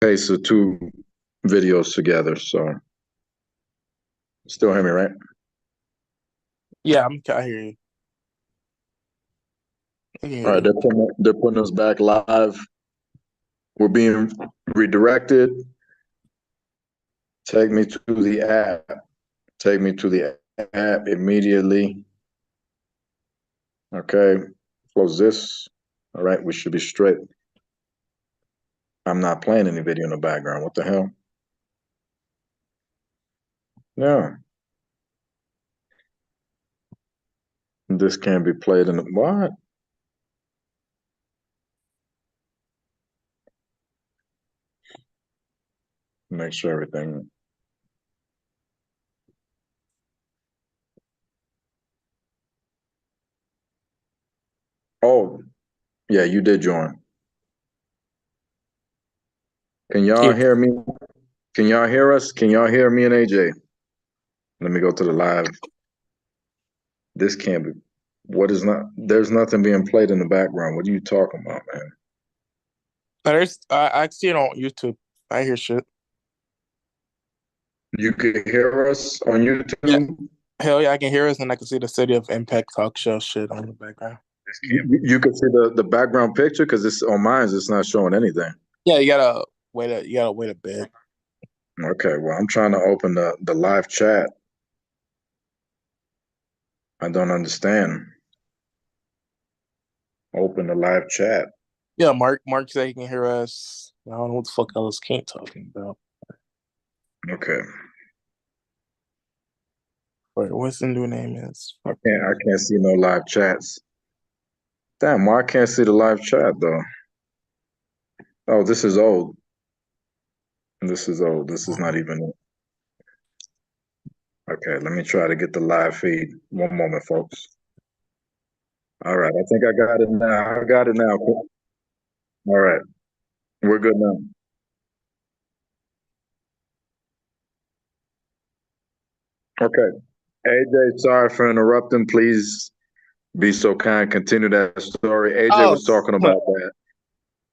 Okay, so two videos together. So still hear me, right? Yeah, I hear you. I hear All right, you. they're putting us back live. We're being redirected. Take me to the app. Take me to the app immediately. Okay, close this. All right, we should be straight. I'm not playing any video in the background. What the hell? Yeah, this can't be played in the what? Make sure everything. Oh, yeah, you did join. Can y'all Yeah. hear me? Can y'all hear us? Can y'all hear me and AJ? Let me go to the live. This can't be. What is not? There's nothing being played in the background. What are you talking about, man? I see it on YouTube. I hear shit. You can hear us on Yeah. YouTube. Hell yeah, I can hear us and I can see the City of Impact talk show shit on the background. You can see the background picture because it's on mine. It's not showing anything. Yeah, you gotta wait a bit. Okay, well, I'm trying to open the live chat. I don't understand. Open the live chat. Yeah, Mark said he can hear us. I don't know what the fuck else King talking about. Okay, Wait, what's the new name is? I can't see no live chats. Damn, why I can't see the live chat though? Oh, this is old. This is old. This is not even. Okay, let me try to get the live feed. One moment, folks. All right, I think I got it now. I got it now. All right, we're good now. Okay, AJ, sorry for interrupting. Please be so kind. Continue that story. AJ Oh, was talking about that.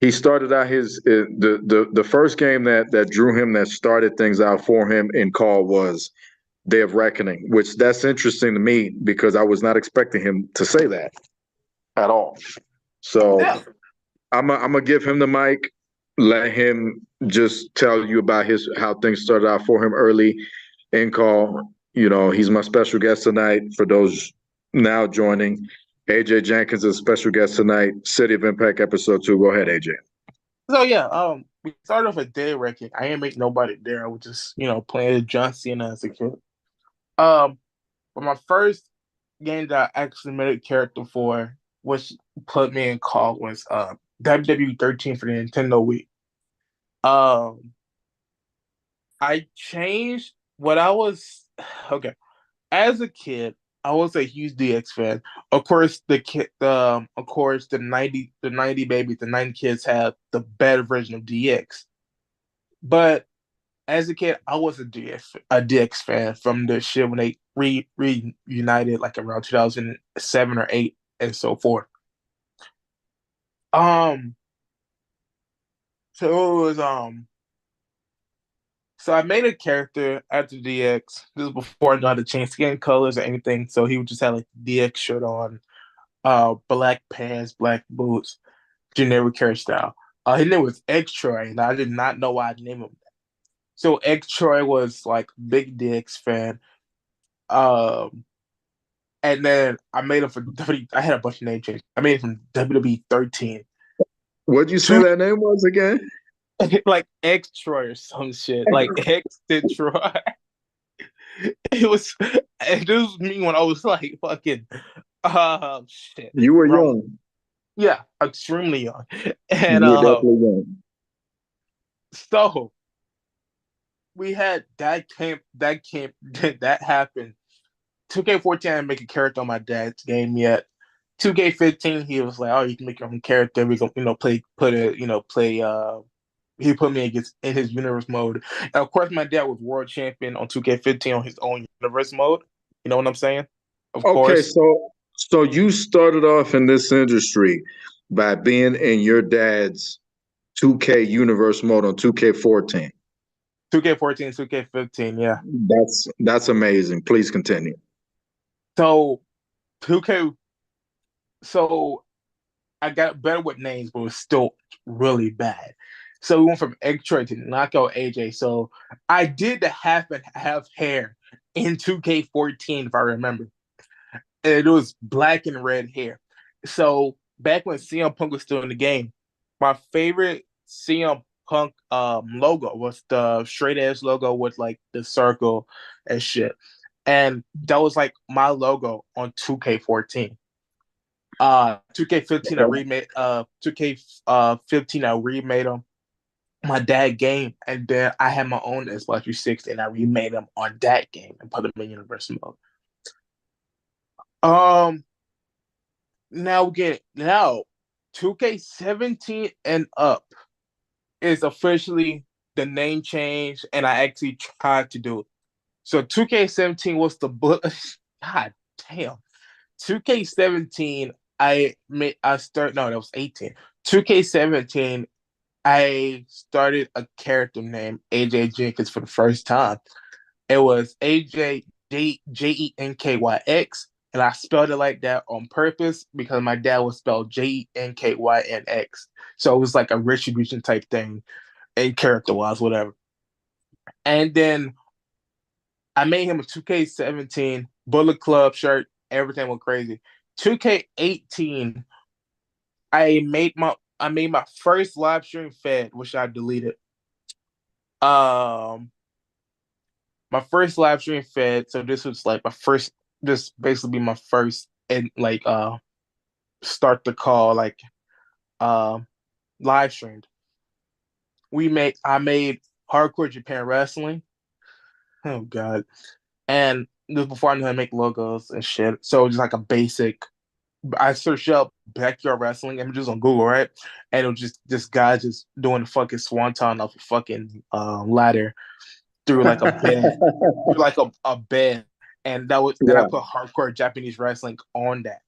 He started out his the first game that drew him, that started things out for him in call, was Day of Reckoning, which that's interesting to me because I was not expecting him to say that at all. So yeah. I'm gonna give him the mic. Let him just tell you about his how things started out for him early in call. You know, he's my special guest tonight. For those now joining, AJ Jenkynz is a special guest tonight. City of Impact episode 2. Go ahead, AJ. So yeah, we started off a day wrecking. I ain't make nobody there. I was just, playing John Cena as a kid. Um, but my first game that I actually made a character for, which put me in call, was WWE 13 for the Nintendo Wii. Um, I changed what I was. Okay, as a kid, I was a huge DX fan. Of course, the 90 babies, the 90 kids have the better version of DX. But as a kid, I was a DX fan from the shit when they reunited like around 2007 or 8 and so forth. Um, so it was so I made a character after DX. This was before I knew how to change skin colors or anything. So he would just have like DX shirt on, black pants, black boots, generic hairstyle. His name was X Troy, and I did not know why I named him that. So X Troy was like big DX fan. Um, And then I made him for WWE. I had a bunch of name changes. I made him from WWE 13 What'd you say to that name was again? like X Troy or some shit. Like X Troy. It was and this was me when I was like fucking shit. You were Bro. young. Yeah, extremely young. And You were definitely young. so we had that came that happened. 2K14 I didn't make a character on my dad's game yet. 2K15 he was like, oh, you can make your own character. We go, play put it, play he put me against in his universe mode. And of course my dad was world champion on 2K15 on his own universe mode. You know what I'm saying? Of Okay, course. so you started off in this industry by being in your dad's. 2K Universe mode on 2K14. 2K14, 2K15, yeah. That's amazing. Please continue. So 2K, so I got better with names, but it was still really bad. So we went from X-Trey to Knockout AJ. So I did the half and half hair in 2K14, if I remember. And it was black and red hair. So back when CM Punk was still in the game, my favorite CM Punk logo was the straight edge logo with like the circle and shit. And that was like my logo on 2K14. 2K15 I remade 2K15 I remade them my dad game, and then I had my own Xbox 360 and I remade them on that game and put them in universal mode. Um now 2K17 and up is officially the name change, and I actually tried to do it. So 2K17 was the book. God damn. 2K17, that was 18. 2K17, I started a character named AJ Jenkynz for the first time. It was AJ Jenkynx, and I spelled it like that on purpose because my dad would spell Jenkynx. So it was like a retribution type thing, and character wise, whatever. And then I made him a 2K17 Bullet Club shirt. Everything went crazy. 2K18, I made my first live stream fed, which I deleted. Um, my first live stream fed. So this was like my first. This basically be my first and like start the call like uh live streamed. I made Hardcore Japan Wrestling. Oh god. And this was before I knew how to make logos and shit. So just like a basic. I searched up backyard wrestling images on Google, right? And it was just this guy just doing the fucking swanton off a fucking ladder through like a bed, through like a bed, and that was then I Yeah. put hardcore Japanese wrestling on that,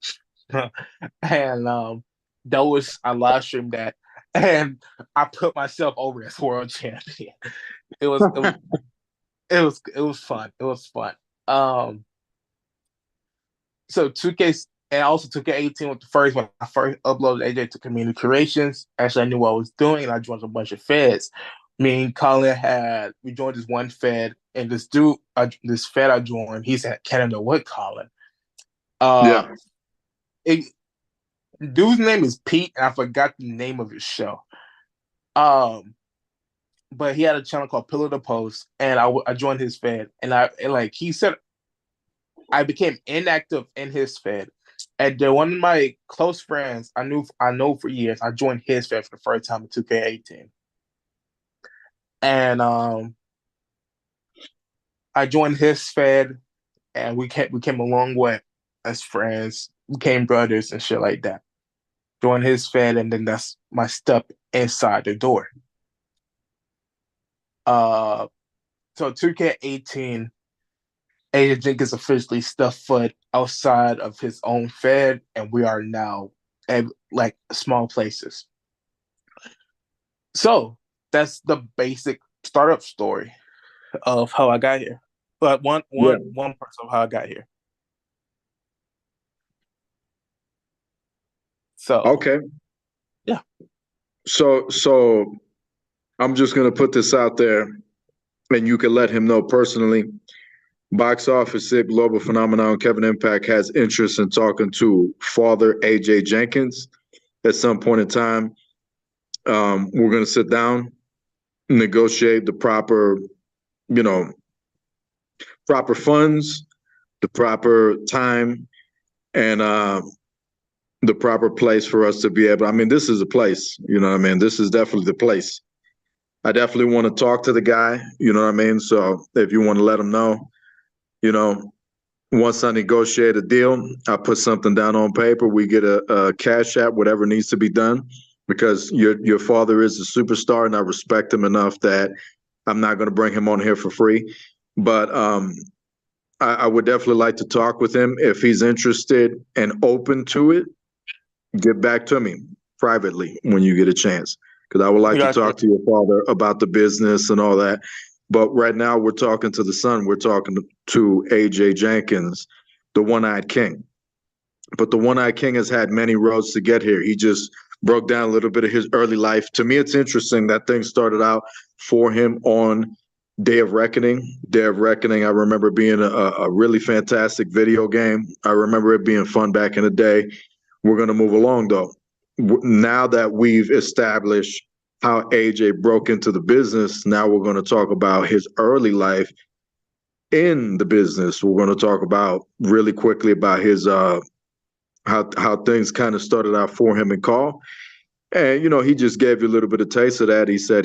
and that was I live streamed that, and I put myself over as world champion. It was fun. It was fun. Um, so 2K and also 2K18 was the first when I first uploaded AJ to community creations. Actually, I knew what I was doing, and I joined a bunch of feds. Me and Colin we joined this one fed, and this fed I joined, he said Canada what Colin. Uh, Yeah. it, dude's name is Pete, and I forgot the name of his show. Um, but he had a channel called Pillar the Post, and I joined his fed, and like he said, I became inactive in his fed. And then one of my close friends I know for years, I joined his fed for the first time in 2K18. And I joined his fed and we came a long way as friends, became brothers and shit like that. Joined his fed and then that's my step inside the door. Uh so 2K18, AJ Jenkynz officially stepped foot outside of his own fed, and we are now at like small places. So that's the basic startup story of how I got here. But Yeah. one part of how I got here. So Okay. yeah. So I'm just gonna put this out there, and you can let him know personally. Box Office Sick Global Phenomenon Kevin Impact has interest in talking to Father AJ Jenkynz at some point in time. We're gonna sit down, negotiate the proper, you know, proper funds, the proper time, and the proper place for us to be able. I mean, this is a place. You know what I mean? This is definitely the place. I definitely want to talk to the guy. You know what I mean? So if you want to let him know, you know, once I negotiate a deal, I put something down on paper. We get a cash app, whatever needs to be done, because your father is a superstar, and I respect him enough that I'm not going to bring him on here for free. But I would definitely like to talk with him if he's interested and open to it. Get back to me privately when you get a chance. because I would like to Gotcha. talk to your father about the business and all that. But right now, we're talking to the son. We're talking to AJ Jenkynz, the one-eyed king. But the one-eyed king has had many roads to get here. He just broke down a little bit of his early life. To me, it's interesting that things started out for him on Day of Reckoning. Day of Reckoning, I remember being a really fantastic video game. I remember it being fun back in the day. We're going to move along, though. Now that we've established how AJ broke into the business, now we're going to talk about his early life in the business. We're going to talk about really quickly about his how things kind of started out for him in call. And he just gave you a little bit of taste of that. He said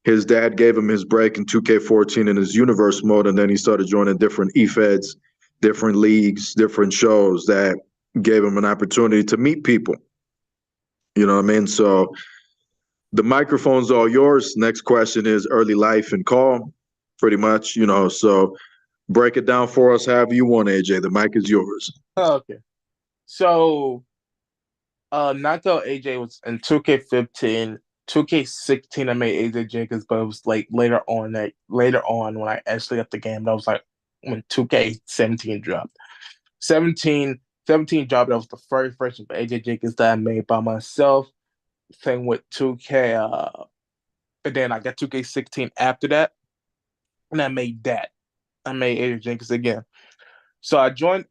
his dad gave him his break in 2K14 in his universe mode, and then he started joining different eFeds, different leagues, different shows that gave him an opportunity to meet people. You know what I mean? So the microphone's all yours. Next question is early life and call, pretty much, so break it down for us however you want, AJ. The mic is yours. Okay. So Knockout AJ was in 2K15. 2K16 I made AJ Jenkynz, but it was like later on when I actually got the game, that was like when 2K17 dropped. 17 17 dropped, that was the very first of AJ Jenkynz that I made by myself. Same with 2K, and then I got 2K16 after that, and I made that. I made AJ Jenkynz again. So I joined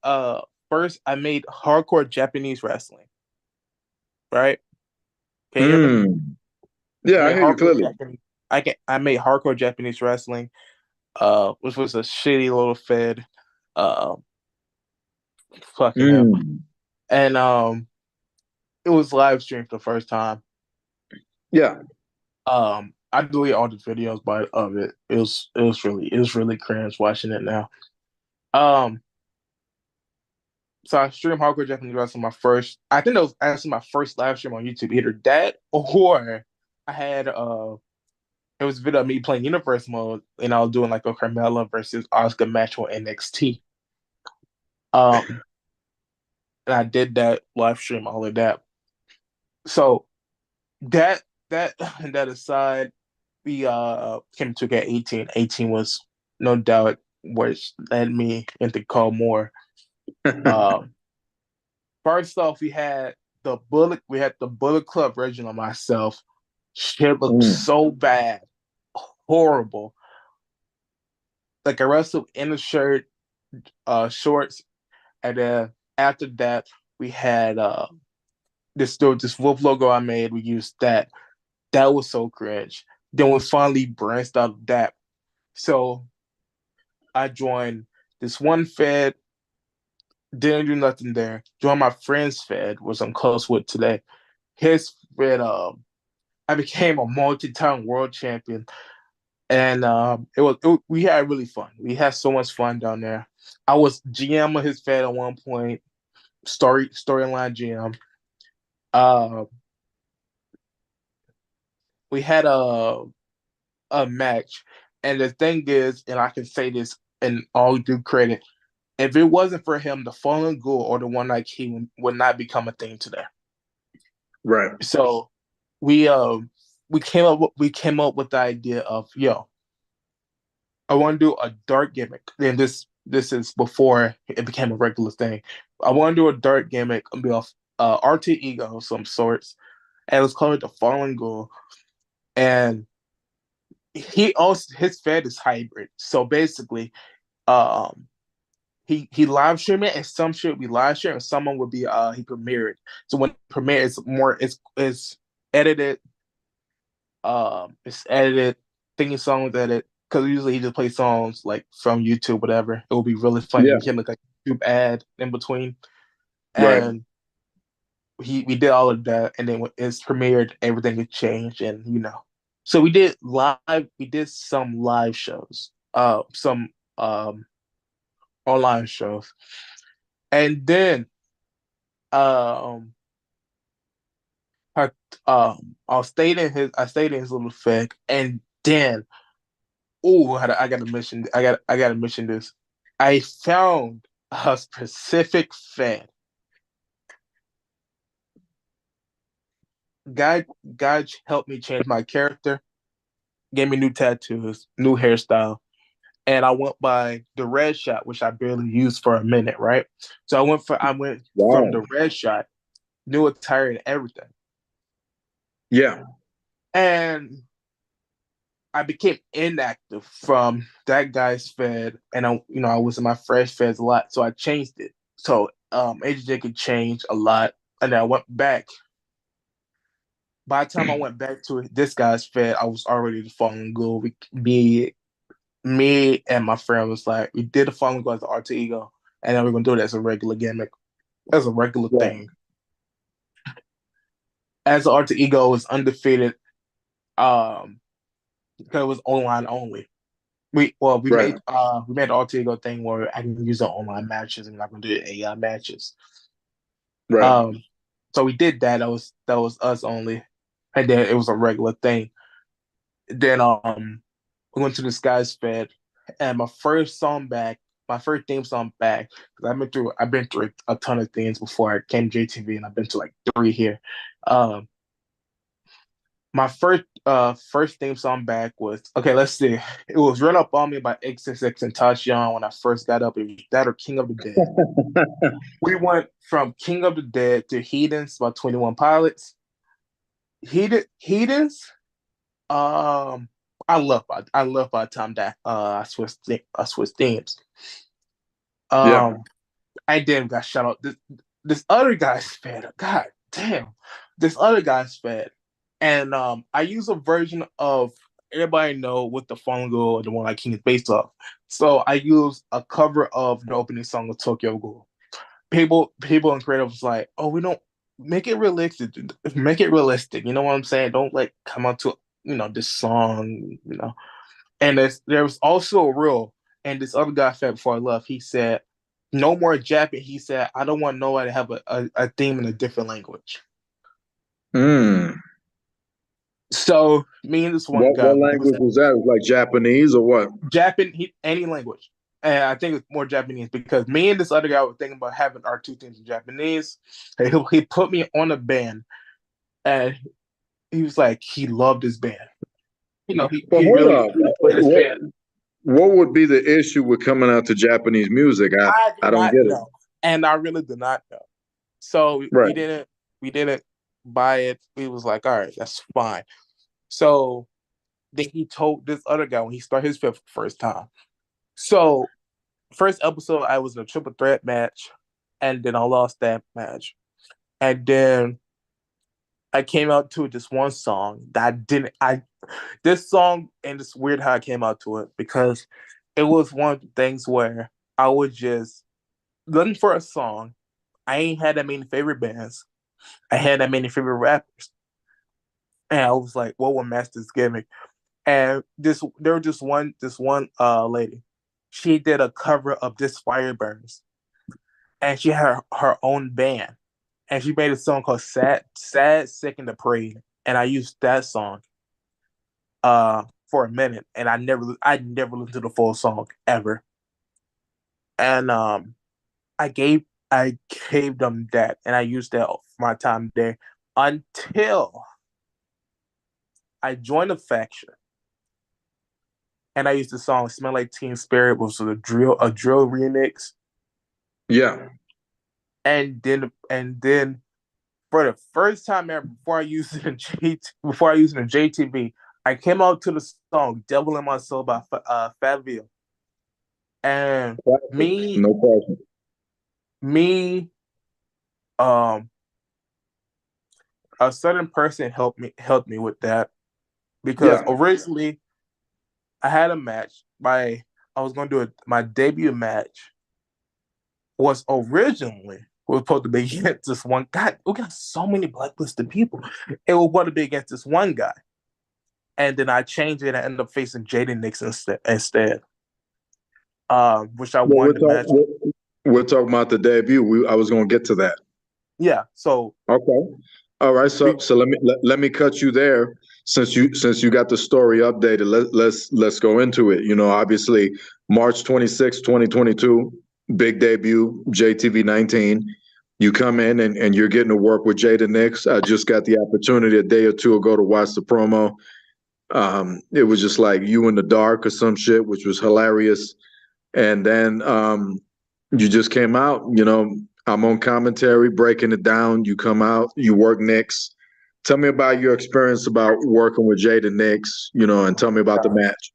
first I made hardcore Japanese wrestling. Right? Can you hear me? I Yeah, I made hear you hardcore clearly. Japanese. I made hardcore Japanese wrestling, which was a shitty little fed. Uh, fucking hell. Mm. And it was live streamed for the first time. Yeah. I deleted all the videos of it. It was really cringe watching it now. Um, so I streamed hardcore Japanese wrestling I think that was actually my first live stream on YouTube. Either that or I had it was a video of me playing Universe mode, and I was doing like a Carmella versus Oscar match on NXT. Um, and I did that live stream, all of that. So that that that aside, we came to get 18. 18 was no doubt which led me into call more. Um, first off, we had the Bullet Club version of myself. Shit looked Mm. so bad, horrible. Like I wrestled in a shirt, shorts, and then after that we had this wolf logo I made. We used that. That was so cringe. Then we finally branched out of that. So I joined this one fed, didn't do nothing there. Joined my friend's fed, which I'm close with today. His fed, I became a multi-time world champion, and we had really fun. We had so much fun down there. I was GM of his fed at one point, storyline GM. Uh, we had a match, and the thing is, and I can say this in all due credit, if it wasn't for him, the fallen ghoul or the one like he would not become a thing today. Right. So we we came up with the idea of, yo, I want to do a dark gimmick. And this is before it became a regular thing. I want to do a dark gimmick and be off RT ego of some sorts, and let's call it the fallen ghoul. And he also his fed is hybrid. So basically, um, he live stream it, and some shit be live stream, and someone would be he premiered. So when premiere, it's edited, it's edited, thinking songs edit, because usually he just plays songs like from YouTube, whatever. It will be really funny. Yeah. We can look like a YouTube ad in between, Right. and we did all of that, and then when it's premiered, everything had changed, and so we did some live shows, some online shows, and then um I I stayed in his little fag, and then I gotta mention this. I found a specific fan God, God helped me change my character, gave me new tattoos, new hairstyle, and I went by the red shot, which I barely used for a minute, right? So I went from Wow. the red shot, new attire and everything. Yeah. And I became inactive from that guy's fed, and I was in my fresh feds a lot, so I changed it. So AJ could change a lot, and then I went back. By the time I went back to this guy's fed, I was already falling good. Me and my friend was like, we did the falling good as an alter ego, and then we're gonna do it as a regular gimmick, as a regular Yeah. thing. As an alter ego, it was undefeated. Because it was online only. Right. We made an alter ego thing where I can use the online matches and I'm gonna do AI matches. Right. Um, so we did that. That was us only, and then it was a regular thing. Then we went to this guy's fed, and my first theme song back, because I've been through a ton of things before I came to JTV, and I've been to like three here. Um, my first theme song back was okay. Let's see. It was "Run Up on Me" by XXX and Tashion when I first got up. It was that or "King of the Dead." We went from "King of the Dead" to "Heathens" by 21 Pilots. Heathens. Um, I love by the time that I switched themes. Yeah. Um, I then got shut out. This other guy's fed. God damn, this other guy's fed. And I use a version of everybody know what the Fallen Girl, the one like King is based off. So I use a cover of the opening song of Tokyo Ghoul. People in creative was like, oh, we don't make it realistic. Make it realistic. You know what I'm saying? Don't like come out to this song. And there was also a rule. And this other guy said before I left, he said, no more Japanese. He said, I don't want nobody to have a theme in a different language. Mm. So me and this one guy, What we was language was that? It was like Japanese or what? Japan, any language. And I think it's more Japanese because me and this other guy were thinking about having our two things in Japanese. And he put me on a band, and he was like, he loved his band. But He hold really, up. really played his band. What would be the issue with coming out to Japanese music? I do I don't not get it. know, and I really do not know. So Right. we didn't buy it. We was like, all right, that's fine. So then he told this other guy when he started his fifth first time. So first episode, I was in a triple threat match, and then I lost that match. And then I came out to this one song that I didn't. I this song, and it's weird how I came out to it because it was one of the things where I was just looking for a song. I ain't had that many favorite bands. I had that many favorite rappers, and I was like, "What would match this gimmick?" And there was this one lady. She did a cover of "This Fire Burns," and she had her own band, and she made a song called "Sad, Sick, and Depraved," and I used that song for a minute, and I never listened to the full song ever. And I gave them that, and I used that for my time there until I joined a faction, and I used the song "Smell Like Teen Spirit," which was a drill remix, Yeah. and then for the first time ever, before I used it in JTV, I came out to the song "Devil in My Soul" by Faville, and me No question. me um a certain person helped me with that because Yeah. originally I had a match. I was gonna do it. My debut match was supposed to be against this one guy. We got so many blacklisted people. It was going to be against this one guy, and then I changed it and ended up facing Jaden Nixon instead. Which I Well, won the match. we're talking about the debut. I was going to get to that. Yeah. So Okay. All right. we, So let me cut you there since you got the story updated. Let's go into it. Obviously March 26, 2022, big debut, JTV 19. You come in and you're getting to work with Jada Nix. I just got the opportunity a day or two ago to watch the promo. It was just like you in the dark or some shit, which was hilarious. And then you just came out, I'm on commentary, breaking it down. You come out, you work Nix. Tell me about your experience about working with Jada Nix, and tell me about the match.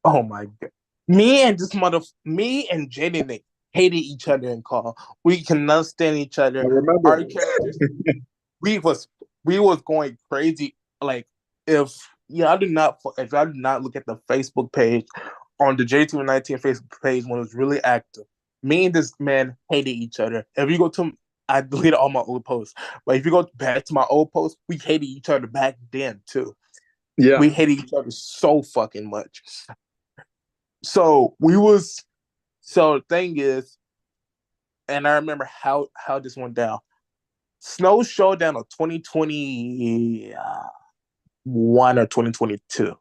Oh my god. Me and Jaden Nick hated each other in call. We cannot stand each other. I remember. Our characters, we was we was going crazy. Like I do not look at the Facebook page on the J219 Facebook page when it was really active. Me and this man hated each other. If you go to I deleted all my old posts. But if you go back to my old posts, we hated each other back then too. Yeah. We hated each other so fucking much. So the thing is, and I remember how this went down. Snow Showdown of 2021 or 2022.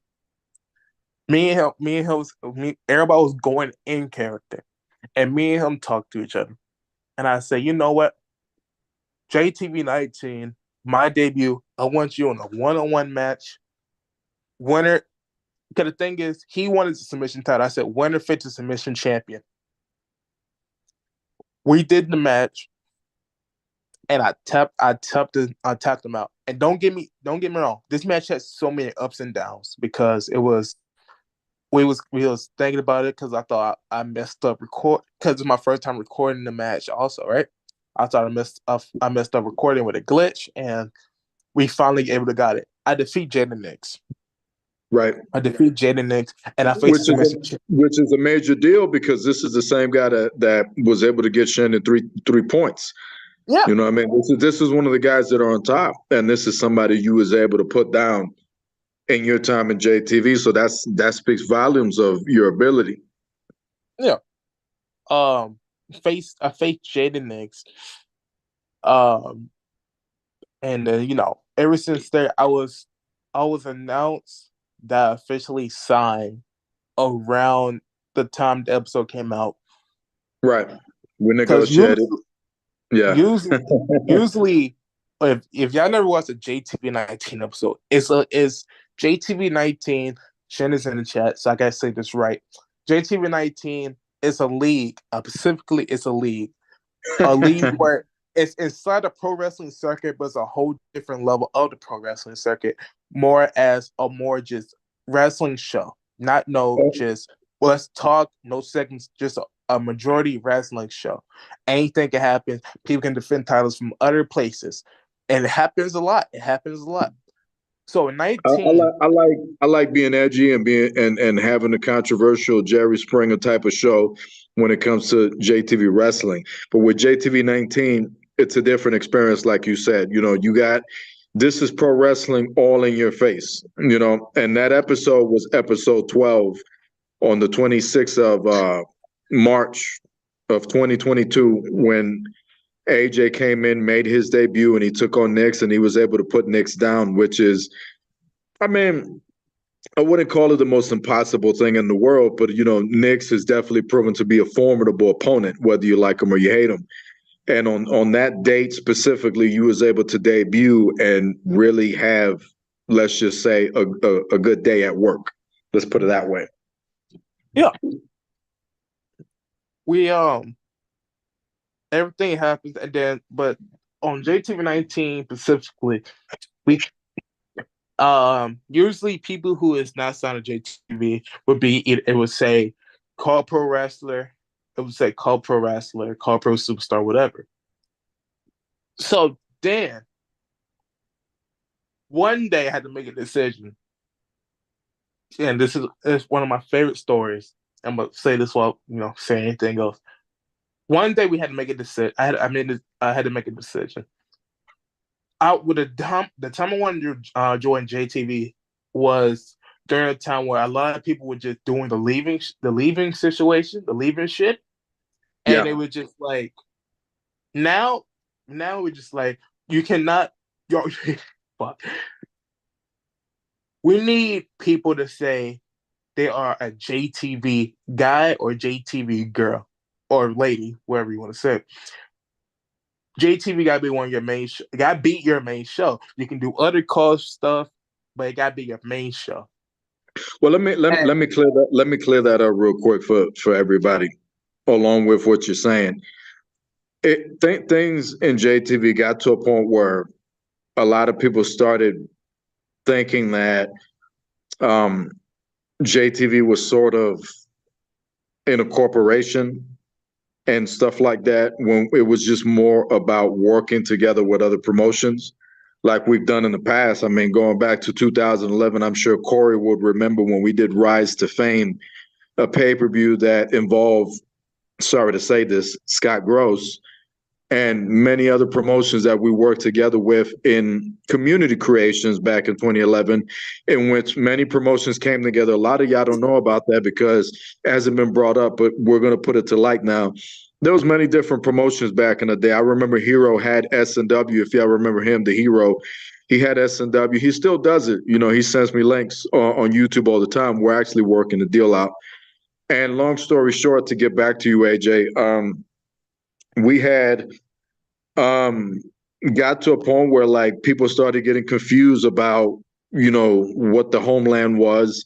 Everybody was going in character, and me and him talked to each other. And I said, you know what, JTV 19, my debut. I want you in a one-on-one match. Winner. Because the thing is, he wanted the submission title. I said, winner fits the submission champion. We did the match, and I tapped him out. And don't get me wrong. This match had so many ups and downs because we was thinking about it because I thought I messed up because it's my first time recording the match also, right? I thought I messed up recording with a glitch, and we finally able to got it. I defeat Jaden Nix. Right. I defeat Jaden Nix, and I Which faced which is a major deal because this is the same guy that was able to get Shannon three points. Yeah. You know what I mean? This is one of the guys that are on top, and this is somebody you was able to put down in your time in JTV. So that speaks volumes of your ability. Yeah. I faced Jaden Nix. And ever since there, I was announced that I officially signed around the time the episode came out. Right. We Because negotiated. Yeah. usually, if y'all never watched a JTV 19 episode, it's JTV 19. Shannon's in the chat, so I gotta say this right. JTV 19 is a league. Specifically, it's a league where it's inside the pro wrestling circuit, but it's a whole different level of the pro wrestling circuit, more as a more just wrestling show. Not just let's talk, no segments, just a majority wrestling show. Anything can happen. People can defend titles from other places, and it happens a lot. So in 19, I like being edgy and and having a controversial Jerry Springer type of show when it comes to JTV wrestling. But with JTV 19, it's a different experience, like you said. You got this is pro wrestling all in your face. And that episode was episode 12 on the 26th of March of 2022 when AJ came in, made his debut, and he took on Nix, and he was able to put Nix down, which is, I mean, I wouldn't call it the most impossible thing in the world, but Nix has definitely proven to be a formidable opponent, whether you like him or you hate him. And on that date specifically, you was able to debut and really have, let's just say, a good day at work. Let's put it that way. Yeah. We everything happens, and then but on JTV 19 specifically, we usually people who is not signed to JTV would be it would say call pro wrestler, it would say call pro wrestler, call pro superstar, whatever. So then one day I had to make a decision, and this is one of my favorite stories. I'm gonna say this while say anything else. One day we had to make a decision. I had to make a decision. Out with the time I wanted to join JTV was during a time where a lot of people were just doing the leaving situation, the leaving shit, and Yeah. it was just like now we're just like you cannot fuck. We need people to say they are a JTV guy or JTV girl or lady, whatever you want to say. JTV gotta be one of your main. Gotta be your main show. You can do other call stuff, but it gotta be your main show. Well, let me clear that up real quick for everybody, along with what you're saying. Things in JTV got to a point where a lot of people started thinking that um, JTV was sort of in a corporation and stuff like that, when it was just more about working together with other promotions like we've done in the past. I mean, going back to 2011, I'm sure Corey would remember when we did Rise to Fame, a pay-per-view that involved, sorry to say this, Scott Gross and many other promotions that we worked together with in community creations back in 2011, in which many promotions came together. A lot of y'all don't know about that because it hasn't been brought up, but we're going to put it to light now. There was many different promotions back in the day. I remember Hero had S&W, if y'all remember him, the Hero. He had S&W. He still does it. You know, he sends me links on YouTube all the time. We're actually working the deal out. And long story short, to get back to you, AJ, we had got to a point where like people started getting confused about, you know, what the homeland was,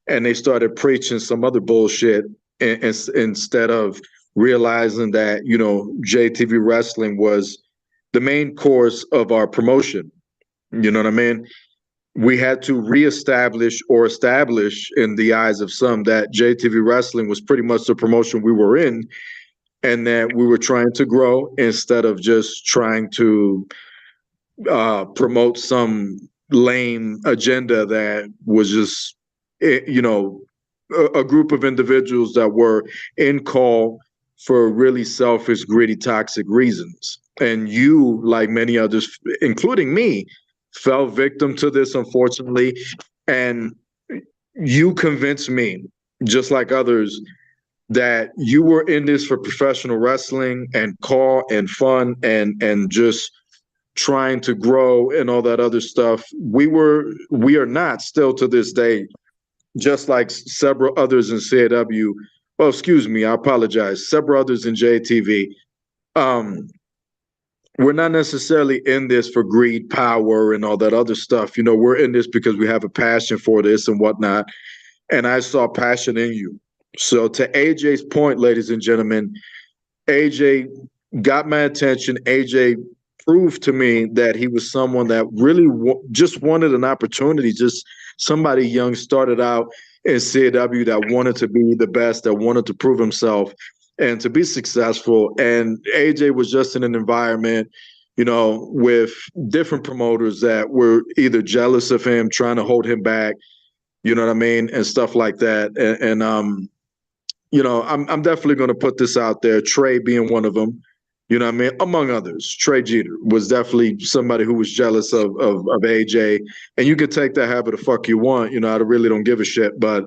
and they started preaching some other bullshit instead of realizing that, you know, JTV Wrestling was the main course of our promotion. You know what I mean? We had to reestablish or establish in the eyes of some that JTV Wrestling was pretty much the promotion we were in, and that we were trying to grow instead of just trying to promote some lame agenda that was just, you know, a group of individuals that were in call for really selfish, greedy, toxic reasons. And you, like many others, including me, fell victim to this, unfortunately. And you convinced me, just like others, that you were in this for professional wrestling and call and fun and just trying to grow and all that other stuff. We are not, still to this day, just like several others in CAW. Well, excuse me, I apologize. Several others in JTV. We're not necessarily in this for greed, power, and all that other stuff. You know, we're in this because we have a passion for this and whatnot. And I saw passion in you. So to AJ's point, ladies and gentlemen, AJ got my attention. AJ proved to me that he was someone that really just wanted an opportunity, just somebody young, started out in CAW that wanted to be the best, that wanted to prove himself and to be successful. And AJ was just in an environment, you know, with different promoters that were either jealous of him, trying to hold him back, you know what I mean, and stuff like that. And you know, I'm definitely going to put this out there, Trey being one of them, you know what I mean, among others. Trey Jeter was definitely somebody who was jealous of AJ, and you can take that however the fuck you want, you know, I really don't give a shit, but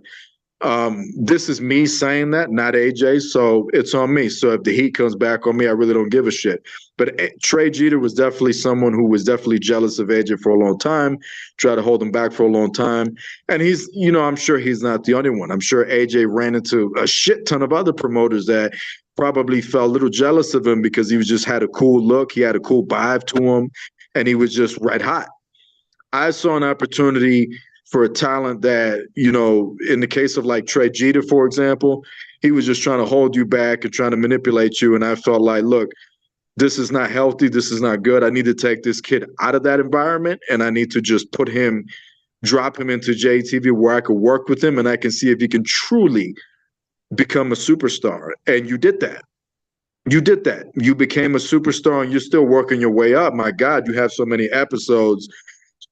this is me saying that, not AJ, so it's on me. So if the heat comes back on me, I really don't give a shit. But Trey Jeter was definitely someone who was definitely jealous of AJ for a long time, tried to hold him back for a long time. And he's, you know, I'm sure he's not the only one. I'm sure AJ ran into a shit ton of other promoters that probably felt a little jealous of him because he was just had a cool look, he had a cool vibe to him, and he was just red hot. I saw an opportunity for a talent that, you know, in the case of like Trey Jeter, for example, he was just trying to hold you back and trying to manipulate you. And I felt like, look, this is not healthy. This is not good. I need to take this kid out of that environment, and I need to just drop him into JTV where I could work with him and I can see if he can truly become a superstar. And you did that. You did that. You became a superstar, and you're still working your way up. My God, you have so many episodes.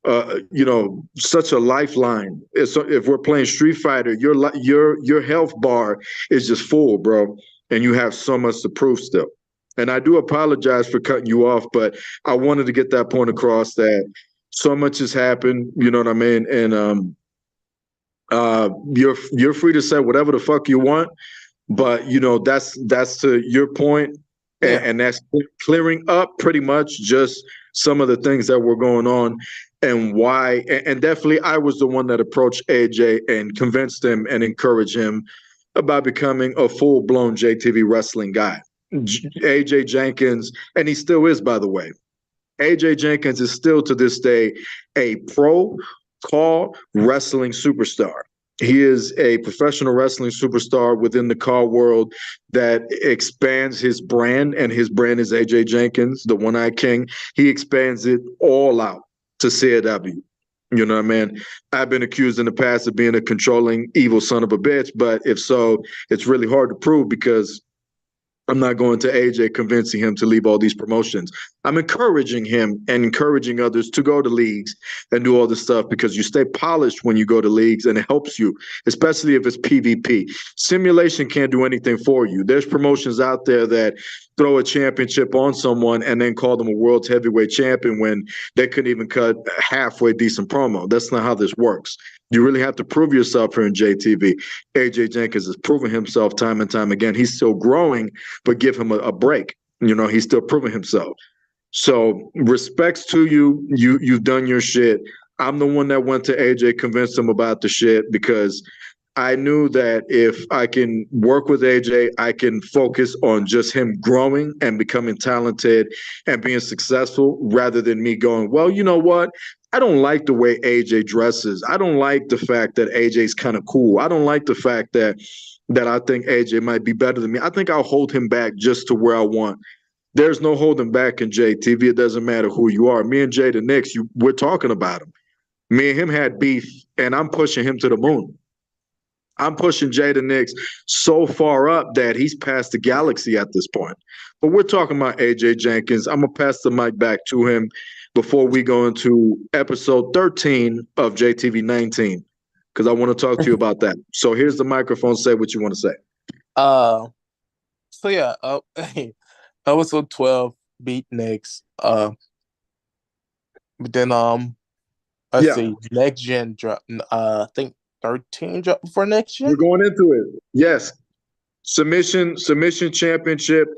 You know, such a lifeline. If we're playing Street Fighter, your health bar is just full, bro, and you have so much to prove still. And I do apologize for cutting you off, but I wanted to get that point across that so much has happened. You know what I mean? And you're free to say whatever the fuck you want, but you know that's to your point, and that's clearing up pretty much just some of the things that were going on. And why, and definitely I was the one that approached AJ and convinced him and encouraged him about becoming a full-blown JTV wrestling guy. AJ Jenkynz, and he still is, by the way. AJ Jenkynz is still to this day a pro call wrestling superstar. He is a professional wrestling superstar within the call world that expands his brand, and his brand is AJ Jenkynz, the One Eye King. He expands it all out to CAW. You know what I mean? I've been accused in the past of being a controlling, evil son of a bitch, but if so, it's really hard to prove because I'm not going to AJ convincing him to leave all these promotions. I'm encouraging him and encouraging others to go to leagues and do all this stuff because you stay polished when you go to leagues and it helps you, especially if it's PvP. Simulation can't do anything for you. There's promotions out there that throw a championship on someone and then call them a world's heavyweight champion when they couldn't even cut halfway decent promo. That's not how this works. You really have to prove yourself here in JTV. AJ Jenkynz has proven himself time and time again. He's still growing, but give him a break. You know, he's still proving himself. So respects to you. You've done your shit. I'm the one that went to AJ, convinced him about the shit because I knew that if I can work with AJ, I can focus on just him growing and becoming talented and being successful rather than me going, well, you know what? I don't like the way AJ dresses. I don't like the fact that AJ's kind of cool. I don't like the fact that I think AJ might be better than me. I think I'll hold him back just to where I want. There's no holding back in JTV. It doesn't matter who you are. Me and Jay the Knicks, we're talking about him. Me and him had beef, and I'm pushing him to the moon. I'm pushing Jay the Knicks so far up that he's past the galaxy at this point. But we're talking about AJ Jenkynz. I'm going to pass the mic back to him before we go into episode 13 of JTV 19, because I want to talk to you about that. So here's the microphone. Say what you want to say. So yeah, episode 12 beat Knicks. But then let's see, next gen drop. I think 13 drop before next gen. We're going into it. Yes, submission championship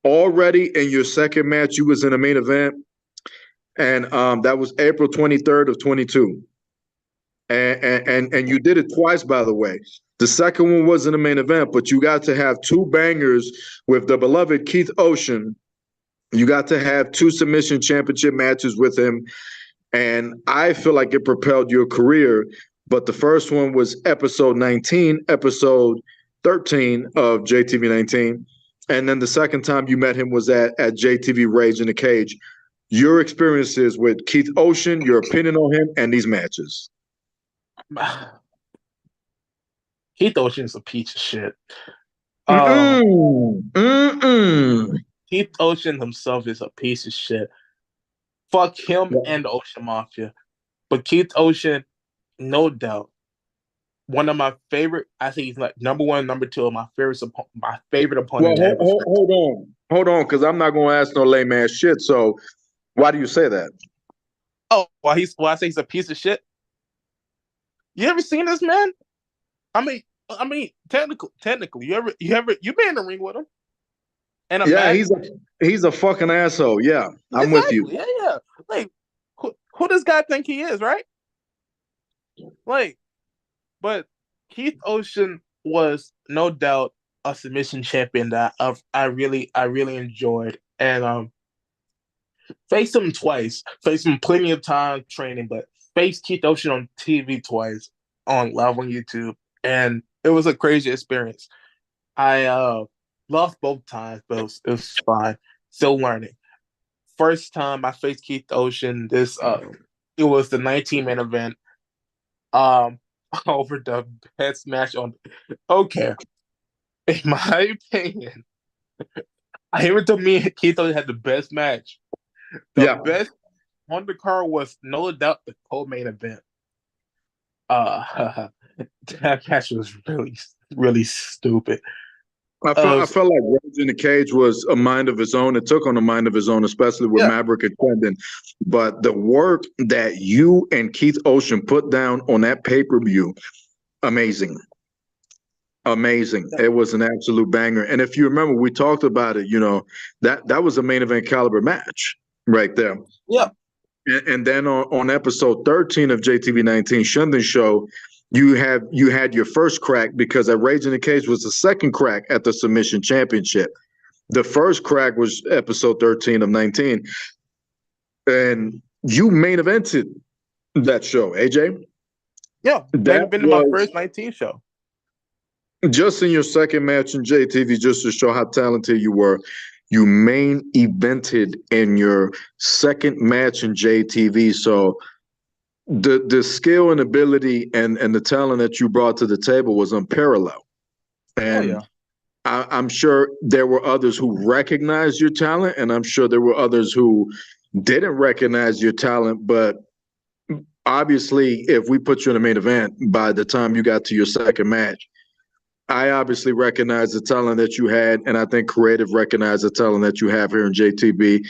already in your second match. You was in a main event. And that was April 23rd of 22. And you did it twice, by the way. The second one wasn't a main event, but you got to have two bangers with the beloved Keith Ocean. You got to have two submission championship matches with him. And I feel like it propelled your career. But the first one was episode 19, episode 13 of JTV 19. And then the second time you met him was at JTV Rage in the Cage. Your experiences with Keith Ocean, your opinion on him, and these matches. Keith Ocean's a piece of shit. Keith Ocean himself is a piece of shit. Fuck him and the Ocean Mafia. But Keith Ocean, no doubt, one of my favorite. I think he's like number one, number two of my favorite opponent. Well, hold on, because I'm not gonna ask no lame ass shit. So. Why do you say that? Oh, I say he's a piece of shit. You ever seen this man? I mean, technically, you been in the ring with him? And he's a fucking asshole. Yeah, I'm with you. Yeah. Like, who does God think he is, right? Like, but Keith Ocean was no doubt a submission champion that I really enjoyed, and faced him twice. Faced him plenty of time training, but faced Keith Ocean on TV twice on live on YouTube, and it was a crazy experience. I lost both times, but it was fine. Still learning. First time I faced Keith Ocean, it was the 19-man event. Over the best match on. Okay, in my opinion, I even told me Keith Ocean had the best match. The best on the card was no doubt the co-main event. That match was really stupid. I felt like Rage in the Cage was a mind of his own. It took on a mind of his own, especially with Maverick and Kendon. But the work that you and Keith Ocean put down on that pay-per-view, amazing. Amazing. It was an absolute banger. And if you remember, we talked about it, that was a main event caliber match right there. Yeah. And then on episode 13 of JTV 19 Shundon Show, you had your first crack because at Rage in the Cage was the second crack at the submission championship. The first crack was episode 13 of 19, and you main evented that show, AJ. Yeah, That maybe been in my was first 19 show. just in your second match in JTV, just to show how talented you were. You main evented in your second match in JTV. So the skill and ability and the talent that you brought to the table was unparalleled. Oh And yeah. I'm sure there were others who recognized your talent, and I'm sure there were others who didn't recognize your talent. But obviously, if we put you in the main event, by the time you got to your second match, I obviously recognize the talent that you had, and I think creative recognized the talent that you have here in JTB.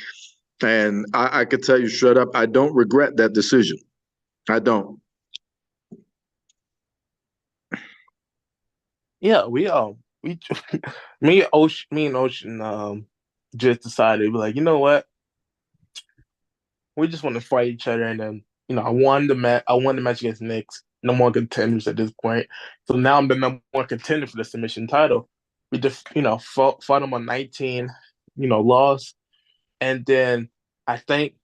And I could tell you straight up, I don't regret that decision. I don't. Yeah, we me and Ocean just decided to be like, you know what? We just want to fight each other, and then I won the match. I won the match against Knicks. No more contenders at this point. So now I'm the number one contender for the submission title. We just fought him on 19, lost, and then I think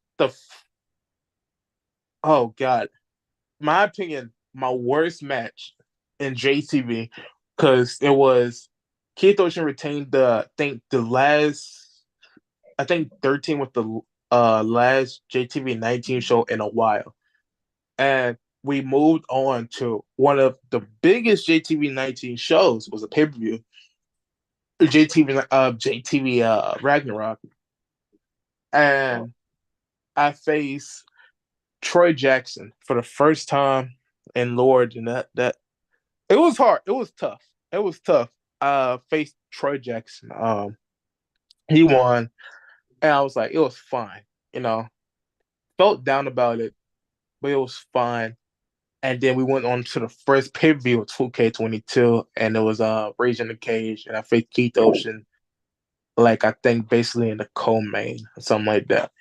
oh god, my opinion, my worst match in JTV because it was Keith Ocean retained I think 13 with the last JTV 19 show in a while. And we moved on to one of the biggest JTV 19 shows was a pay-per-view. JTV Ragnarok. And I faced Troy Jackson for the first time in Lord, and that it was hard. It was tough. It was tough. Faced Troy Jackson. He won, and I was like, it was fine. You know, felt down about it, but it was fine. And then we went on to the first pay per view of 2K22, and it was Rage in the Cage, and I faced Keith Ocean, like I think basically in the co-main or something like that.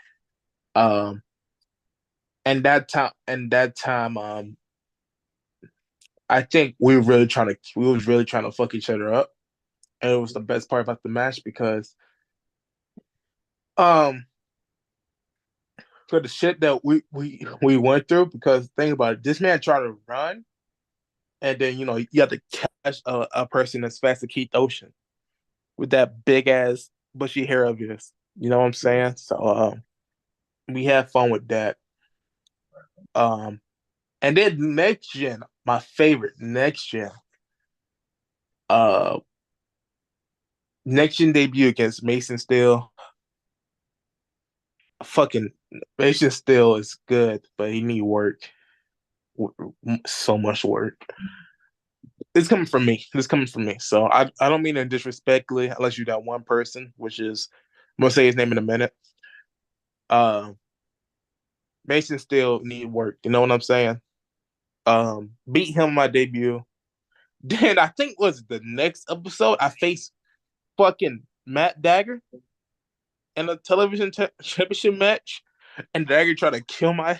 Um, and that time, I think we was really trying to fuck each other up, and it was the best part about the match because um for the shit that we went through. Because think about it, this man tried to run, and then you have to catch a person as fast as Keith Ocean with that big ass bushy hair of his. You know what I'm saying? So we had fun with that. Um, and then next gen, my favorite next gen, uh, next gen debut against Mason Steele. Fucking Mason Steele is good, but he need work. So much work. It's coming from me. It's coming from me. So I don't mean to disrespectfully, unless you got one person, which is I'm gonna say his name in a minute. Uh, Mason Steele need work. You know what I'm saying? Beat him my debut. Then I think was the next episode I faced fucking Matt Dagger in a television championship match, and Dagger tried to kill my.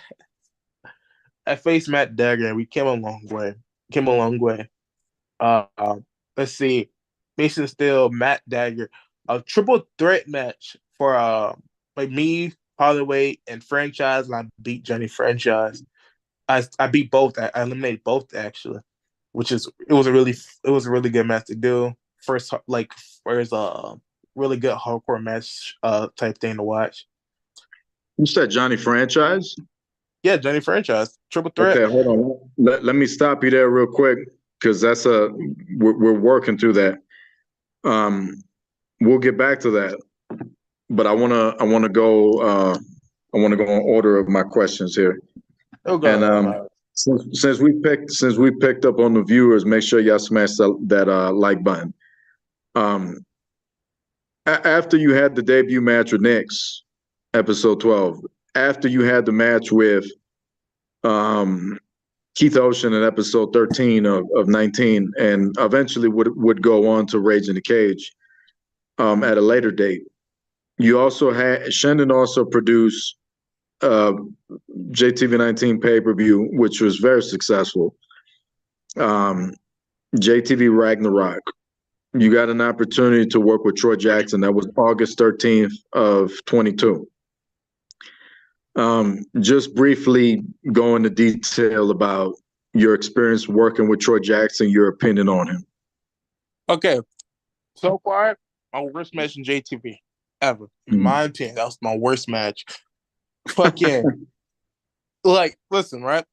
I faced Matt Dagger, and we came a long way. Came a long way. Uh, let's see, Mason Steele, Matt Dagger, a triple threat match for like me, Holloway, and Franchise, and I beat Johnny Franchise. I beat both. I eliminated both actually, which is it was a really good match to do. First really good hardcore match type thing to watch. You said Johnny Franchise? Yeah, Johnny Franchise, triple threat. Okay, hold on. Let me stop you there real quick because we're working through that. Um, we'll get back to that, but I wanna go in order of my questions here. Oh And god. since we picked up on the viewers, make sure y'all smash that like button. Um, After you had the debut match with Knicks, episode 12, after you had the match with um Keith Ocean in episode 13 of 19, and eventually would go on to Rage in the Cage at a later date. You also had Shendon also produced uh, JTV 19 pay per view, which was very successful. JTV Ragnarok, you got an opportunity to work with Troy Jackson. That was August 13th of 22. Just briefly go into detail about your experience working with Troy Jackson, your opinion on him. Okay, so far, my worst match in JTV ever. In my opinion, that was my worst match. Fucking, like, listen, right?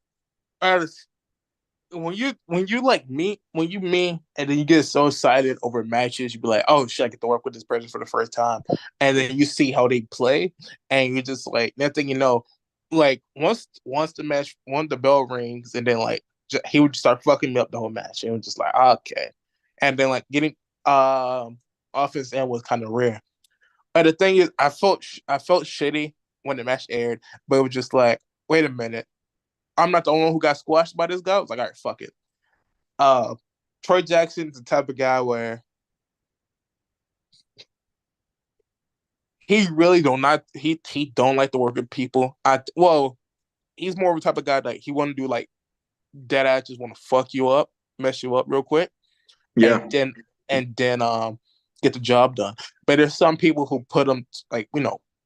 When you like meet when you meet and then you get so excited over matches, you be like, oh shit, I get to work with this person for the first time. And then you see how they play, and you're just like, next thing you know, like once the bell rings, and then like he would just start fucking me up the whole match. And it was just like, okay. And then like getting offense end was kind of rare. But the thing is, I felt shitty when the match aired, but it was just like, wait a minute, I'm not the only one who got squashed by this guy. I was like, all right, fuck it. Uh, Troy Jackson's the type of guy where he really he don't like to work with people. He's more of a type of guy that he want to do like dead ass just want to fuck you up, mess you up real quick, Yeah. and then get the job done. But there's some people who put him like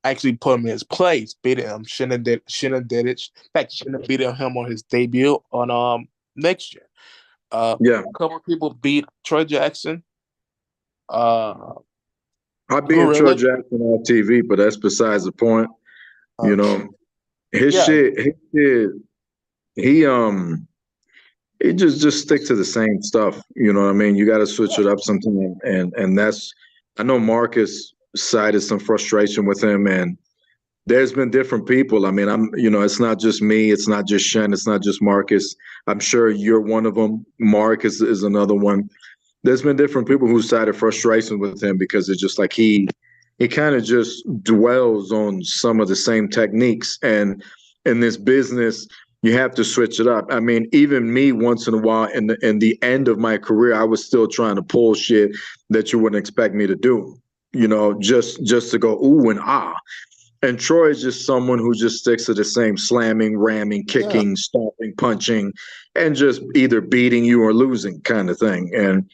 actually put him in his place, beat him. Shouldn't have did it. In fact, shouldn't have beat him on his debut on next year. Yeah. A couple of people beat Troy Jackson. I being Troy Gorilla. Jackson on TV, but that's besides the point. You know, his Yeah. shit, he he just stick to the same stuff. You know what I mean? You got to switch it up sometimes, and that's. I know Marcus cited some frustration with him, and there's been different people. I mean, it's not just me, it's not just Shen, it's not just Marcus. I'm sure you're one of them. Mark is another one. There's been different people who cited frustration with him because it's just like he kind of just dwells on some of the same techniques. And in this business, you have to switch it up. I mean, even me once in a while in the end of my career, I was still trying to pull shit that you wouldn't expect me to do. Just to go ooh and ah. And Troy is just someone who just sticks to the same slamming, ramming, kicking, stomping, punching, and just either beating you or losing kind of thing.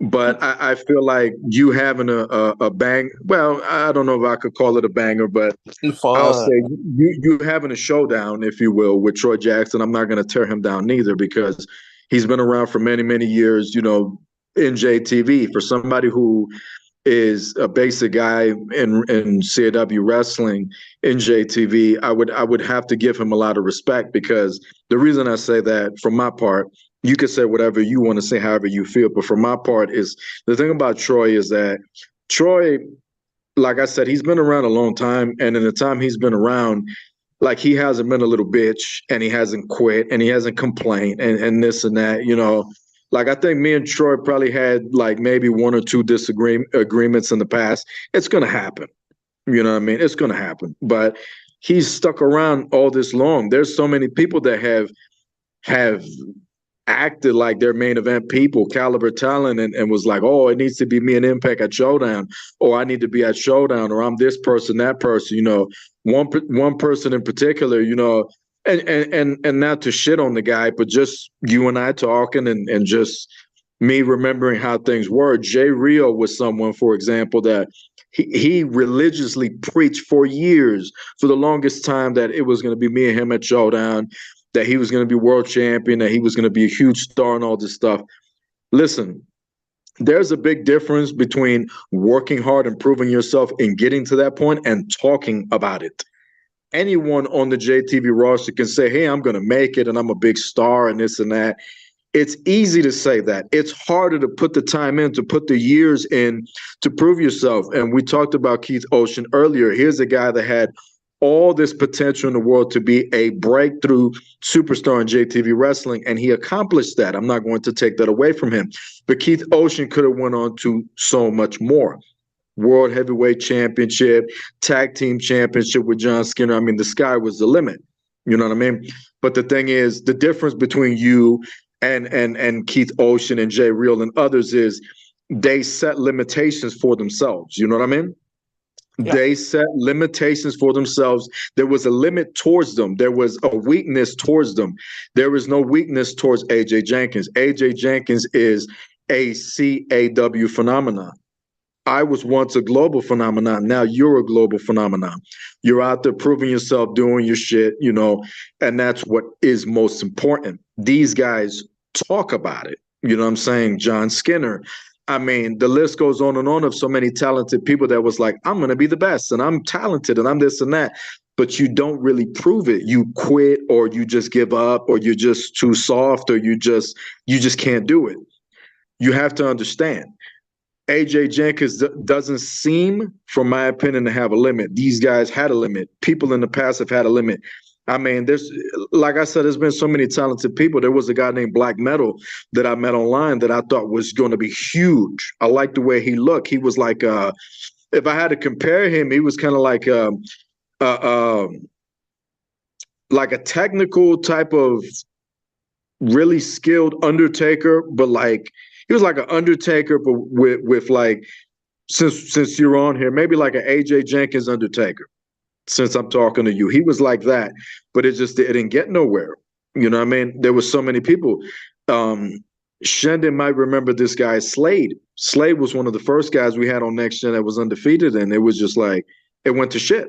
But I feel like you having a bang. Well, I don't know if I could call it a banger, but I'll say you having a showdown, if you will, with Troy Jackson. I'm not going to tear him down neither because he's been around for many, many years. In JTV for somebody who is a basic guy in CAW wrestling in JTV, I would have to give him a lot of respect because the reason I say that, from my part, you can say whatever you want to say, however you feel, but for my part is the thing about Troy is that Troy, like I said, he's been around a long time, and in the time he's been around, like he hasn't been a little bitch, and he hasn't quit, and he hasn't complained, and this and that, Like I think me and Troy probably had like maybe one or two agreements in the past. It's gonna happen. You know what I mean? It's gonna happen. But he's stuck around all this long. There's so many people that have acted like their main event people, caliber talent, and was like, oh, it needs to be me and Impact at Showdown, or I need to be at Showdown, or I'm this person, that person, one person in particular, and not to shit on the guy, but just you and I talking and just me remembering how things were. Jay Rio was someone, for example, that he religiously preached for years, for the longest time, that it was going to be me and him at Showdown, that he was going to be world champion, that he was going to be a huge star and all this stuff. Listen, there's a big difference between working hard and proving yourself and getting to that point and talking about it. Anyone on the JTV roster can say, hey, I'm going to make it and I'm a big star and this and that. It's easy to say that. It's harder to put the time in, to put the years in, to prove yourself. And we talked about Keith Ocean earlier. Here's a guy that had all this potential in the world to be a breakthrough superstar in JTV wrestling, and he accomplished that. I'm not going to take that away from him. But Keith Ocean could have went on to so much more. World Heavyweight Championship, Tag Team Championship with John Skinner. I mean, the sky was the limit. You know what I mean? But the thing is, the difference between you and Keith Ocean and Jay Real and others is they set limitations for themselves. You know what I mean? Yeah. They set limitations for themselves. There was a limit towards them. There was a weakness towards them. There is no weakness towards AJ Jenkynz. AJ Jenkynz is a CAW phenomenon. I was once a global phenomenon. Now you're a global phenomenon. You're out there proving yourself, doing your shit, and that's what is most important. These guys talk about it. You know what I'm saying? John Skinner. I mean, the list goes on of so many talented people that was like, I'm going to be the best and I'm talented and I'm this and that. But you don't really prove it. You quit or you just give up or you're just too soft or you just can't do it. You have to understand AJ Jenkynz doesn't seem, from my opinion, to have a limit. These guys had a limit. People in the past have had a limit. I mean, like I said, there's been so many talented people. There was a guy named Black Metal that I met online that I thought was going to be huge. I liked the way he looked. He was like, if I had to compare him, he was kind of uh, like a technical type of really skilled Undertaker, but like he was like an Undertaker, but with like since you're on here, maybe like an AJ Jenkynz Undertaker. Since I'm talking to you, he was like that, but it didn't get nowhere. You know what I mean? There was so many people. Shendon might remember this guy Slade. Slade was one of the first guys we had on Next Gen that was undefeated, and it was just like it went to shit.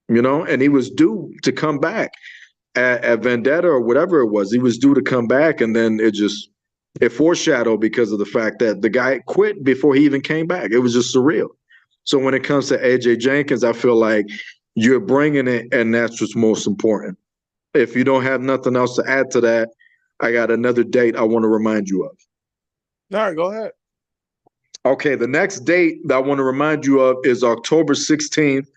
And he was due to come back at Vendetta or whatever it was. He was due to come back, and then it foreshadowed because of the fact that the guy quit before he even came back. It was just surreal. So when it comes to AJ Jenkynz, I feel like you're bringing it, and that's what's most important. If you don't have nothing else to add to that, I got another date I want to remind you of. All right, go ahead. Okay, the next date that I want to remind you of is October 16th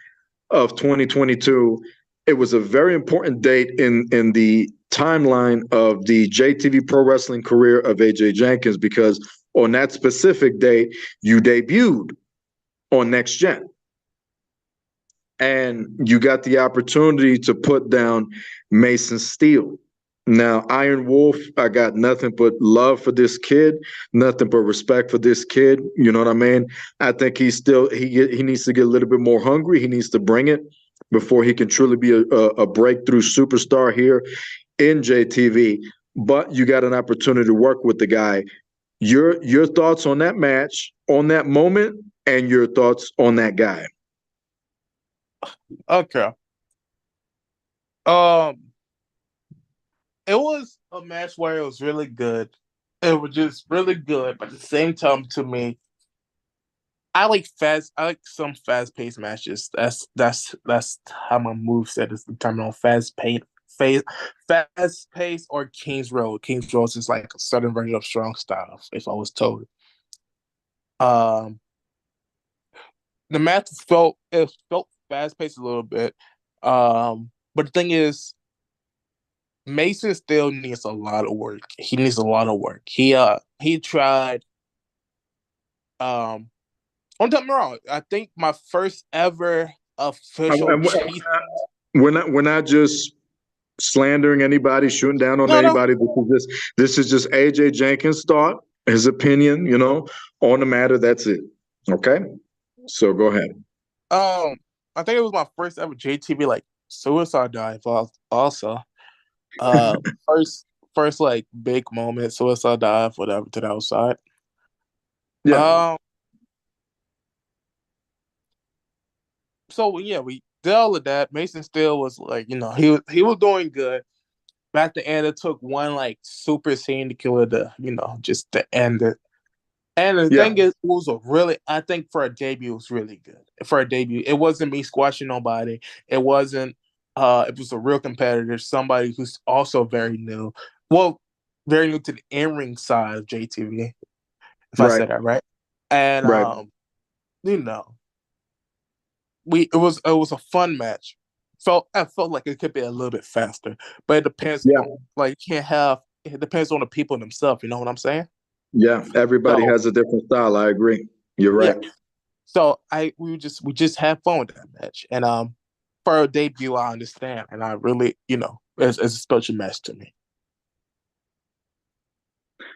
of 2022. It was a very important date in the timeline of the JTV Pro Wrestling career of AJ Jenkynz, because on that specific date, you debuted on Next Gen. And you got the opportunity to put down Mason Steele. Now, Iron Wolf, I got nothing but love for this kid, nothing but respect for this kid. You know what I mean? I think he needs to get a little bit more hungry. He needs to bring it before he can truly be a breakthrough superstar here in JTV. But you got an opportunity to work with the guy. Your thoughts on that match, on that moment, and your thoughts on that guy. Okay. It was a match where it was really good. It was just really good, but at the same time, to me, I like some fast paced matches. That's how my moveset is determined on fast pace or King's Road. King's Road is just like a certain version of strong style, if I was told. Um, the match felt fast paced a little bit. But the thing is, Mason still needs a lot of work. He needs a lot of work. He tried. Don't get me wrong. I think my first ever official cheat. We're not just slandering anybody, shooting down on anybody. This is just AJ Jenkynz' thought, his opinion, on the matter. That's it. Okay, so go ahead. I think it was my first ever JTV like suicide dive. Also, first like big moment suicide dive, whatever, to the outside. Yeah. So yeah, we did all of that. Mason Steele was like, he was doing good. But at the end, it took one like super scene to kill it just to end it. And the thing is, I think for a debut, it was really good. For a debut, it wasn't me squashing nobody. It wasn't, it was a real competitor, somebody who's also very new. Well, very new to the in-ring side of JTV, if I said that right. And, it was a fun match. I felt like it could be a little bit faster, but it depends on, like, it depends on the people themselves. You know what I'm saying? Yeah, everybody has a different style. I agree. You're right. Yeah. So we just had fun with that match, and for a debut, I understand, and I really, it's a special match to me.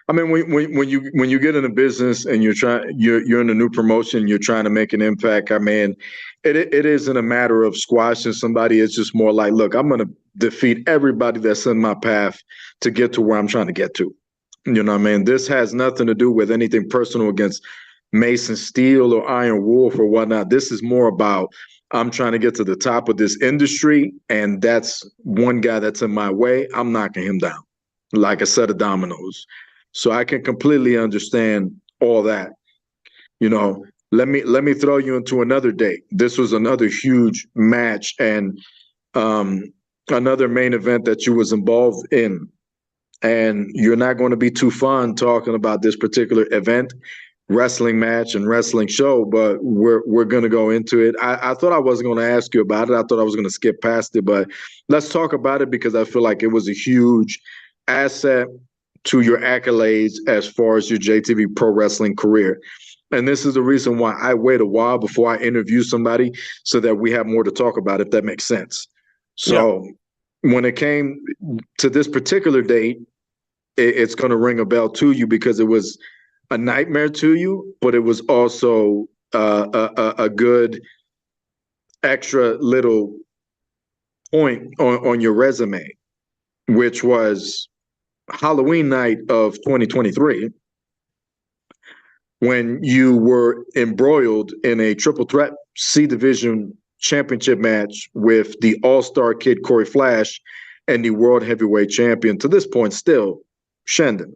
I mean, when you get in a business and you're in a new promotion, you're trying to make an impact. I mean, it isn't a matter of squashing somebody. It's just more like, look, I'm going to defeat everybody that's in my path to get to where I'm trying to get to. You know what I mean? This has nothing to do with anything personal against Mason Steel or Iron Wolf or whatnot. This is more about I'm trying to get to the top of this industry, and that's one guy that's in my way. I'm knocking him down like a set of dominoes. So I can completely understand all that. You know, let me throw you into another date. This was another huge match and um, another main event that you was involved in, and you're not going to be too fun talking about this particular event, wrestling match and wrestling show, but we're going to go into it. I thought I wasn't going to ask you about it. I thought I was going to skip past it, but let's talk about it because I feel like it was a huge asset to your accolades as far as your JTV Pro Wrestling career. And this is the reason why I wait a while before I interview somebody so that we have more to talk about, if that makes sense. Yeah. So when it came to this particular date, it's going to ring a bell to you because it was a nightmare to you, but it was also a good extra little point on your resume, which was Halloween night of 2023 when you were embroiled in a triple threat C division championship match with the all-star kid Corey Flash and the world heavyweight champion to this point still, Shendon.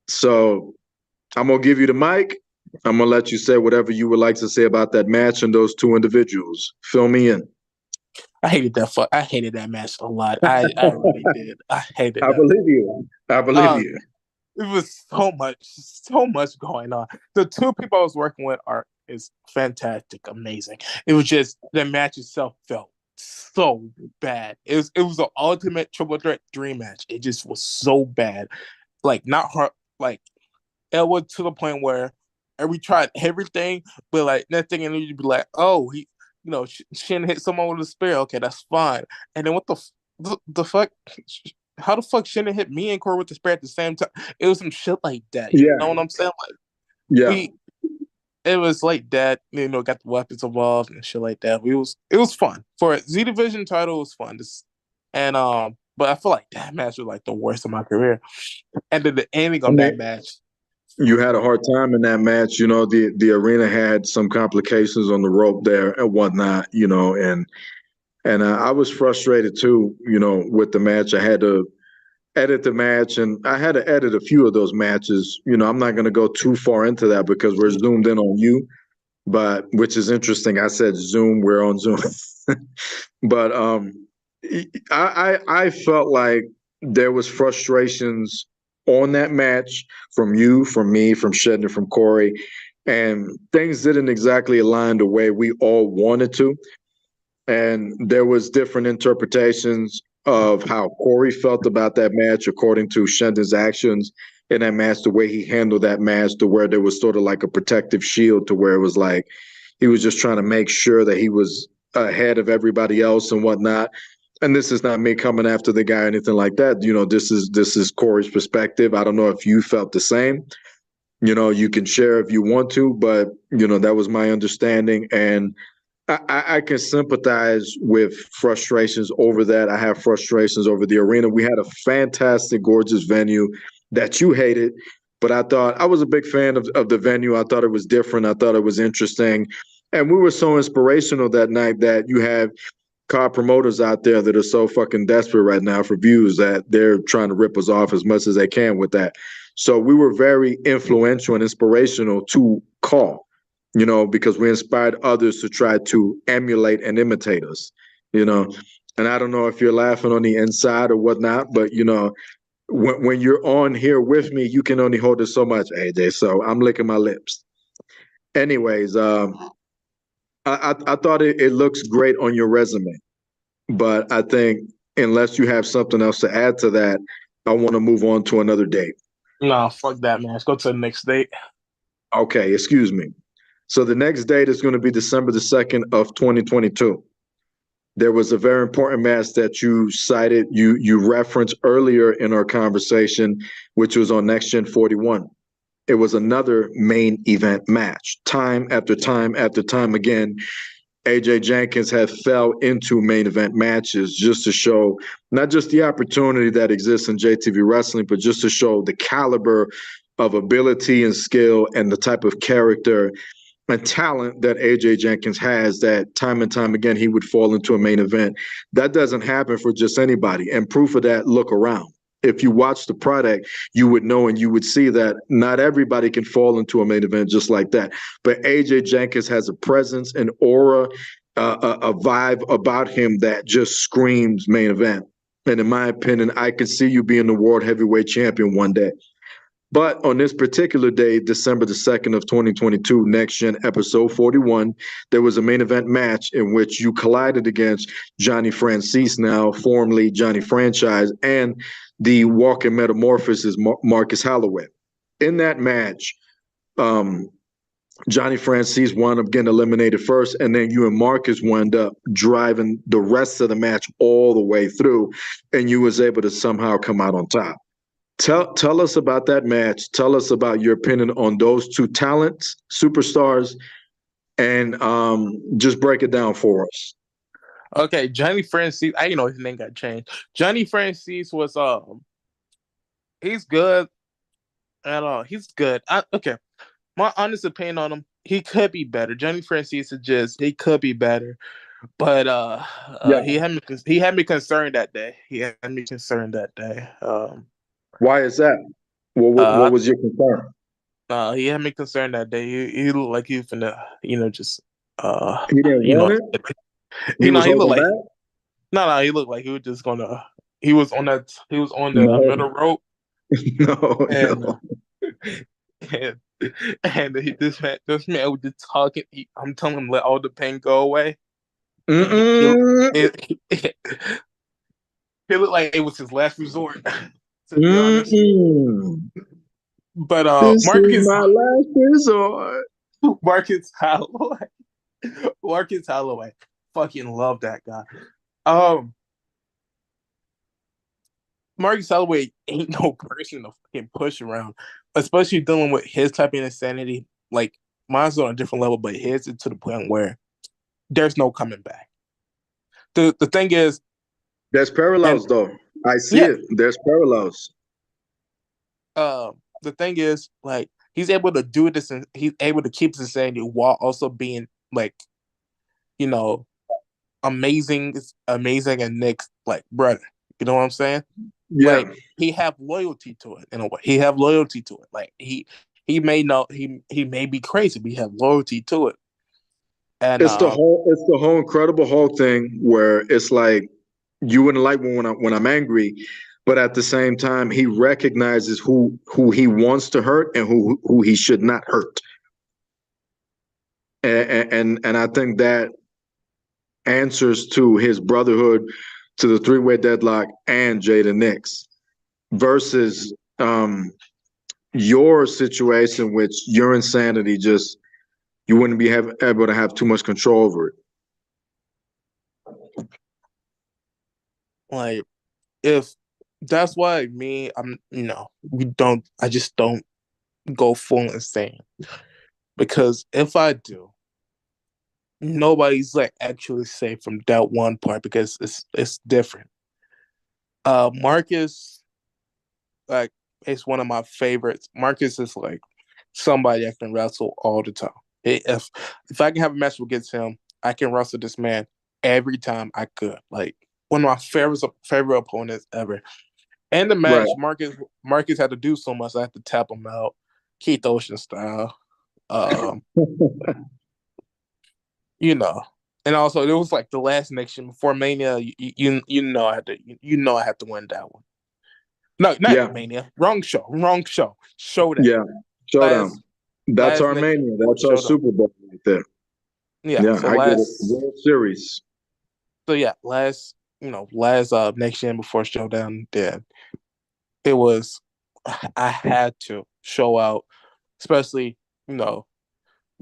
So I'm going to give you the mic. I'm going to let you say whatever you would like to say about that match and those two individuals. Fill me in. I hated that. I hated that match a lot. I really did. I hated I that. believe you. I believe Uh, you. it was so much going on. The two people I was working with is fantastic, amazing. It was just the match itself felt so bad. It was an ultimate triple threat dream match. It just was so bad. Like not hard. Like it was to the point where we tried everything, but like nothing, and you'd be like, oh, Shin hit someone with a spear. Okay, that's fine. And then what the fuck? How the fuck Shannon hit me and Corey with the spear at the same time? It was some shit like that. You Yeah. know what I'm saying? Like Yeah. it was like that. Got the weapons involved and shit like that. It was fun for a Z Division title. It was fun. But I feel like that match was like the worst of my career. And then the ending I on that mean, match. you had a hard time in that match. You know, the arena had some complications on the rope there and whatnot, and I was frustrated too, with the match. I had to edit the match and I had to edit a few of those matches. I'm not going to go too far into that because we're zoomed in on you, but which is interesting. I said Zoom, we're on Zoom. But I felt like there was frustrations on that match from you, from me, from Shedden, from Corey, and things didn't exactly align the way we all wanted to. And there was different interpretations of how Corey felt about that match according to Shendon's actions in that match, the way he handled that match, to where there was sort of like a protective shield, to where it was like he was just trying to make sure that he was ahead of everybody else and whatnot. And this is not me coming after the guy or anything like that. This is Corey's perspective. I don't know if you felt the same. You can share if you want to, but that was my understanding. And I can sympathize with frustrations over that. I have frustrations over the arena. We had a fantastic, gorgeous venue that you hated, but I was a big fan of the venue. I thought it was different. I thought it was interesting. And we were so inspirational that night that you have car promoters out there that are so fucking desperate right now for views that they're trying to rip us off as much as they can with that. So we were very influential and inspirational to call, because we inspired others to try to emulate and imitate us, you know. And I don't know if you're laughing on the inside or whatnot, but when you're on here with me, you can only hold it so much, AJ. So I'm licking my lips. Anyways, I thought it looks great on your resume, but I think unless you have something else to add to that, I want to move on to another date. No, fuck that, man. Let's go to the next date. Okay, excuse me. So the next date is going to be December the 2nd of 2022. There was a very important match that you cited, you referenced earlier in our conversation, which was on Next Gen 41. It was another main event match. Time after time after time again, AJ Jenkins had fell into main event matches just to show not just the opportunity that exists in JTV wrestling, but just to show the caliber of ability and skill and the type of character and talent that AJ Jenkins has, that time and time again he would fall into a main event. That doesn't happen for just anybody. And proof of that, look around. If you watch the product, you would know and you would see that not everybody can fall into a main event just like that. But AJ Jenkins has a presence, an aura, a vibe about him that just screams main event. And in my opinion, I could see you being the world heavyweight champion one day. But on this particular day, December the 2nd of 2022, Next Gen episode 41, there was a main event match in which you collided against Johnny Francis, now formerly Johnny Franchise, and the walking metamorphosis Marcus Holloway. In that match, Johnny Francis wound up getting eliminated first, and then you and Marcus wound up driving the rest of the match all the way through, and you was able to somehow come out on top. Tell us about that match. Tell us about your opinion on those two talents, superstars, and just break it down for us. Okay, Johnny Francis. I didn't know his name got changed. Johnny Francis was he's good, and he's good. Okay, my honest opinion on him, he could be better. Johnny Francis is just he could be better, but Yeah. he had me concerned that day. He had me concerned that day. Why is that? What was your concern? He had me concerned that day. He looked like he was finna, just He didn't you know, want it. he Was he looked holding like back. no, he looked like he was just gonna. He was on the No, middle rope, no, and no. and this man was just talking. I'm telling him let all the pain go away. And Mm-mm. he looked like it was his last resort, to be honest. Mm-mm. But This is my last resort. Marcus Holloway, Marcus Holloway, fucking love that guy. Um, Marcus Holloway ain't no person to fucking push around, especially dealing with his type of insanity. Like mine's on a different level, but his is to the point where there's no coming back. The thing is, There's and parallels though. I see yeah, it. There's parallels. the thing is, like he's able to do this, and he's able to keep his insanity while also being like, you know, amazing, and Nick's like brother. You know what I'm saying? Yeah. Like he have loyalty to it in a way. He have loyalty to it. Like he may know he may be crazy, but he have loyalty to it. And It's the whole Incredible Hulk thing where it's like you wouldn't like when I'm angry, but at the same time he recognizes who he wants to hurt and who he should not hurt. And I think that answers to his brotherhood, to the three-way deadlock, and Jada Nix versus your situation, which your insanity just you wouldn't be able to have too much control over it. like if that's why I'm we don't I just don't go full insane because if I do, nobody's like actually safe from that one part because it's different. Marcus, like, is one of my favorites. Marcus is like somebody I can wrestle all the time. If I can have a match against him, I can wrestle this man every time I could. Like one of my favorite opponents ever. And the Right. match, Marcus had to do so much. I had to tap him out, Keith Ocean style. Um, you know, and also it was like the last nation before Mania. You know I had to win that one. No, not Yeah. Mania. Wrong show. Showdown. Yeah. Showdown. Last That's last our nation mania. before That's our Showdown. Super Bowl right there. Yeah. Yeah, So I get it. World Series. last last next gen before Showdown. Yeah, it was. I had to show out, especially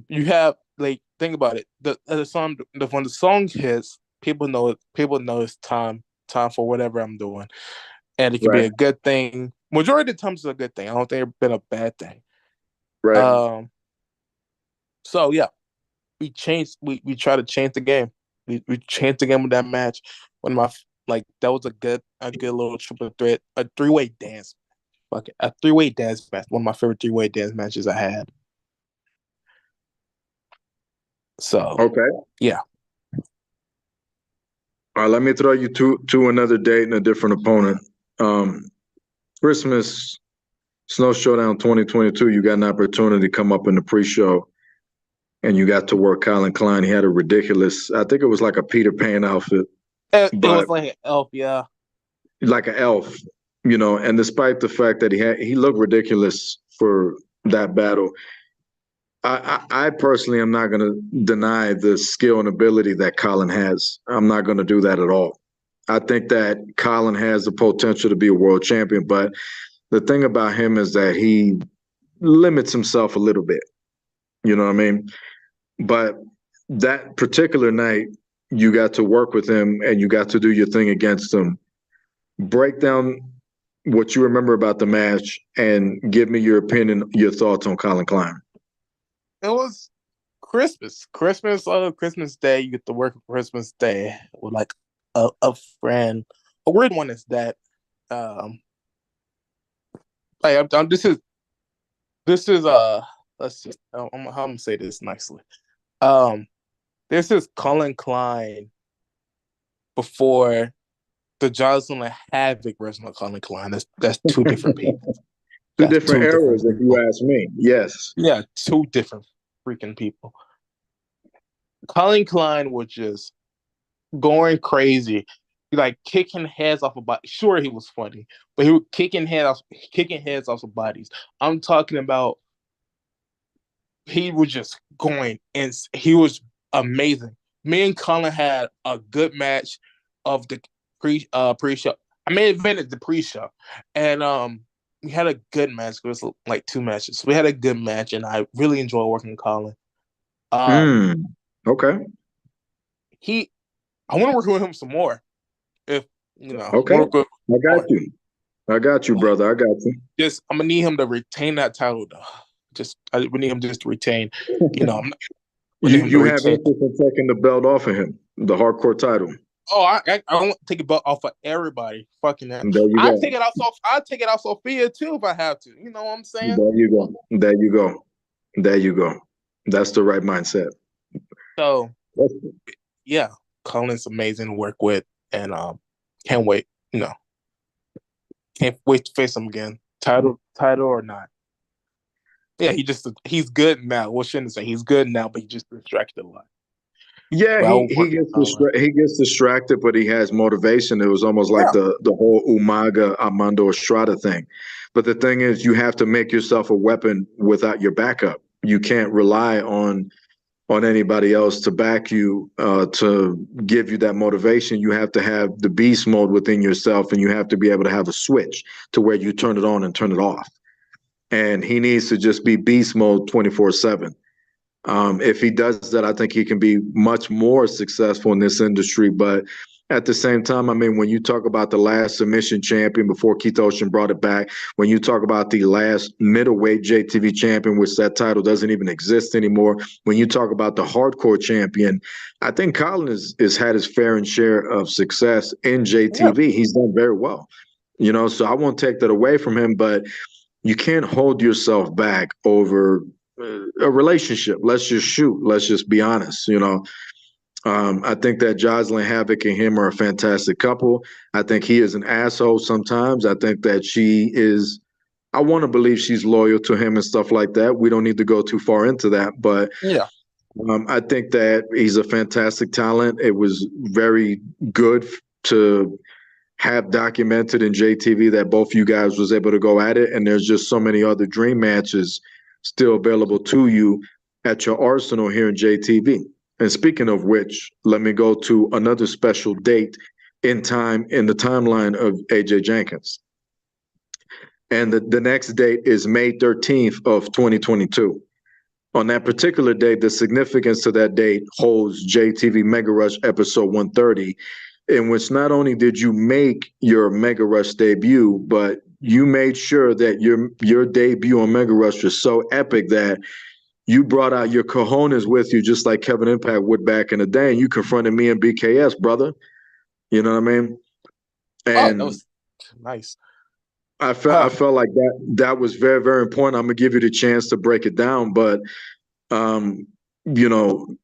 you have like think about it. The song when the song hits, people know it. People know it's time for whatever I'm doing, and it can be Right. a good thing. Majority of the times, it's a good thing. I don't think it's been a bad thing. Right. So yeah, we try to change the game. We changed the game with that match. One of my that was a good little triple threat, a three-way dance. Fuck it, a three-way dance match. One of my favorite three-way dance matches I had. So Okay. yeah. All right, let me throw you to another date and a different opponent. Christmas Snow Showdown 2022. You got an opportunity to come up in the pre-show, and you got to work Colin Klein. He had a ridiculous, I think it was like a Peter Pan outfit, It but was like an elf, yeah. like an elf, And despite the fact that he looked ridiculous for that battle, I personally am not going to deny the skill and ability that Colin has. I'm not going to do that at all. I think that Colin has the potential to be a world champion, but the thing about him is that he limits himself a little bit. You know what I mean? But that particular night, you got to work with him and you got to do your thing against him. Break down what you remember about the match and give me your opinion, your thoughts on Colin Klein. It was Christmas Day. You get to work Christmas Day with like a friend. A weird one is that, this is let's see, I'm gonna say this nicely. This is Colin Klein before the Jocelyn Havoc version of Colin Klein. That's two different people. Two That's different eras, if you ask me. Yes. Yeah, two different freaking people. Colin Klein was just going crazy, like kicking heads off of bodies. Sure, he was funny, but he was kicking heads off of bodies. I'm talking about he was just going, and he was amazing. Me and Colin had a good match of the pre-show. I may have invented the pre-show, and we had a good match. It was like two matches. We had a good match, and I really enjoyed working with Colin. Okay. I want to work with him some more. If Okay. I got you, brother. I got you. I'm gonna need him to retain that title, though. We need him just to retain. You have interest in taking the belt off of him, the hardcore title. Oh, I want to take a belt off of everybody. Fucking that. I'll take it off Sophia too if I have to. You know what I'm saying? There you go. That's the right mindset. So yeah, Colin's amazing to work with, and can't wait. Can't wait to face him again. Title or not. Yeah, he's good now. Well, shouldn't say he's good now, but he just distracted a lot. Yeah, he gets distracted, but he has motivation. It was almost like the whole Umaga Armando Estrada thing. But the thing is, you have to make yourself a weapon without your backup. You can't rely on anybody else to back you, to give you that motivation. You have to have the beast mode within yourself, and you have to be able to have a switch to where you turn it on and turn it off. And he needs to just be beast mode 24/7. If he does that, I think he can be much more successful in this industry. But at the same time, I mean, when you talk about the last submission champion before Keith Ocean brought it back, when you talk about the last middleweight JTV champion, which that title doesn't even exist anymore, when you talk about the hardcore champion, I think Colin has had his fair and share of success in JTV. Yeah. He's done very well, so I won't take that away from him, but you can't hold yourself back over a relationship. Let's just shoot. Let's just be honest. I think that Jocelyn Havoc and him are a fantastic couple. I think he is an asshole sometimes. I think that I want to believe she's loyal to him and stuff like that. We don't need to go too far into that, but yeah. I think that he's a fantastic talent. It was very good to have documented in JTV that both you guys was able to go at it, and there's just so many other dream matches still available to you at your arsenal here in JTV. And speaking of which, let me go to another special date in the timeline of AJ Jenkynz. And the next date is May 13th of 2022. On that particular date, the significance to that date holds JTV Mega Rush episode 130, in which not only did you make your Mega Rush debut, but you made sure that your debut on Mega Rush was so epic that you brought out your cojones with you, just like Kevin Impact would back in the day, and you confronted me in BKS, brother. You know what I mean? Oh, that And was nice. I felt like that was very, very important. I'm gonna give you the chance to break it down, but um, you know,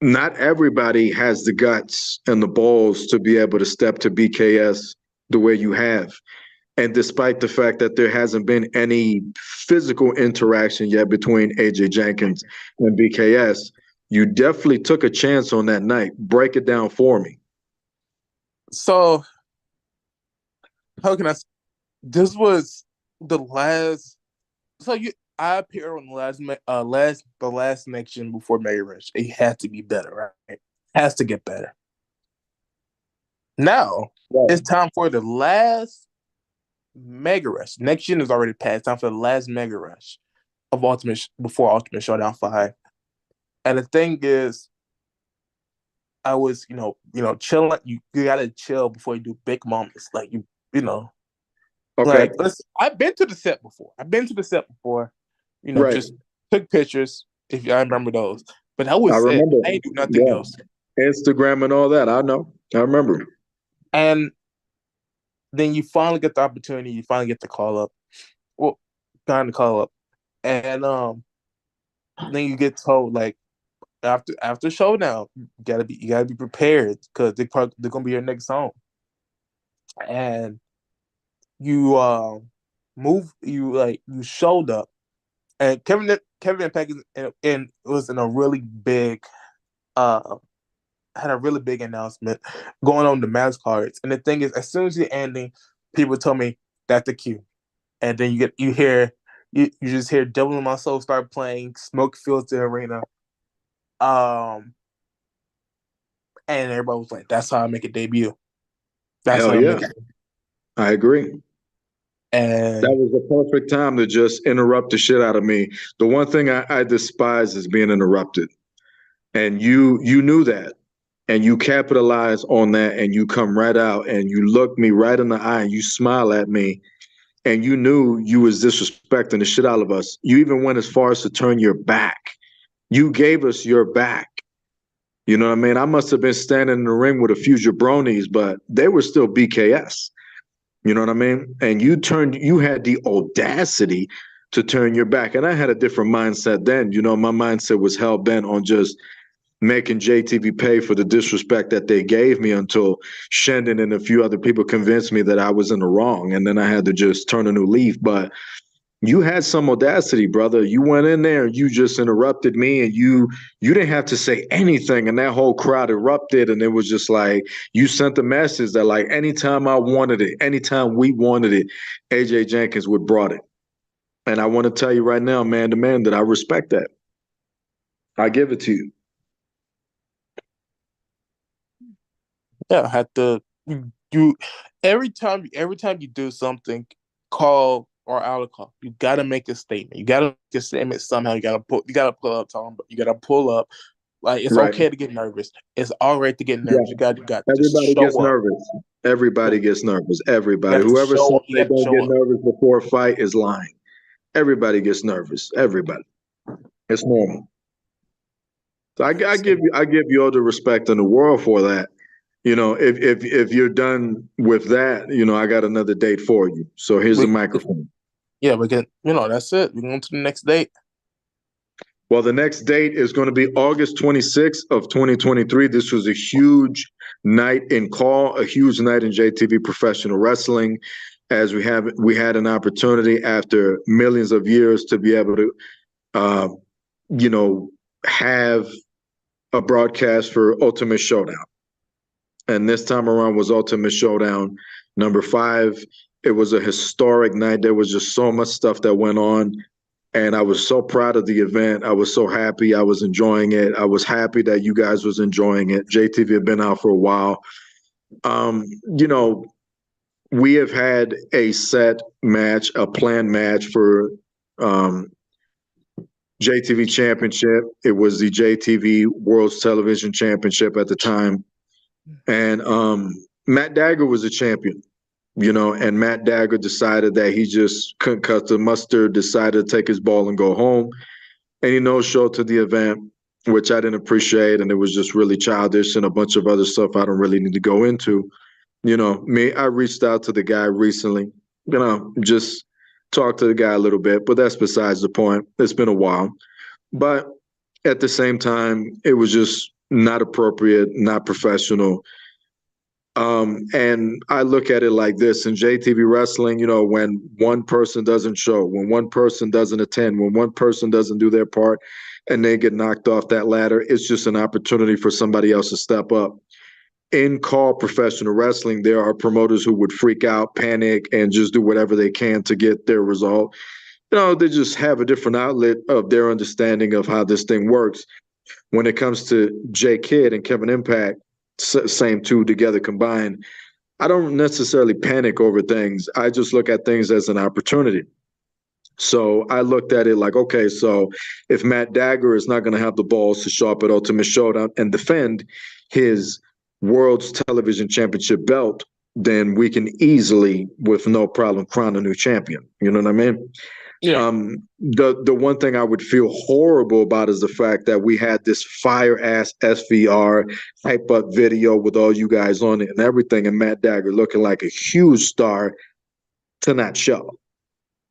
not everybody has the guts and the balls to be able to step to BKS the way you have. And despite the fact that there hasn't been any physical interaction yet between AJ Jenkynz and BKS, you definitely took a chance on that night. Break it down for me. So how can I? This was the last. So I appeared on the last connection before Mary Rush. It had to be better, right? Has to get better. Now it's Right. time for the last Mega Rush. Next gen is already passed. Time for the last Mega Rush of before Ultimate Showdown 5. And the thing is, I was, chilling. You gotta chill before you do big moments. Like you know, Okay. like I've been to the set before. Right. Just took pictures. If I remember those, but that I was it. remember. I ain't do nothing Yeah. else. Instagram and all that. I know. I remember. And then you finally get the opportunity. You finally get the call up. Well, kind of call up, and then you get told like after showdown, you gotta be prepared because they're gonna be your next song. And you you showed up, and Kevin Impact was in a really big uh had a really big announcement going on the match cards. And the thing is, as soon as you're ending, people told me that's the cue. And then you just hear Devil in My Soul start playing, smoke fills the arena. Um and everybody was like, that's how I make a debut. That's Hell how I yeah. make it. I agree. That And was the perfect time to just interrupt the shit out of me. The one thing I despise is being interrupted. And you knew that. And you capitalize on that and you come right out and you look me right in the eye and you smile at me and you knew you was disrespecting the shit out of us. You even went as far as to turn your back. You gave us your back. You know what I mean? I must have been standing in the ring with a few jabronis, but they were still BKS. You know what I mean? And you had the audacity to turn your back. And I had a different mindset then. You know, my mindset was hell bent on just making JTV pay for the disrespect that they gave me until Shendon and a few other people convinced me that I was in the wrong. And then I had to just turn a new leaf. But you had some audacity, brother. You went in there and you just interrupted me and you didn't have to say anything and that whole crowd erupted and it was just like you sent the message that like anytime I wanted it, anytime we wanted it, AJ Jenkynz would brought it. And I want to tell you right now, man to man, that I respect that. I give it to you. yeah, I had to you every time you do something, call or out of call, you gotta make a statement. You gotta make a statement somehow. You gotta pull up, Tom. You gotta pull up. Like it's Right. okay to get nervous. It's all right to get Yeah. nervous. You got to just Everybody gets show up. nervous. Everybody gets nervous. You Everybody. got to Whoever show says up. You they got to don't get show up. nervous before a fight is lying. Everybody gets nervous. Everybody. It's normal. So I give you all the respect in the world for that. You know, if you're done with that, you know, I got another date for you. So here's the We, microphone. yeah, we can. That's it. We're going to the next date. Well, the next date is going to be August 26th of 2023. This was a huge night in call, a huge night in JTV professional wrestling, as we had an opportunity after millions of years to be able to, uh, you know, have a broadcast for Ultimate Showdown. And this time around was Ultimate Showdown number 5. It was a historic night. There was just so much stuff that went on. And I was so proud of the event. I was so happy. I was enjoying it. I was happy that you guys was enjoying it. JTV had been out for a while. You know, we have had a set match, a planned match for JTV Championship. It was the JTV World's Television Championship at the time. And Matt Dagger was a champion, you know, and Matt Dagger decided that he just couldn't cut the mustard, decided to take his ball and go home. and he no-showed to the event, which I didn't appreciate, and it was just really childish and a bunch of other stuff I don't really need to go into. Me, I reached out to the guy recently, just talked to the guy a little bit, but that's besides the point. It's been a while. But at the same time, it was just not appropriate, not professional. And I look at it like this in JTV wrestling, when one person doesn't show, when one person doesn't attend, when one person doesn't do their part and they get knocked off that ladder, it's just an opportunity for somebody else to step up. In call professional wrestling, there are promoters who would freak out, panic, and just do whatever they can to get their result. They just have a different outlet of their understanding of how this thing works. When it comes to J Kidd and Kevin Impact, same two together combined, I don't necessarily panic over things. I just look at things as an opportunity. So I looked at it like, okay, so if Matt Dagger is not going to have the balls to show up at Ultimate Showdown and defend his World's Television Championship belt, then we can easily, with no problem, crown a new champion. You know what I mean? Yeah. The one thing I would feel horrible about is the fact that we had this fire ass SVR hype up video with all you guys on it and everything, and Matt Dagger looking like a huge star to not show.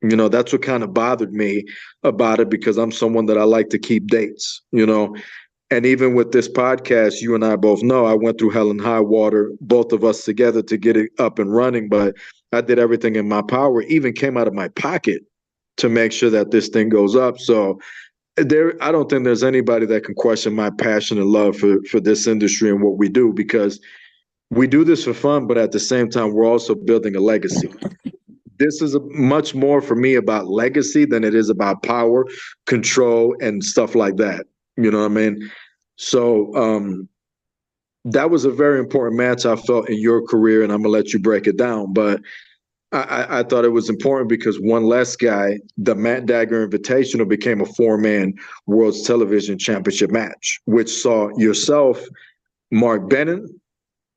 That's what kind of bothered me about it, because I'm someone that I like to keep dates, And even with this podcast, you and I both know I went through hell and high water, both of us together, to get it up and running. But I did everything in my power, even came out of my pocket to make sure that this thing goes up. So I don't think there's anybody that can question my passion and love for this industry and what we do, because we do this for fun, but at the same time, we're also building a legacy. This is much more for me about legacy than it is about power, control, and stuff like that. You know what I mean? So that was a very important match, I felt, in your career, and I'm gonna let you break it down. But I thought it was important because one less guy, the Matt Dagger Invitational, became a 4-man World's Television Championship match, which saw yourself, Mark Bennett,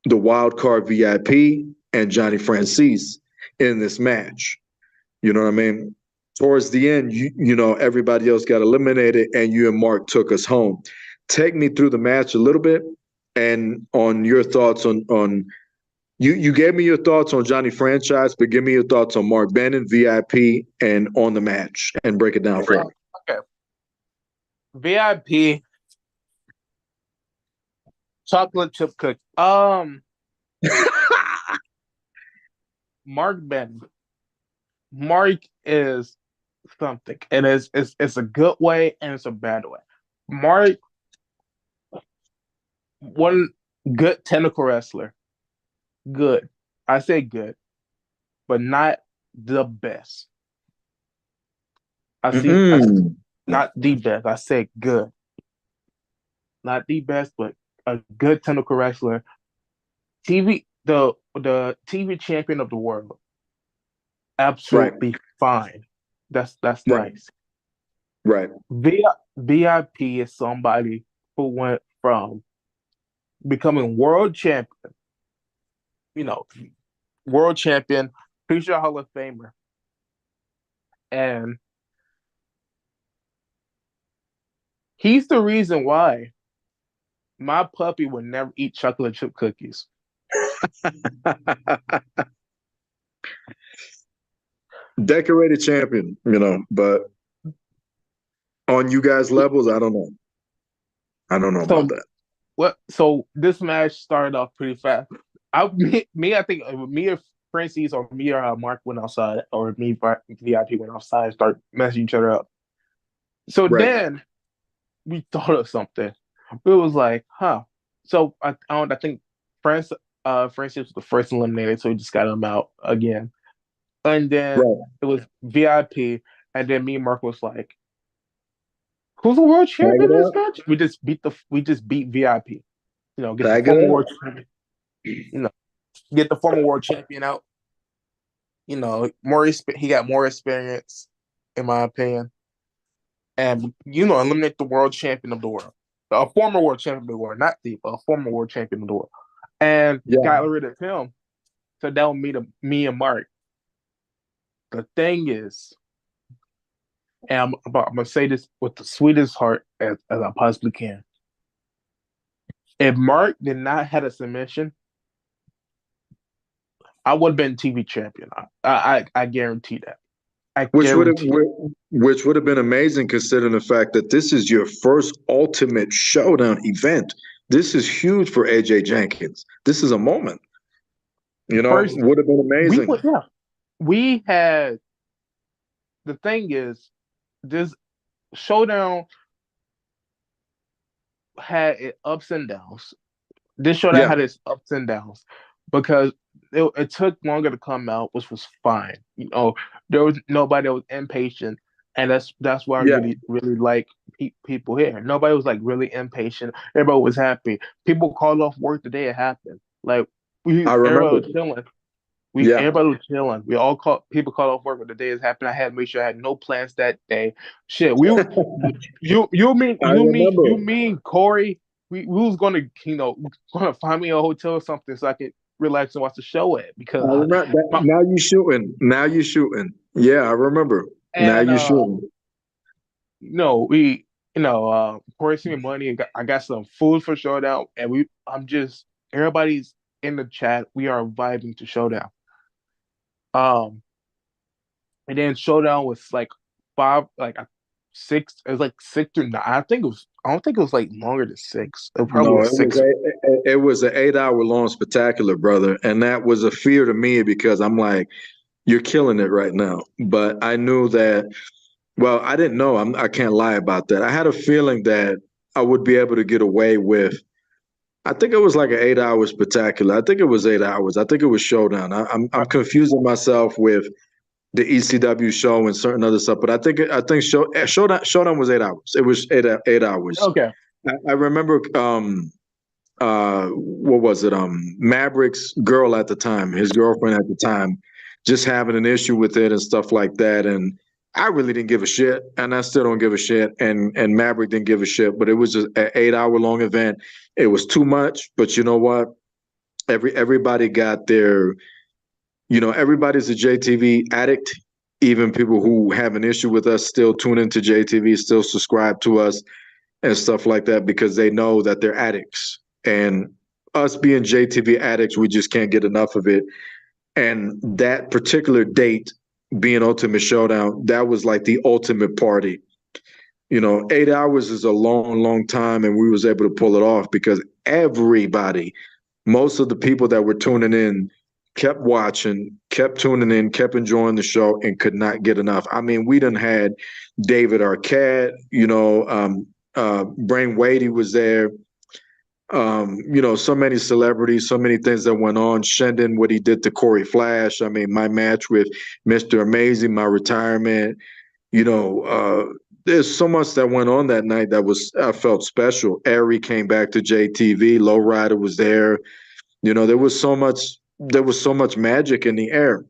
the wild card VIP, and Johnny Francis in this match. You know what I mean? Towards the end, everybody else got eliminated, and you and Mark took us home. Take me through the match a little bit, and on your thoughts on you gave me your thoughts on Johnny Franchise, but give me your thoughts on Mark Bennett, VIP, and on the match, and break it down for me. Okay. VIP, chocolate chip cookie. Mark Bennett. Mark is something. And it's a good way and it's a bad way. Mark, one good technical wrestler. Good. I say good, but not the best. I see not the best. I say good. Not the best, but a good technical wrestler. TV the TV champion of the world. Absolutely fine. That's nice. Right. VIP is somebody who went from becoming world champion, world champion, future Hall of Famer, and he's the reason why my puppy would never eat chocolate chip cookies. Decorated champion, but on you guys' levels, I don't know. I don't know about that. So this match started off pretty fast. I think me or Francis or me or Mark went outside, or me VIP went outside and start messing each other up. So then we thought of something. It was like, So I think Francis was the first eliminated, so we just got him out again. And then it was VIP, and then me and Mark was like, "Who's the world champion in this match?" We just beat VIP. Get the former world champion. Get the former world champion out. He got more experience, in my opinion. And eliminate the world champion of the world, a former world champion of the world, not a former world champion of the world, and got rid of him. So that was me and Mark. The thing is, And I'm gonna say this with the sweetest heart as I possibly can. If Mark did not have a submission, I would have been TV champion. I guarantee that. I Which would have guarantee. which would have been amazing considering the fact that this is your first Ultimate Showdown event. This is huge for AJ Jenkins. This is a moment. First, Would have been we amazing. would yeah. We had the thing is this showdown had its ups and downs. This showdown Yeah, had its ups and downs because it took longer to come out, which was fine. There was nobody that was impatient, and that's why I yeah, really like people here. Nobody was like really impatient. Everybody was happy. People called off work the day it happened. Like I everybody remember. was chilling. Yeah. Everybody was chilling. We all called people called off work when the day it happened. I had to make sure I had no plans that day. Shit, I remember. you mean Corey? We was gonna find me a hotel or something so I could relax and watch the show at I because remember that. my Now you shooting. Now you shooting. Yeah, I remember. Now and you shooting. no we Corey sent me money. I got some food for showdown, and I'm just everybody's in the chat. We are vibing to showdown. Um, and then showdown was like five, like six. It was like 6 or 9. I think it was. I don't think it was like longer than six. It probably No, was six. it was an 8 hour long spectacular, brother, and that was a fear to me because I'm like, you're killing it right now. But I knew that. Well, I didn't know. I can't lie about that. I had a feeling that I would be able to get away with. I think it was like an 8 hour spectacular. I think it was 8 hours. I think it was Showdown. I'm confusing myself with the ECW show and certain other stuff, but I think Showdown was 8 hours. It was 8 hours. Okay. I remember what was it? Maverick's girl at the time, his girlfriend at the time, just having an issue with it and stuff like that. And I really didn't give a shit, and I still don't give a shit. And Maverick didn't give a shit, but it was just an 8 hour long event. It was too much, but you know what? Everybody got their, everybody's a JTV addict. Even people who have an issue with us still tune into JTV, still subscribe to us and stuff like that because they know that they're addicts. And us being JTV addicts, we just can't get enough of it. And that particular date being Ultimate Showdown, that was like the ultimate party. 8 hours is a long, long time, and we was able to pull it off because everybody, most of the people that were tuning in, kept watching, kept tuning in, kept enjoying the show, and could not get enough. I mean, we done had David Arquette, Brain Wadey was there. So many celebrities, so many things that went on. Shendon, what he did to Corey Flash. I mean, my match with Mr. Amazing, my retirement. There's so much that went on that night that I felt special. Ari came back to JTV. Lowrider was there. There was so much magic in the air.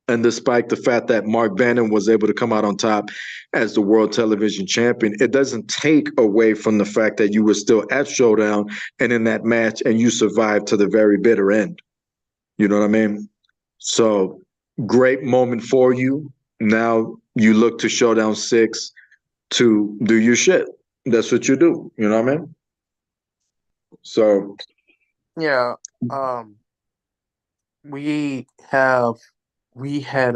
And despite the fact that Mark Bannon was able to come out on top as the world television champion, it doesn't take away from the fact that you were still at Showdown and in that match and you survived to the very bitter end. You know what I mean? So great moment for you. Now you look to Showdown 6 to do your shit. That's what you do. You know what I mean? So Yeah. Um. We have. We had.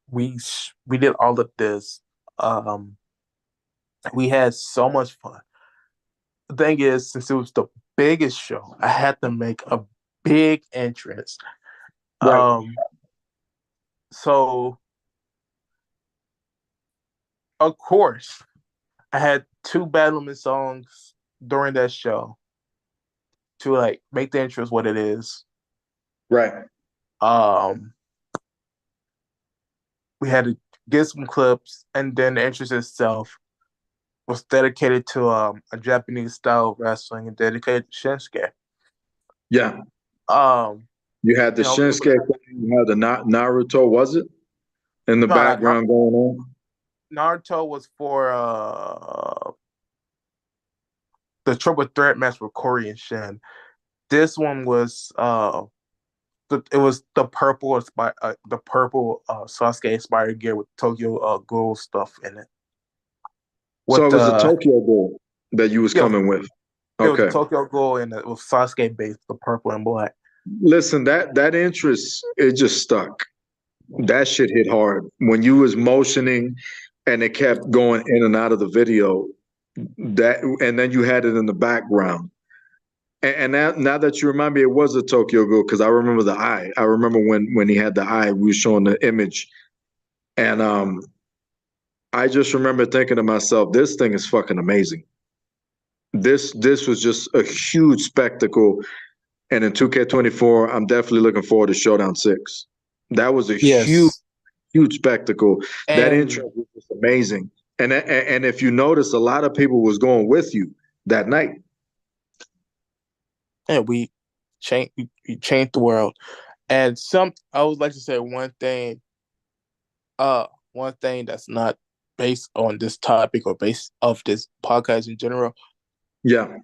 We did all of this. Um. We had so much fun. The thing is, since it was the biggest show, I had to make a big entrance. right. Um. So of course, I had two Battleman songs during that show to like make the entrance what it is. Right. Um, we had to get some clips, and then the entrance itself was dedicated to a Japanese style of wrestling and dedicated to Shinsuke. Yeah. Um, You had the it Shinsuke was thing, you had the Naruto, was it? In the no, background going on? Naruto was for the triple threat match with Corey and Shin. This one was it was the purple Sasuke inspired gear with Tokyo Ghoul stuff in it. So With it was the the Tokyo Ghoul that you was yeah, coming with. it was the Okay. Tokyo Ghoul and it was Sasuke based, the purple and black. Listen, that interest, it just stuck. That shit hit hard. When you was motioning and it kept going in and out of the video, that and then you had it in the background. And now that you remind me, it was a Tokyo Ghoul because I remember the eye. I remember when he had the eye, we were showing the image. And I just remember thinking to myself, this thing is fucking amazing. This was just a huge spectacle. And in 2K24, I'm definitely looking forward to Showdown 6. That was a Yes, huge spectacle. That and intro was just amazing. And if you notice, a lot of people was going with you that night. we changed the world. And I would like to say one thing that's not based on this topic or based off this podcast in general. Yeah.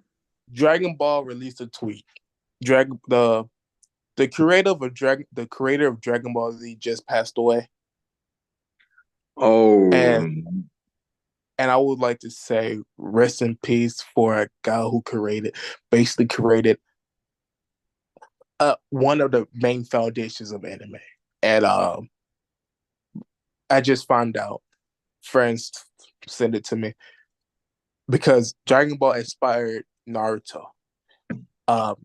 Dragon Ball released a tweet. Dragon the creator of Dragon Ball Z just passed away. Oh, And I would like to say rest in peace for a guy who basically created one of the main foundations of anime. And I just found out, friends sent it to me, because Dragon Ball inspired Naruto.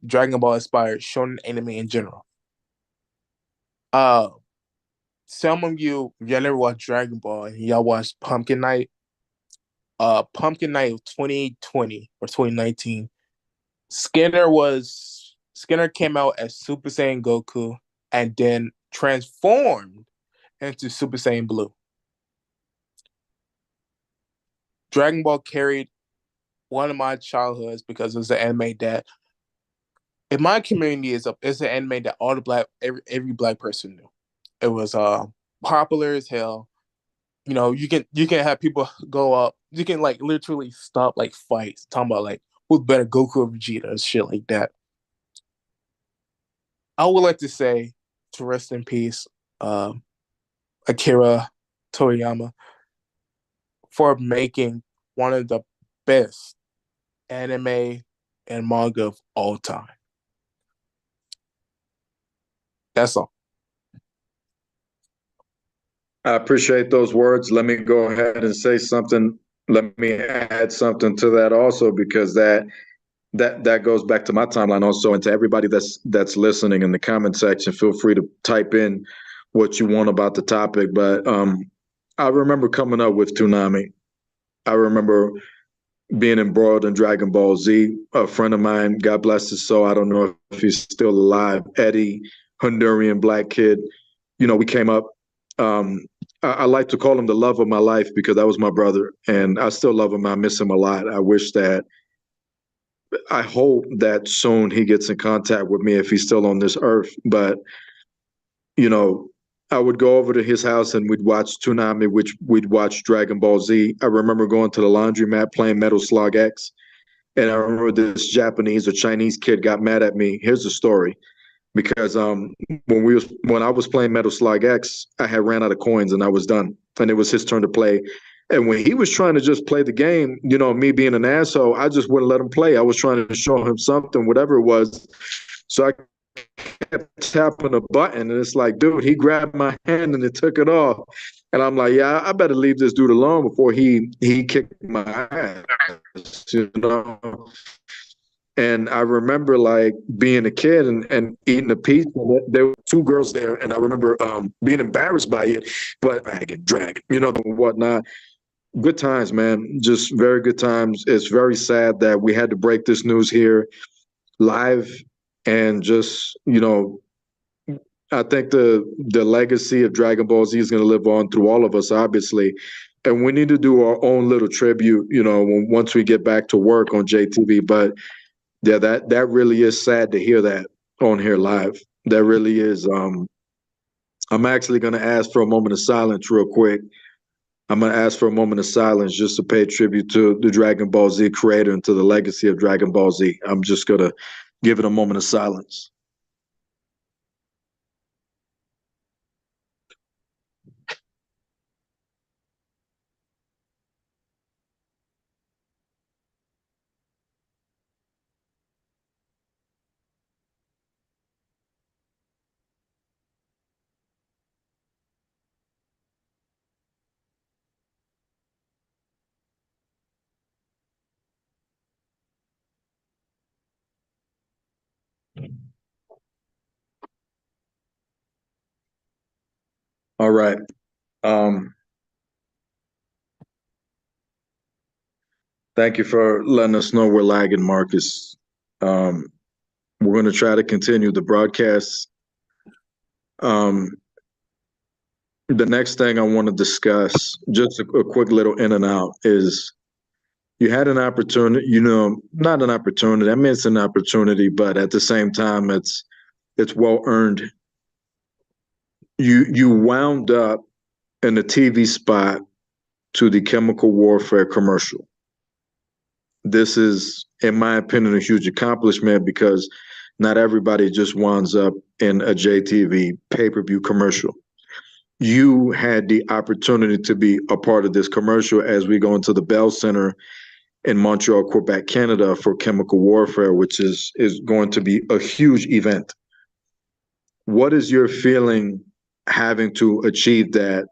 Dragon Ball inspired shonen anime in general. Uh, some of y'all never watched Dragon Ball and y'all watched Pumpkin Night. Pumpkin Night of 2020 or 2019. Skinner came out as Super Saiyan Goku and then transformed into Super Saiyan Blue. Dragon Ball carried one of my childhoods because it was an anime that in my community it's an anime that every black person knew. It was popular as hell. You know, you can have people go up, you can like literally stop like fights, talking about like who's better, Goku or Vegeta and shit like that. I would like to say to rest in peace, Akira Toriyama, for making one of the best anime and manga of all time. That's all. I appreciate those words. Let me go ahead and say something. Let me add something to that also, because that goes back to my timeline also, and to everybody that's listening in the comment section. Feel free to type in what you want about the topic. But I remember coming up with Toonami. I remember being embroiled in Dragon Ball Z. A friend of mine, God bless his soul, I don't know if he's still alive, Eddie, Honduran black kid. You know, we came up. I like to call him the love of my life because that was my brother, and I still love him. I miss him a lot. I hope that soon he gets in contact with me if he's still on this earth. But, you know, I would go over to his house and we'd watch Toonami, which we'd watch Dragon Ball Z. I remember going to the laundromat playing Metal Slug X. And I remember this Japanese or Chinese kid got mad at me. Here's the story. Because when I was playing Metal Slug X, I had ran out of coins and I was done. And it was his turn to play. And when he was trying to just play the game, you know, me being an asshole, I just wouldn't let him play. I was trying to show him something, whatever it was. So I kept tapping a button, and it's like, dude, he grabbed my hand and it took it off. And I'm like, yeah, I better leave this dude alone before he kicked my ass, you know. And I remember like being a kid and eating a pizza. There were two girls there, and I remember being embarrassed by it, but I get dragged, you know, and whatnot. Good times, man. Just very good times. It's very sad that we had to break this news here live, and just, you know, I think the legacy of Dragon Ball Z is going to live on through all of us, obviously, and we need to do our own little tribute, you know, once we get back to work on JTV. But yeah, that really is sad to hear that on here live. That really is. I'm actually going to ask for a moment of silence real quick. I'm going to ask for a moment of silence just to pay tribute to the Dragon Ball Z creator and to the legacy of Dragon Ball Z. I'm just going to give it a moment of silence. All right. Um, Thank you for letting us know we're lagging, Marcus. Um, we're going to try to continue the broadcast. Um, the next thing I want to discuss, just a quick little in and out, is you had an opportunity, not an opportunity. I mean, it's an opportunity, but at the same time, it's well earned. You wound up in a TV spot to the chemical warfare commercial. This is, in my opinion, a huge accomplishment because not everybody just winds up in a JTV pay-per-view commercial. You had the opportunity to be a part of this commercial as we go into the Bell Center in Montreal, Quebec, Canada for chemical warfare, which is going to be a huge event. What is your feeling having to achieve that?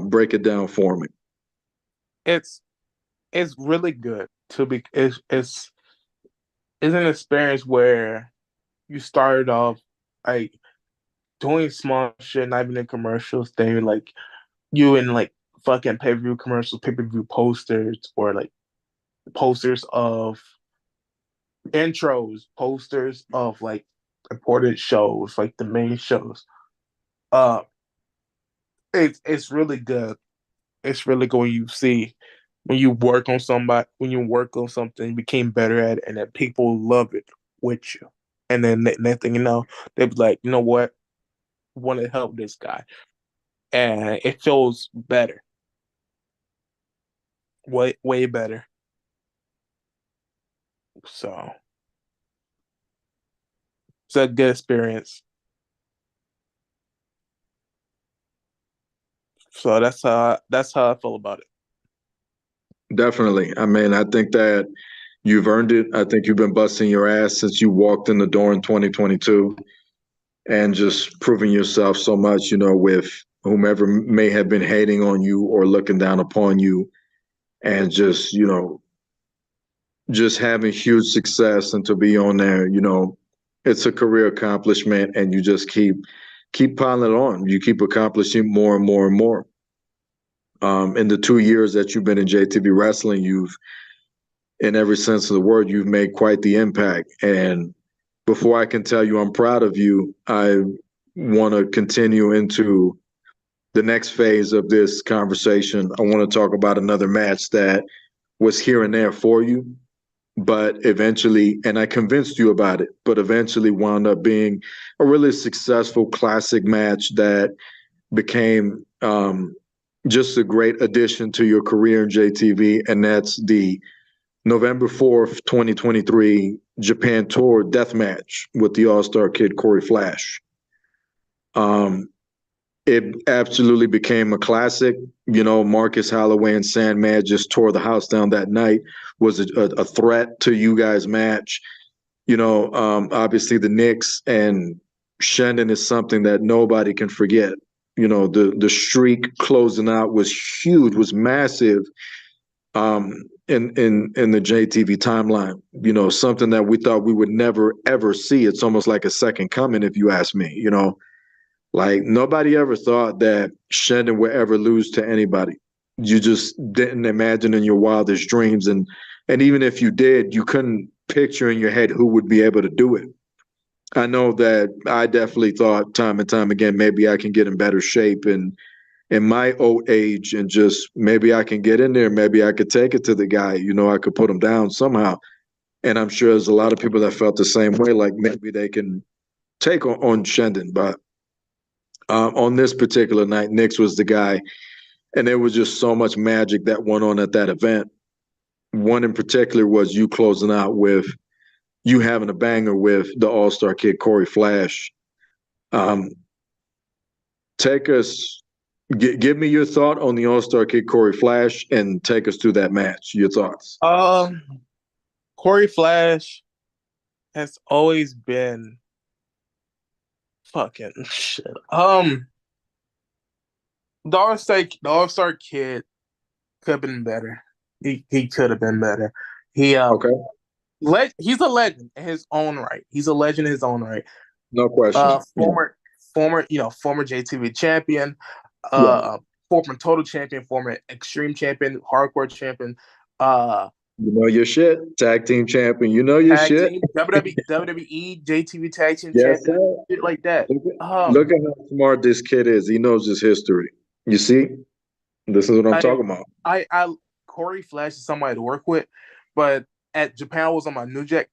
Break it down for me. It's it's really good to be. It's an experience where you started off like doing small shit, not even in commercials. They like you in like fucking pay per view commercials, pay per view posters, or like posters of intros, posters of like important shows, like the main shows. Uh, it's really good. It's really good when you see when you work on somebody, when you work on something, you became better at it, and that people love it with you. And then next thing you know, they be like, you know what, want to help this guy, and it feels better, way better. So it's a good experience. So that's how I feel about it. Definitely. I mean, I think that you've earned it. I think you've been busting your ass since you walked in the door in 2022 and just proving yourself so much, with whomever may have been hating on you or looking down upon you and just having huge success and to be on there, it's a career accomplishment and you just keep piling it on. You keep accomplishing more and more and more. In the 2 years that you've been in JTV wrestling, in every sense of the word, you've made quite the impact. And before I can tell you I'm proud of you, I want to continue into the next phase of this conversation. I want to talk about another match that was here and there for you, but eventually, and I convinced you about it, but eventually wound up being a really successful classic match that became just a great addition to your career in JTV, and that's the November 4th, 2023 Japan Tour Death Match with the All-Star Kid Corey Flash. It absolutely became a classic. Marcus Holloway and Sandman just tore the house down that night. Was a threat to you guys' match. Obviously the Knicks and Shendon is something that nobody can forget. The streak closing out was huge, was massive. In the JTV timeline, something that we thought we would never ever see. It's almost like a second coming, if you ask me. Like nobody ever thought that Shendon would ever lose to anybody. You just didn't imagine in your wildest dreams, and even if you did, you couldn't picture in your head who would be able to do it. I know that I definitely thought time and time again maybe I can get in better shape and in my old age and just maybe I can get in there. Maybe I could take it to the guy. I could put him down somehow. And I'm sure there's a lot of people that felt the same way, like maybe they can take on Shendon. But on this particular night, Nix was the guy. And there was just so much magic that went on at that event. One in particular was you closing out with you having a banger with the All-Star Kid, Corey Flash. Um, take us give me your thought on the All-Star Kid Corey Flash and take us through that match. Your thoughts. Corey Flash has always been fucking shit. The All-Star Kid could have been better. He could have been better. He Okay. He's a legend in his own right. He's a legend in his own right. No question. Yeah. Former JTV champion, Yeah. former total champion, former extreme champion, hardcore champion, uh, You know your shit. Tag team champion. You know your tag shit. team, WWE, JTV tag team Yes, champion, sir. shit like that. Look at how smart this kid is. He knows his history. You see? This is what I'm I, talking about. Corey Flash is somebody to work with, but at Japan I was on my New Jack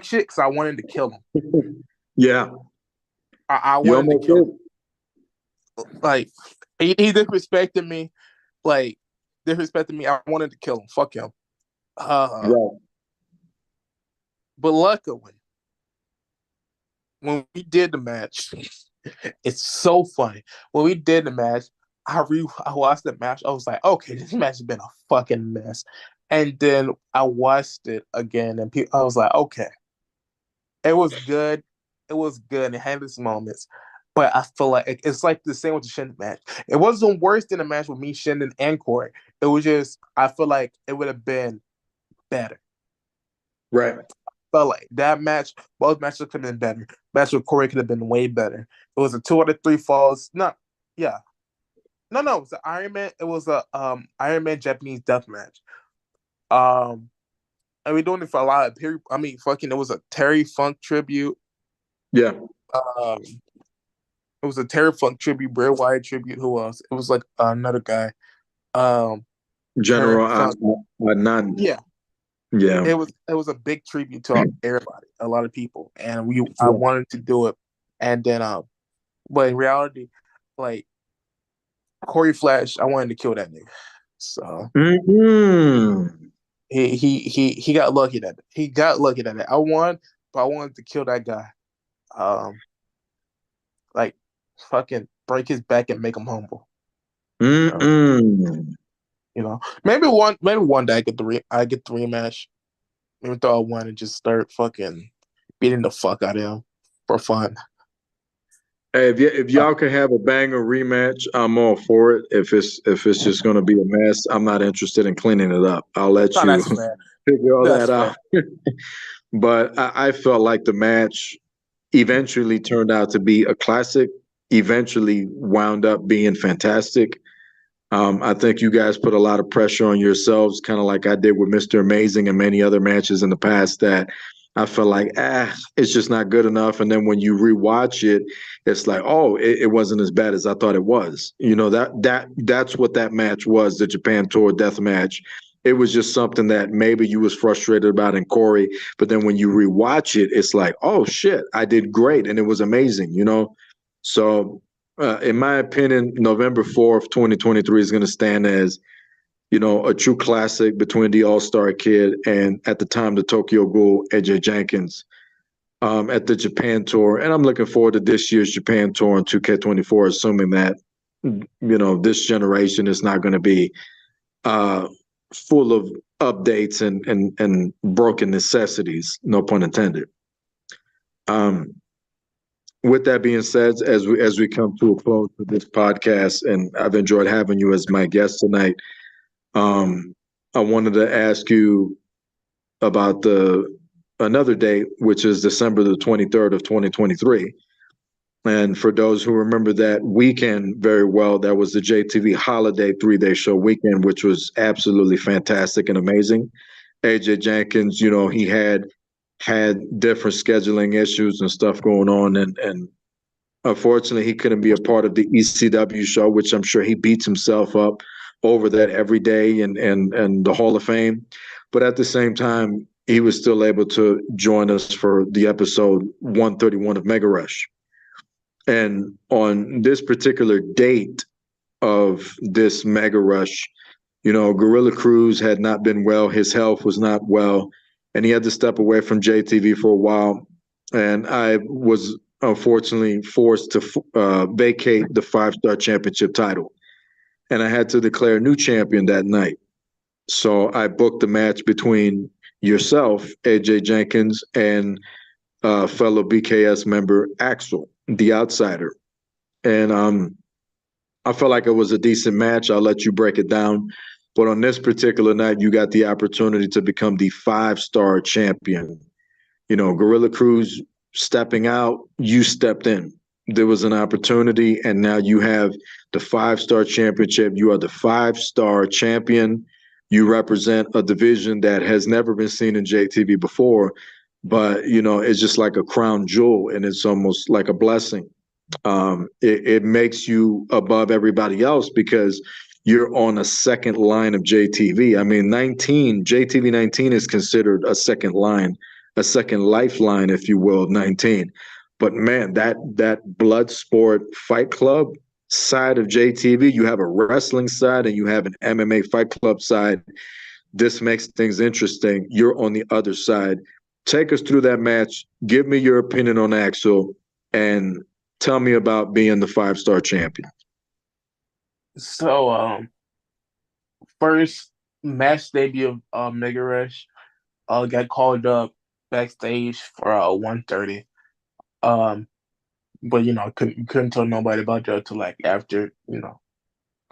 shit because I wanted to kill him. Yeah. I You wanted to almost kill did. him. Like he disrespected me, like disrespected me. I wanted to kill him. Fuck him. Uh, Right. but luckily, when we did the match, it's so funny. When we did the match, I watched the match. I was like, okay, this match has been a fucking mess. And then I watched it again, and I was like, okay, it was good. It was good. It had its moments. But I feel like it's like the same with the Shinden match. It wasn't worse than the match with me, Shinden, and Corey. It was just, I feel like it would have been better. Right. Felt like that match, both matches could have been better. Match with Corey could have been way better. It was a 2 out of 3 falls. No, yeah. No, it was an Iron Man. It was a Iron Man Japanese death match. Um and we're doing it for a lot of period. I mean, fucking, it was a Terry Funk tribute. Yeah. Um it was a Terry Funk tribute, Bray Wyatt tribute. Who else? It was like another guy. Um Terry General Funk. None. Yeah. Yeah. It was a big tribute to everybody, a lot of people. And I Yeah. wanted to do it. And then but in reality, like Corey Flash, I wanted to kill that nigga. So Hmm. he got lucky that he got lucky that I won, but I wanted to kill that guy. Um, like fucking break his back and make him humble. You know, Mm-mm. maybe one day I get the rematch. Maybe throw out one and just start fucking beating the fuck out of him for fun. Hey, if Uh, y'all can have a banger rematch, I'm all for it. If it's just gonna be a mess, I'm not interested in cleaning it up. I'll let no, you that's fair. figure all That's that fair. out. But I felt like the match eventually turned out to be a classic. Eventually wound up being fantastic. I think you guys put a lot of pressure on yourselves, kind of like I did with Mr. Amazing and many other matches in the past that I felt like, it's just not good enough. And then when you rewatch it, it's like, oh, it wasn't as bad as I thought it was. You know, that's what that match was, the Japan Tour Death match. It was just something that maybe you was frustrated about in Corey, but then when you rewatch it, it's like, oh shit, I did great and it was amazing, you know? So in my opinion, November 4th, 2023 is going to stand as, a true classic between the All-Star Kid and at the time the Tokyo Ghoul, AJ Jenkins, at the Japan Tour. And I'm looking forward to this year's Japan Tour in 2K24, assuming that, this generation is not going to be uh, full of updates and broken necessities, no pun intended. Um, with that being said, as we come to a close to this podcast, and I've enjoyed having you as my guest tonight, I wanted to ask you about the another date, which is December the 23rd of 2023. And for those who remember that weekend very well, that was the JTV Holiday 3-day show weekend, which was absolutely fantastic and amazing. AJ Jenkins, he had different scheduling issues and stuff going on, and unfortunately, he couldn't be a part of the ECW show, which I'm sure he beats himself up over that every day and the Hall of Fame. But at the same time, he was still able to join us for the episode 131 of Mega Rush. And on this particular date of this Mega Rush, Gorilla Cruz had not been well. His health was not well, and he had to step away from JTV for a while. And I was unfortunately forced to vacate the 5-star championship title. And I had to declare a new champion that night. So I booked a match between yourself, AJ Jenkins, and fellow BKS member Axel, the outsider. And I felt like it was a decent match. I'll let you break it down. But on this particular night, you got the opportunity to become the 5-star champion. Gorilla Cruz stepping out, you stepped in. There was an opportunity, and now you have the 5-star championship. You are the 5-star champion. You represent a division that has never been seen in JTV before, but it's just like a crown jewel, and it's almost like a blessing. It makes you above everybody else because you're on a second line of JTV. I mean, 19 JTV 19 is considered a second line, a second lifeline, if you will, of 19. But man, that blood sport fight club side of JTV, you have a wrestling side and you have an MMA fight club side. This makes things interesting. You're on the other side. Take us through that match. Give me your opinion on Axel and tell me about being the 5-star champion. So, first match debut of Mega Rush, got called up backstage for 1:30. Um, but couldn't tell nobody about that until like after.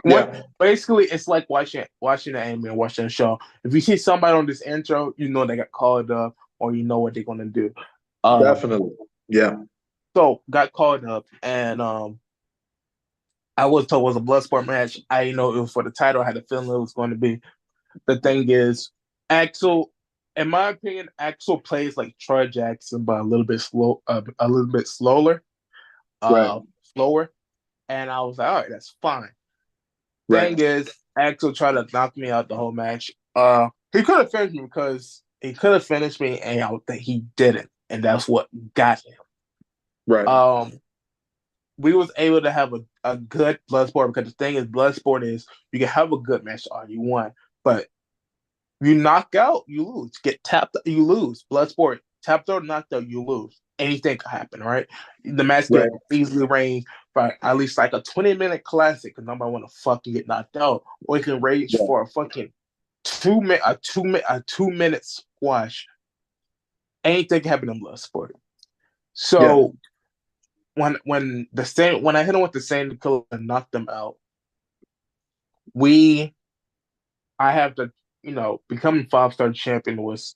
Yeah, Basically, it's like watching the anime and watching the show. If you see somebody on this intro, you know they got called up, or you know what they're gonna do. definitely. Yeah, So got called up, and I was told it was a blood sport match. I didn't know it was for the title. I had a feeling it was going to be. The thing is, Axel, in my opinion, Axel plays like Troy Jackson, but a little bit slower, right, slower. And I was like, all right, that's fine. right, Thing is, Axel tried to knock me out the whole match. He could have finished me because he could have finished me, and I think he didn't, and that's what got him. right, Um, we was able to have a good blood sport because the thing is, blood sport is you can have a good match all you want, but you knock out, you lose. Get tapped, you lose. Blood sport, tapped out, knocked out, you lose. Anything could happen, right? The match right, could easily range for at least like a 20-minute classic because nobody want to fucking get knocked out, or it can range right. for a fucking 2 minute, a 2 minute squash. Anything can happen in blood sport. Yeah, So when I hit him with the same killer and knocked them out, we I have to becoming 5-star champion was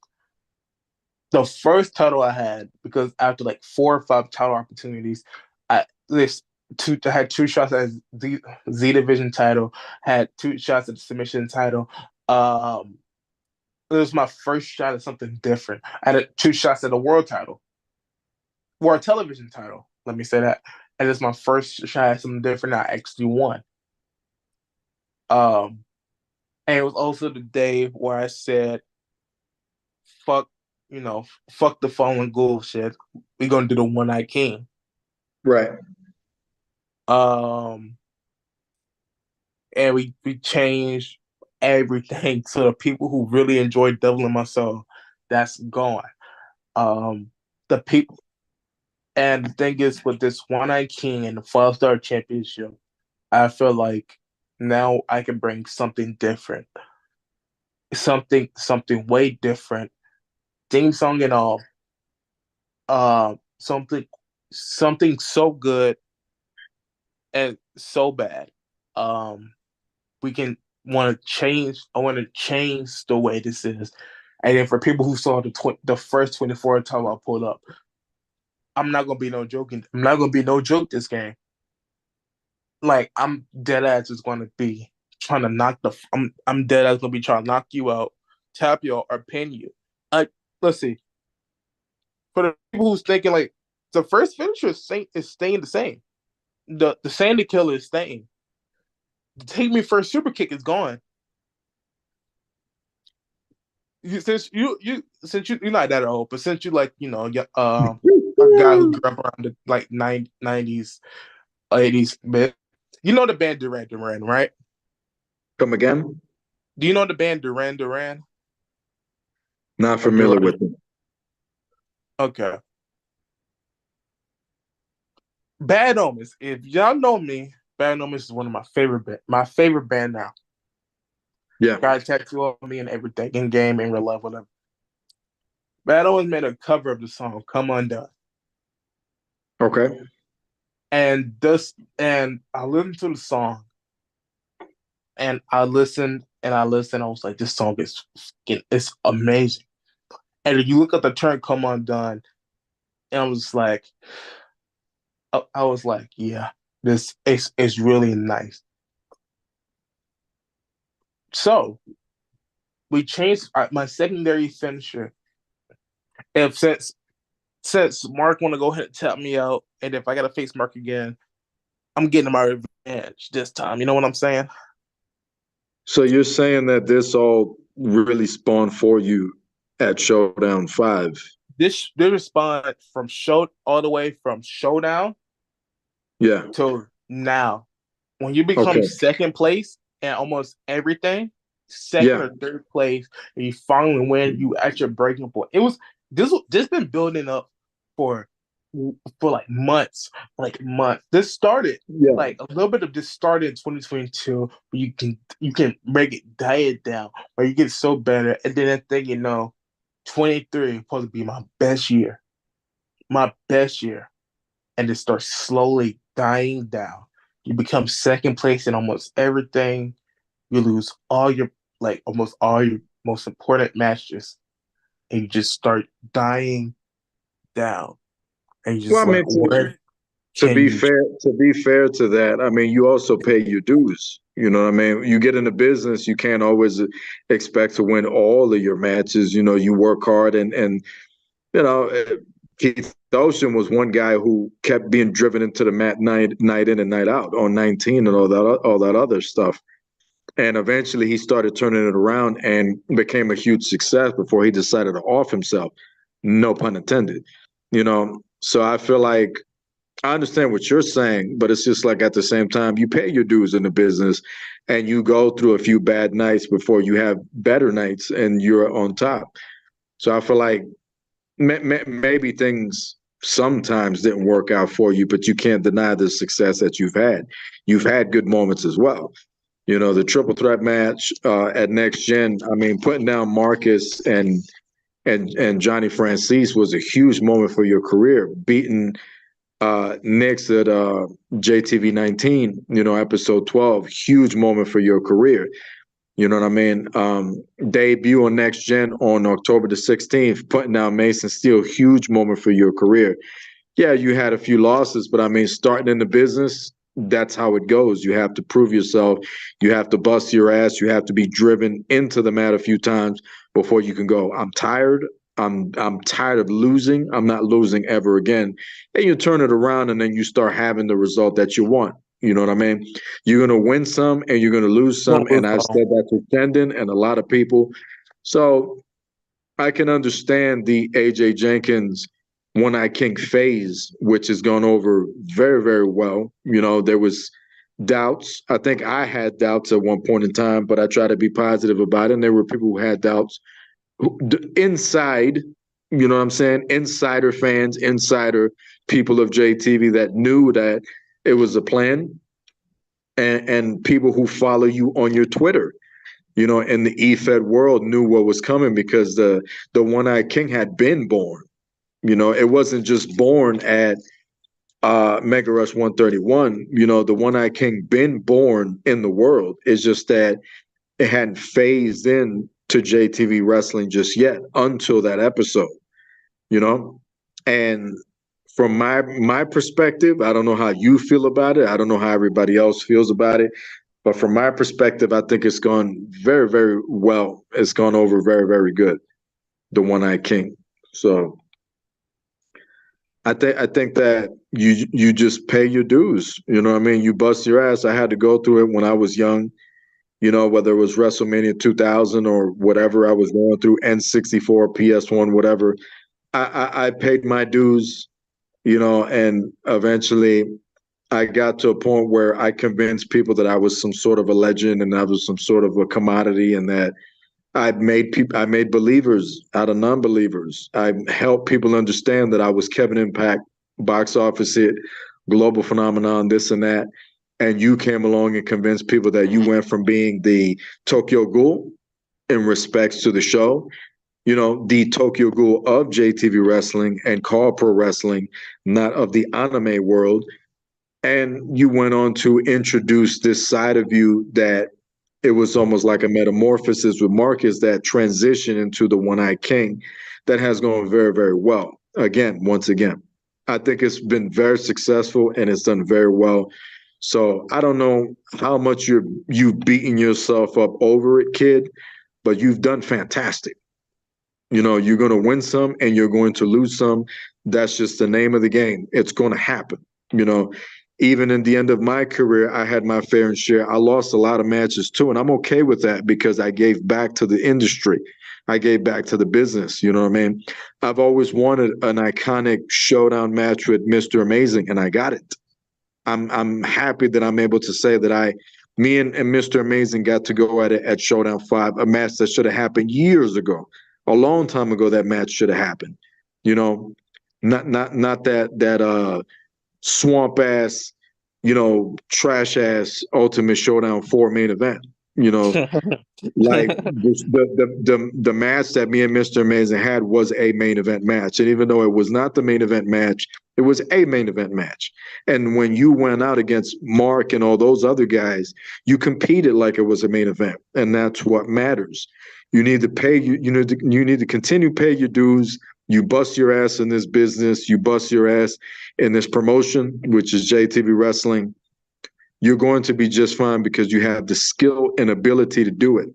the first title I had because after like 4 or 5 title opportunities, I had 2 shots at Z Division title, had 2 shots at the submission title. Um, it was my first shot at something different. I had 2 shots at the world title, world television title. Let me say that, and it's my first shot at something different. I actually won. Um, and it was also the day where I said, "Fuck, fuck the fallen ghoul shit. We're gonna do the One Eye King." right, Um, and we changed everything. So the people who really enjoyed Devil in My Soul, that's gone. The people, and the thing is, with this One Eye King and the 5-star championship, I feel like now I can bring something different, something way different, theme song and all. Something so good and so bad. Um, we can want to change. I want to change the way this is. And then for people who saw the first 24 time I pulled up, I'm not gonna be no joking. I'm not gonna be no joke this game. Like I'm dead ass is gonna be trying to knock the. I'm dead ass gonna be trying to knock you out, tap you or pin you. Like let's see. For the people who's thinking like the first finisher is staying the same. The Sandy Killer is staying. The Take Me First super kick is gone. You're not that old, but since you like a guy who grew up around the like 90s, 80s bit, you know the band Duran Duran, right? Come again? Do you know the band Duran Duran Not or familiar Duran? with them. Okay, Bad Omens. If y'all know me, Bad Omens is one of my favorite band now. Yeah, Got a tattoo on me and everything in game and real life, whatever. Bad Omens made a cover of the song "Come Undone." okay, And I listened to the song and I listened and I listened. I was like, this song is it's amazing. And then you look at the turn come undone, and I was like, I was like, yeah, this is really nice. So we changed my secondary finisher. If since Mark want to go ahead and tap me out, and if I gotta face Mark again, I'm getting my revenge this time. You know what I'm saying? So you're saying that this all really spawned for you at Showdown 5? This response from show all the way from showdown Yeah. to now. When you become Okay. second place in almost everything, second Yeah. or third place, and you finally win, you at your breaking point. It was this been building up for like months, like months. This started Yeah. like a little bit of this started in 2022, but you can make it diet down, or you get so better, and then that thing 23 supposed to be my best year, and it starts slowly dying down. You become second place in almost everything. You lose all your almost all your most important matches, and you just start dying down. And you're Well, just I like, mean, where to can be you? fair, to that, I mean, you also pay your dues. You know what I mean? You get into business, you can't always expect to win all of your matches. You know, you work hard, and you know, Keith Ocean was one guy who kept being driven into the mat night in and night out on 19 and all that other stuff. And eventually he started turning it around and became a huge success before he decided to off himself. No pun intended. You know, so I feel like I understand what you're saying, but it's just like at the same time, you pay your dues in the business and you go through a few bad nights before you have better nights and you're on top. So I feel like maybe things sometimes didn't work out for you, but you can't deny the success that you've had. You've had good moments as well. You know, the triple threat match at Next Gen. I mean, putting down Marcus and Johnny Francis was a huge moment for your career. Beating Knicks at JTV 19, you know, episode 12, huge moment for your career. You know what I mean? Debut on Next Gen on October the 16th, putting down Mason Steele, huge moment for your career. Yeah, you had a few losses, but I mean, starting in the business, that's how it goes. You have to prove yourself. You have to bust your ass. You have to be driven into the mat a few times before you can go, I'm tired. I'm tired of losing. I'm not losing ever again. And you turn it around and then you start having the result that you want. You know what I mean? You're gonna win some and you're gonna lose some. Don't lose And I've all. said that to Shendon and a lot of people. So I can understand the AJ Jenkins One Eye King phase, which has gone over very, very well. You know, there was doubts. I think I had doubts at one point in time, but I tried to be positive about it. And there were people who had doubts inside, you know what I'm saying? Insider fans, insider people of JTV that knew that it was a plan, and people who follow you on your Twitter, you know, in the E-Fed world knew what was coming because the One Eye King had been born. You know, it wasn't just born at Mega Rush 131. You know, the One Eye King been born in the world. It's just that it hadn't phased in to JTV wrestling just yet until that episode, you know? And from my perspective, I don't know how you feel about it. I don't know how everybody else feels about it. But from my perspective, I think it's gone very, very well. It's gone over very, very good. The One Eye King. So I think that you just pay your dues. You know what I mean? You bust your ass. I had to go through it when I was young. You know, whether it was WrestleMania 2000 or whatever I was going through, N64, PS1, whatever. I paid my dues. You know, and eventually I got to a point where I convinced people that I was some sort of a legend and I was some sort of a commodity, and that I made believers out of non-believers. I helped people understand that I was Kevin Impact, box office hit, global phenomenon, this and that. And you came along and convinced people that you went from being the Tokyo Ghoul in respects to the show, you know, the Tokyo Ghoul of JTV Wrestling and Call Pro Wrestling, not of the anime world. And you went on to introduce this side of you that it was almost like a metamorphosis with Marcus that transitioned into the One-Eyed King that has gone very, very well. Again, once again, I think it's been very successful and it's done very well. So I don't know how much you've beaten yourself up over it, kid, but you've done fantastic. You know, you're going to win some and you're going to lose some. That's just the name of the game. It's going to happen. You know, even in the end of my career, I had my fair share. I lost a lot of matches too, and I'm okay with that because I gave back to the industry. I gave back to the business. You know what I mean? I've always wanted an iconic showdown match with Mr. Amazing, and I got it. I'm happy that I'm able to say that me and Mr. Amazing got to go at it at Showdown 5, a match that should have happened years ago. A long time ago that match should have happened. You know, not that swamp ass, trash ass Ultimate Showdown 4 main event. You know, like the match that me and Mr. Amazing had was a main event match. And even though it was not the main event match, it was a main event match. And when you went out against Mark and all those other guys, you competed like it was a main event. And that's what matters. You need to pay you need to continue pay your dues. You bust your ass in this business, you bust your ass in this promotion, which is JTV Wrestling. You're going to be just fine because you have the skill and ability to do it.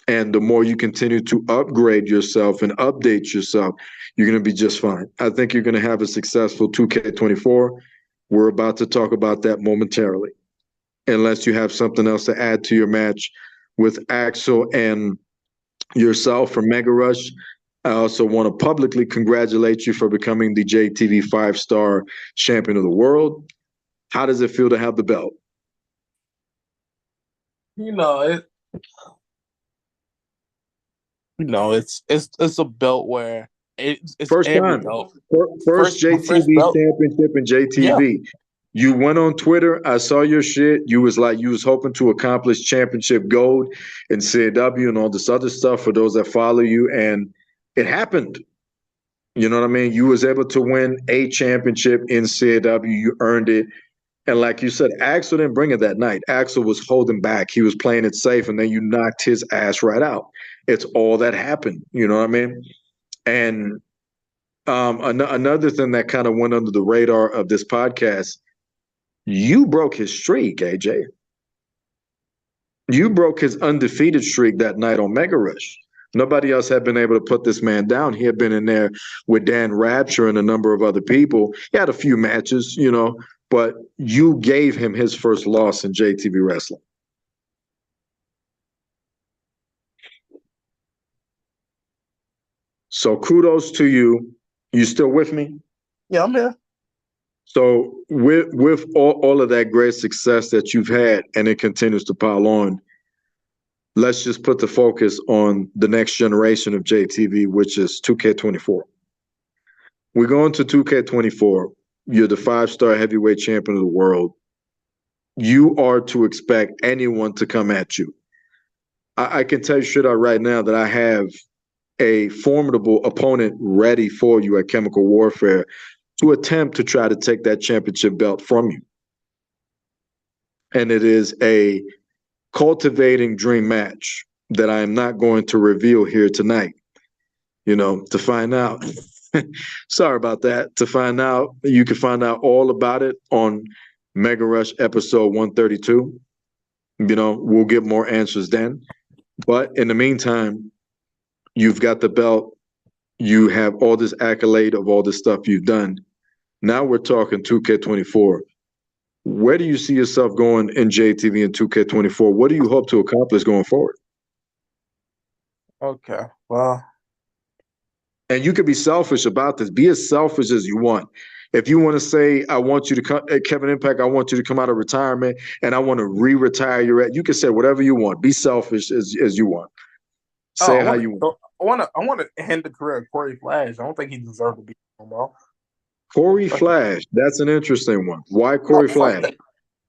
And the more you continue to upgrade yourself and update yourself, you're going to be just fine. I think you're going to have a successful 2K24. We're about to talk about that momentarily. Unless you have something else to add to your match with Axel and yourself from Mega Rush. I also want to publicly congratulate you for becoming the JTV 5-star champion of the world. How does it feel to have the belt? You know, it's a belt where it's First every time, belt. first My first JTV belt. championship in Yeah. JTV. You went on Twitter. I saw your shit. You was like you was hoping to accomplish championship gold in CAW and all this other stuff for those that follow you, and it happened. You know what I mean? You was able to win a championship in CAW. You earned it. And like you said, Axel didn't bring it that night. Axel was holding back. He was playing it safe, and then you knocked his ass right out. It's all that happened. You know what I mean? And another thing that kind of went under the radar of this podcast, you broke his streak, AJ. You broke his undefeated streak that night on Mega Rush. Nobody else had been able to put this man down. He had been in there with Dan Rapture and a number of other people. He had a few matches, but you gave him his first loss in JTV Wrestling. So kudos to you. You still with me? Yeah, I'm here. So with all of that great success that you've had, and it continues to pile on, let's just put the focus on the next generation of JTV, which is 2K24. We're going to 2K24. You're the 5-star heavyweight champion of the world. You are to expect anyone to come at you. I can tell you straight out right now that I have a formidable opponent ready for you at Chemical Warfare to attempt to try to take that championship belt from you. And it is a cultivating dream match that I am not going to reveal here tonight, to find out. Sorry about that. To find out, you can find out all about it on Mega Rush episode 132. We'll get more answers then. But in the meantime, you've got the belt. You have all this accolade of all the stuff you've done. Now we're talking 2K24. Where do you see yourself going in JTV and 2K24? What do you hope to accomplish going forward? Okay, well. And you could be selfish about this. Be as selfish as you want. If you want to say, I want you to come, Kevin Impact, I want you to come out of retirement and I want to re-retire you can say whatever you want. Be selfish as you want. Say how you want. I want to end the career of Corey Flash. I don't think he deserves to be no more. Corey Flash, that's an interesting one. Why Corey Flash?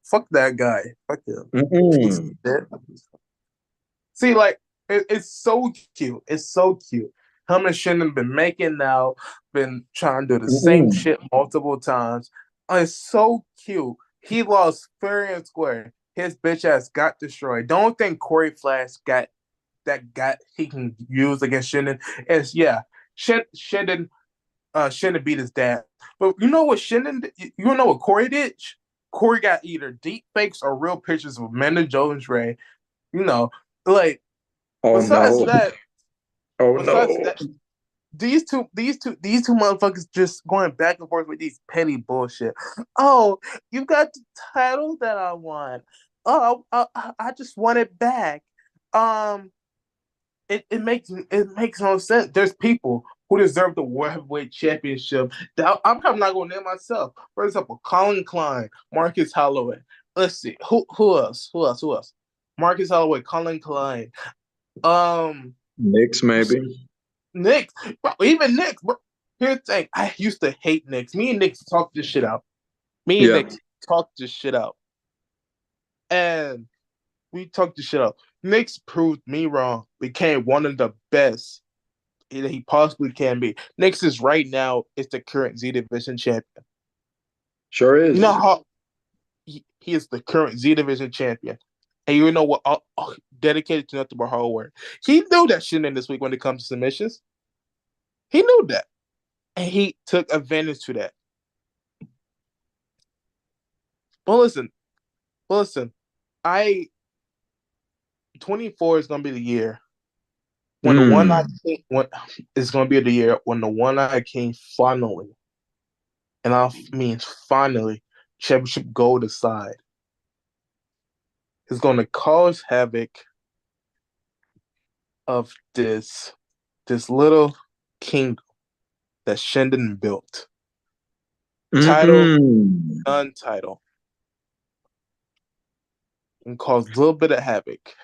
Fuck that guy. Fuck him. See, like, it's so cute. It's so cute. Him and Shannon been making now, been trying to do the same shit multiple times. It's so cute. He lost fair and square. his bitch ass got destroyed. The only thing Corey Flash got he can use against Shannon is Shannon Shannon beat his dad. But you know what you know what Corey did? Corey got either deep fakes or real pictures of Amanda Jones Ray. You know, like Oh besides no. that, Oh besides no. that, these two motherfuckers just going back and forth with these petty bullshit. Oh, you got the title that I want. Oh, I just want it back. Um, it makes no sense. There's people who deserve the World Heavyweight Championship that I'm probably not gonna name myself. For example, Colin Klein, Marcus Holloway. Let's see who else? Marcus Holloway, Colin Klein. Um, Knicks maybe. Nick, bro, even Nick. Bro. Here's the thing: I used to hate Knicks. Me and Nick talked this shit out. Me and Yeah. Nick talked this shit out, and we talked this shit out. Knicks proved me wrong. Became one of the best that he possibly can be. Knicks is right now is the current Z Division champion. Sure You know is. how he is the current Z Division champion. And you know what? Dedicated to nothing but hard work. He knew that shit in this week when it comes to submissions. He knew that. And he took advantage to that. Well, listen. I 24 is gonna be the year when the one I Mm. King when is gonna be the year when the One Eye King finally, and I mean finally, championship gold aside, is gonna cause havoc of this little kingdom that Shendon built. Title, Mm-mm. non-title, and cause a little bit of havoc.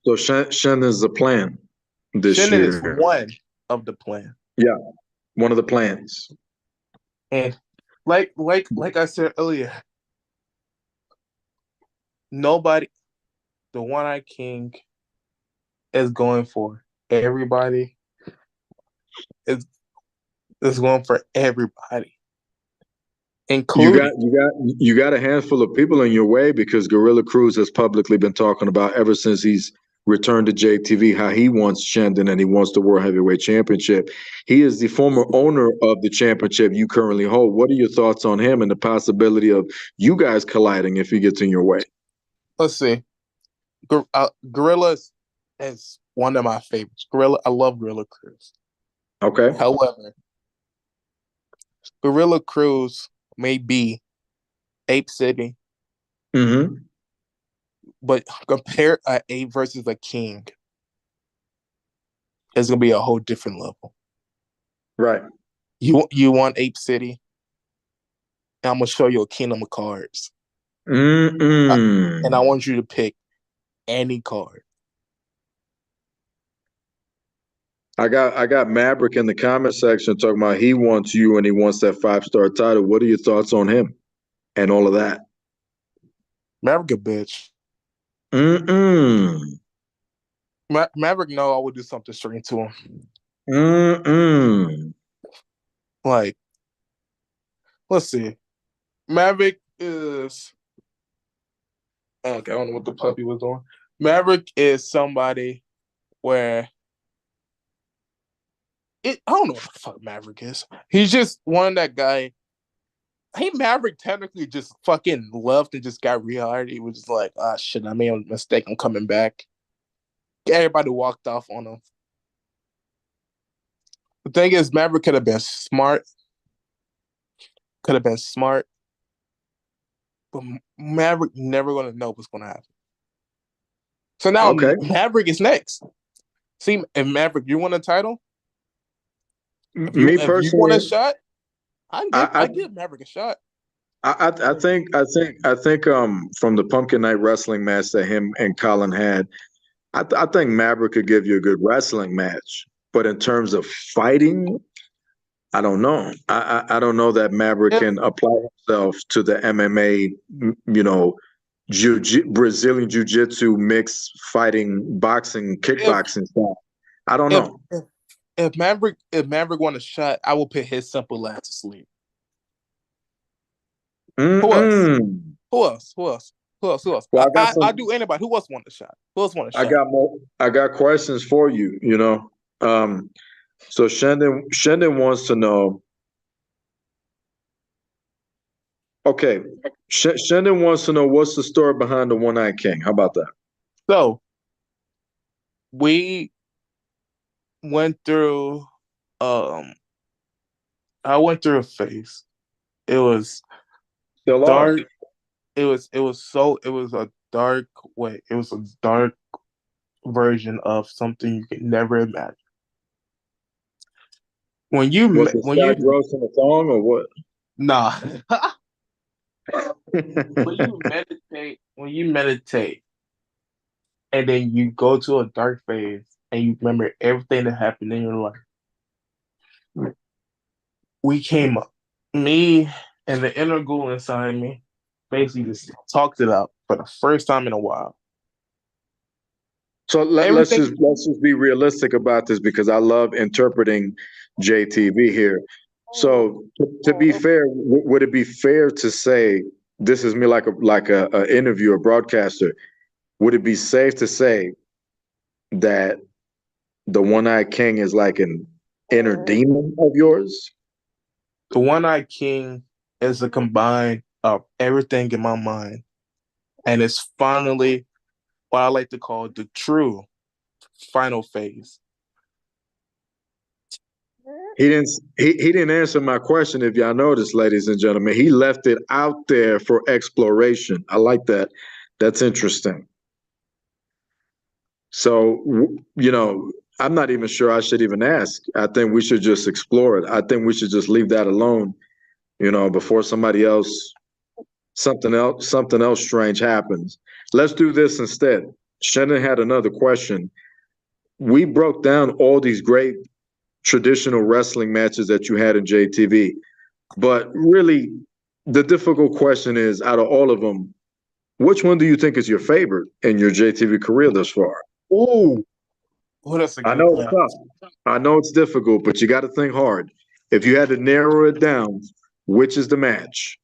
So Shen is the plan this Shendon is year. one of the plan. Yeah, one of the plans. And like I said earlier, nobody, the One Eye King is going for everybody. Is going for everybody, You got including. you got you got a handful of people in your way because Gorilla Cruz has publicly been talking about ever since he's returned to JTV how he wants Shandon and he wants the World Heavyweight Championship. He is the former owner of the championship you currently hold. What are your thoughts on him and the possibility of you guys colliding if he gets in your way? Let's see. Gorilla is one of my favorites. I love Gorilla Cruz. Okay. However, Gorilla Cruz may be Ape City, Mm-hmm. but compare a Ape versus a King, it's gonna be a whole different level. Right. You want Ape City, and I'm gonna show you a kingdom of cards, and I Mm-mm. want you to pick any card. I got Maverick in the comment section talking about he wants you and he wants that 5-star title. What are your thoughts on him and all of that? Maverick a bitch. Mm-mm. Maverick know I would do something straight to him. Mm-mm. Like, let's see. Maverick is okay. I don't know what the puppy was doing. Maverick is somebody where I don't know what the fuck Maverick is. He's just one of that guy. Hey, Maverick technically just fucking left and just got rehired. He was just like, ah, shit, I made a mistake. I'm coming back. Everybody walked off on him. The thing is, Maverick could have been smart. But Maverick never gonna know what's gonna happen. So now Okay. Maverick is next. See, and Maverick, you want a title? Me If you want personally, a shot, I I give Maverick a shot. I think from the Pumpkin Night Wrestling match that him and Colin had, I think Maverick could give you a good wrestling match. But in terms of fighting, I don't know. I don't know that Maverick If can apply himself to the MMA, Brazilian jiu-jitsu mixed fighting, boxing, if kickboxing style. I don't if know. if Maverick want a shot, I will put his simple ass to sleep. Who else? Mm-mm. Who else? Who else? Who else? Who else? Well, I do anybody. Who else won the shot? Who else won the I shot? got more. I got questions for you. Um, so Shendon wants to know. Okay, Shendon wants to know what's the story behind the One-Eyed King. How about that? So we went through. Um, I went through a phase. It was Still are. dark. It was a dark way. It was a dark version of something you could never imagine. Was it When you Scott Gross in a song or what? nah when you meditate and then you go to a dark phase and you remember everything that happened in your life. We came up. Me and the inner ghoul inside me basically just talked it out for the first time in a while. So Everything let's just be realistic about this because I love interpreting JTV here. So to be fair, would it be fair to say this is me like a interview, a broadcaster? Would it be safe to say that the One-Eyed King is like an inner demon of yours? the One-Eyed King is a combine of everything in my mind. And it's finally what I like to call the true final phase. He didn't answer my question if y'all noticed, ladies and gentlemen. He left it out there for exploration. I like that. That's interesting. So, I'm not even sure I should even ask. I think we should just explore it. I think we should just leave that alone, before something else strange happens. Let's do this instead. Shannon had another question. We broke down all these great traditional wrestling matches that you had in JTV, but really the difficult question is, out of all of them, which one do you think is your favorite in your JTV career thus far? Ooh, oh, that's a I good know it's one. tough. I know it's difficult, but you got to think hard. If you had to narrow it down, which is the match?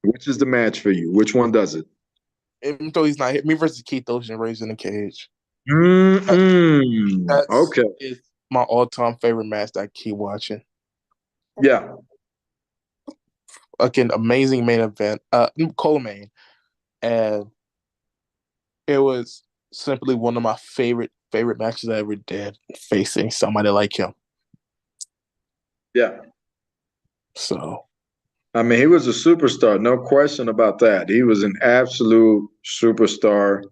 Which is the match for you? Which one does it? Even though he's not hit me versus Keith Ocean raised in the cage. That's Okay. is my all-time favorite match that I keep watching. Yeah. Again, amazing main event, co-main, and it was simply one of my favorite matches I ever did facing somebody like him. Yeah. So I mean, he was a superstar, no question about that. He was an absolute superstar.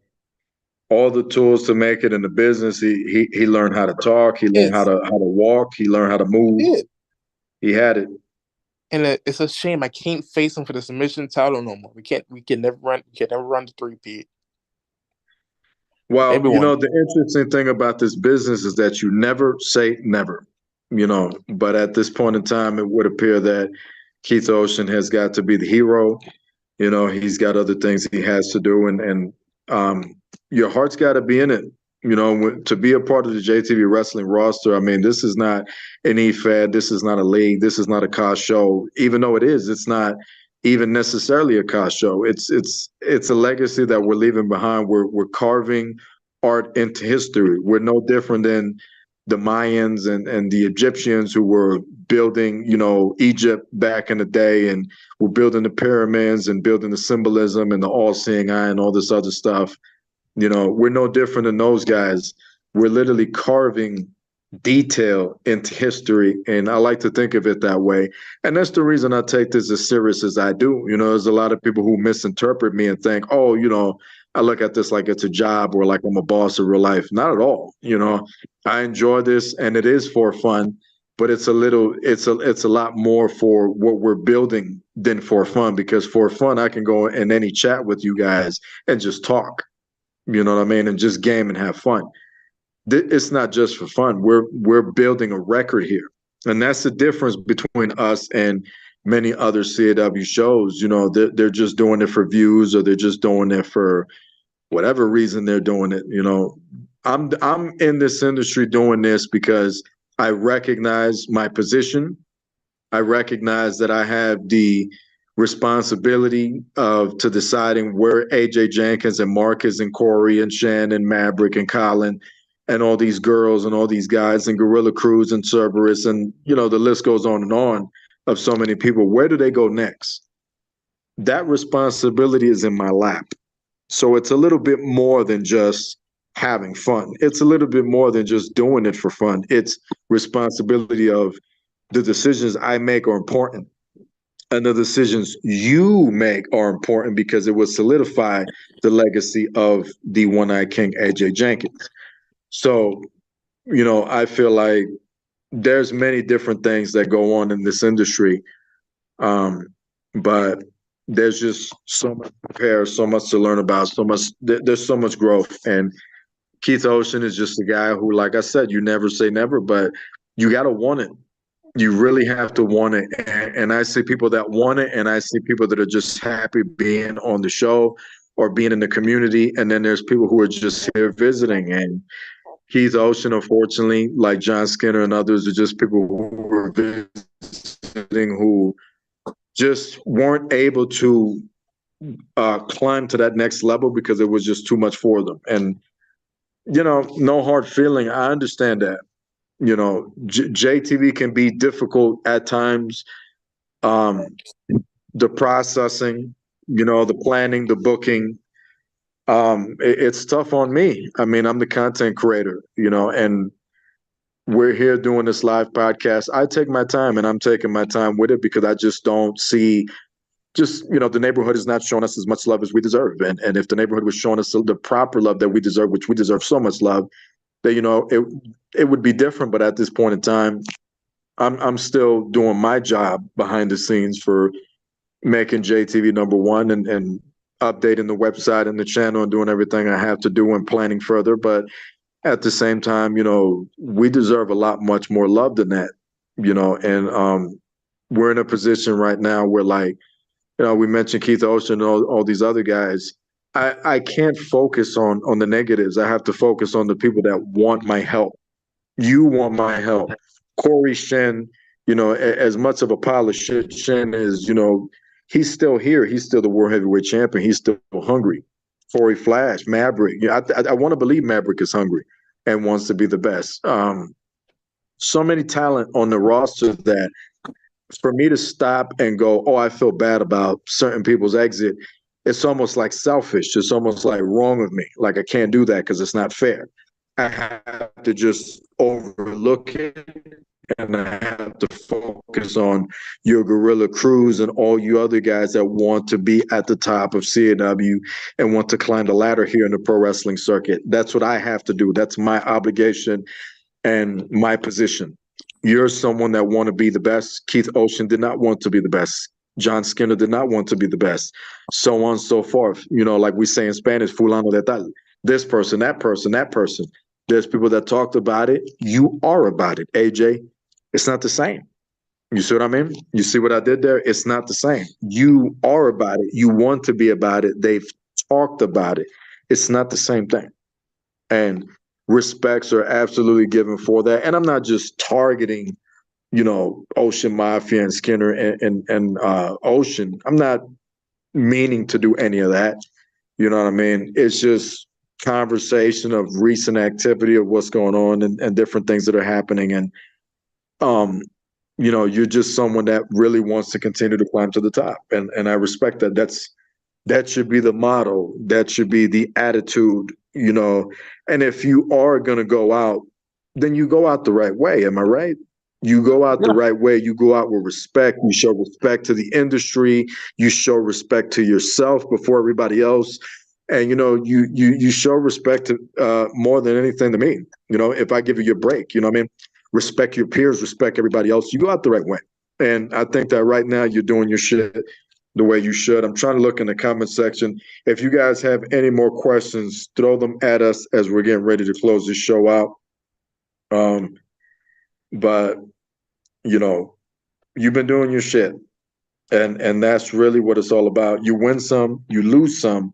All the tools to make it in the business. He learned how to talk. He learned yes, how to walk. He learned how to he move. did. He had it. And it's a shame I can't face him for the submission title no more. We can never run. We can never run the 3-peat. Well, Everyone. the interesting thing about this business is that you never say never, but at this point in time, it would appear that Keith Ocean has got to be the hero. He's got other things he has to do, and your heart's got to be in it. To be a part of the JTV wrestling roster. I mean, this is not an E-Fed. This is not a league. This is not a cost show. Even though it is, it's not even necessarily a cost show. It's a legacy that we're leaving behind. We're carving art into history. We're no different than the Mayans and the Egyptians who were building, Egypt back in the day, and we're building the pyramids and building the symbolism and the all-seeing eye and all this other stuff. We're no different than those guys. We're literally carving detail into history, and I like to think of it that way. And that's the reason I take this as serious as I do. There's a lot of people who misinterpret me and think, oh, I look at this like it's a job or like I'm a boss in real life. Not at all. I enjoy this, and it is for fun, but it's a lot more for what we're building than for fun, because for fun I can go in any chat with you guys and just talk. You know what I mean? And just game and have fun. It's not just for fun. We're building a record here, and that's the difference between us and many other CAW shows. They're just doing it for views, or they're just doing it for whatever reason they're doing it. I'm in this industry doing this because I recognize my position. I recognize that I have the responsibility of to deciding where AJ Jenkynz and Marcus and Corey and Shen and Maverick and Colin and all these girls and all these guys and Gorilla Cruz and Cerberus and the list goes on of so many people. Where do they go next? That responsibility is in my lap. So it's a little bit more than just having fun. It's a little bit more than just doing it for fun. It's responsibility of the decisions I make are important. And the decisions you make are important because it will solidify the legacy of the One-Eyed King, AJ Jenkynz. So, I feel like there's many different things that go on in this industry. But there's just so much to prepare, so much to learn about, there's so much growth. And Keith Ocean is just a guy who, like I said, you never say never, but you got to want it. You really have to want it. And I see people that want it, and I see people that are just happy being on the show or being in the community. And then there's people who are just here visiting. And Keith Ocean, unfortunately, like John Skinner and others, are just people who were visiting who just weren't able to climb to that next level because it was just too much for them. And, no hard feeling. I understand that. JTV can be difficult at times. The processing, the planning, the booking, it's tough on me. I mean, I'm the content creator, and we're here doing this live podcast. I take my time, and I'm taking my time with it because I just don't see the neighborhood is not showing us as much love as we deserve. And if the neighborhood was showing us the proper love that we deserve, which we deserve so much love, that, it would be different. But at this point in time, I'm still doing my job behind the scenes for making JTV number one and updating the website and the channel and doing everything I have to do and planning further. But at the same time, we deserve a lot much more love than that, and we're in a position right now where, like, we mentioned Keith Ocean and all these other guys. I can't focus on the negatives. I have to focus on the people that want my help. You want my help. Corey Shen, as much of a pile of shit Shen is, he's still here. He's still the world heavyweight champion. He's still hungry. Corey Flash, Maverick. I want to believe Maverick is hungry and wants to be the best. So many talent on the roster that for me to stop and go, oh, I feel bad about certain people's exit, it's almost like selfish. It's almost like wrong of me. Like I can't do that because it's not fair. I have to just overlook it, and I have to focus on your Gorilla Cruz and all you other guys that want to be at the top of CAW and want to climb the ladder here in the pro wrestling circuit. That's what I have to do. That's my obligation and my position. You're someone that want to be the best. Keith Ocean did not want to be the best. John Skinner did not want to be the best. So on and so forth. Like we say in Spanish, fulano de tal. This person, that person, that person. There's people that talked about it. You are about it, AJ. It's not the same. You see what I mean? You see what I did there? It's not the same. You are about it. You want to be about it. They've talked about it. It's not the same thing. And respects are absolutely given for that. And I'm not just targeting, Ocean Mafia and Skinner and Ocean. I'm not meaning to do any of that. You know what I mean? It's just conversation of recent activity of what's going on and different things that are happening. And, you're just someone that really wants to continue to climb to the top. And I respect that. That should be the motto. That should be the attitude, And if you are going to go out, then you go out the right way. Am I right? You go out the right way. You go out with respect. You show respect to the industry. You show respect to yourself before everybody else. And, you show respect to more than anything to me. If I give you your break, what I mean? Respect your peers, respect everybody else. You go out the right way. And I think that right now you're doing your shit the way you should. I'm trying to look in the comment section. If you guys have any more questions, throw them at us as we're getting ready to close this show out. But you've been doing your shit. And that's really what it's all about. You win some, you lose some,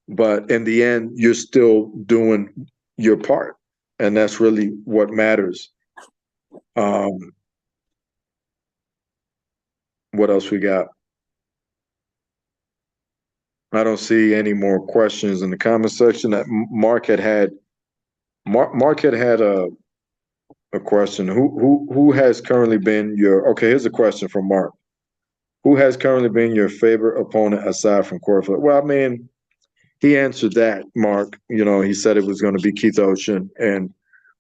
but in the end, you're still doing your part. And that's really what matters. What else we got? I don't see any more questions in the comment section. That Mark had a question. Who has currently been your okay? Here's a question from Mark. Who has currently been your favorite opponent aside from Corey Flex? Well, I mean, he answered that, Mark. You know, he said it was going to be Keith Ocean, and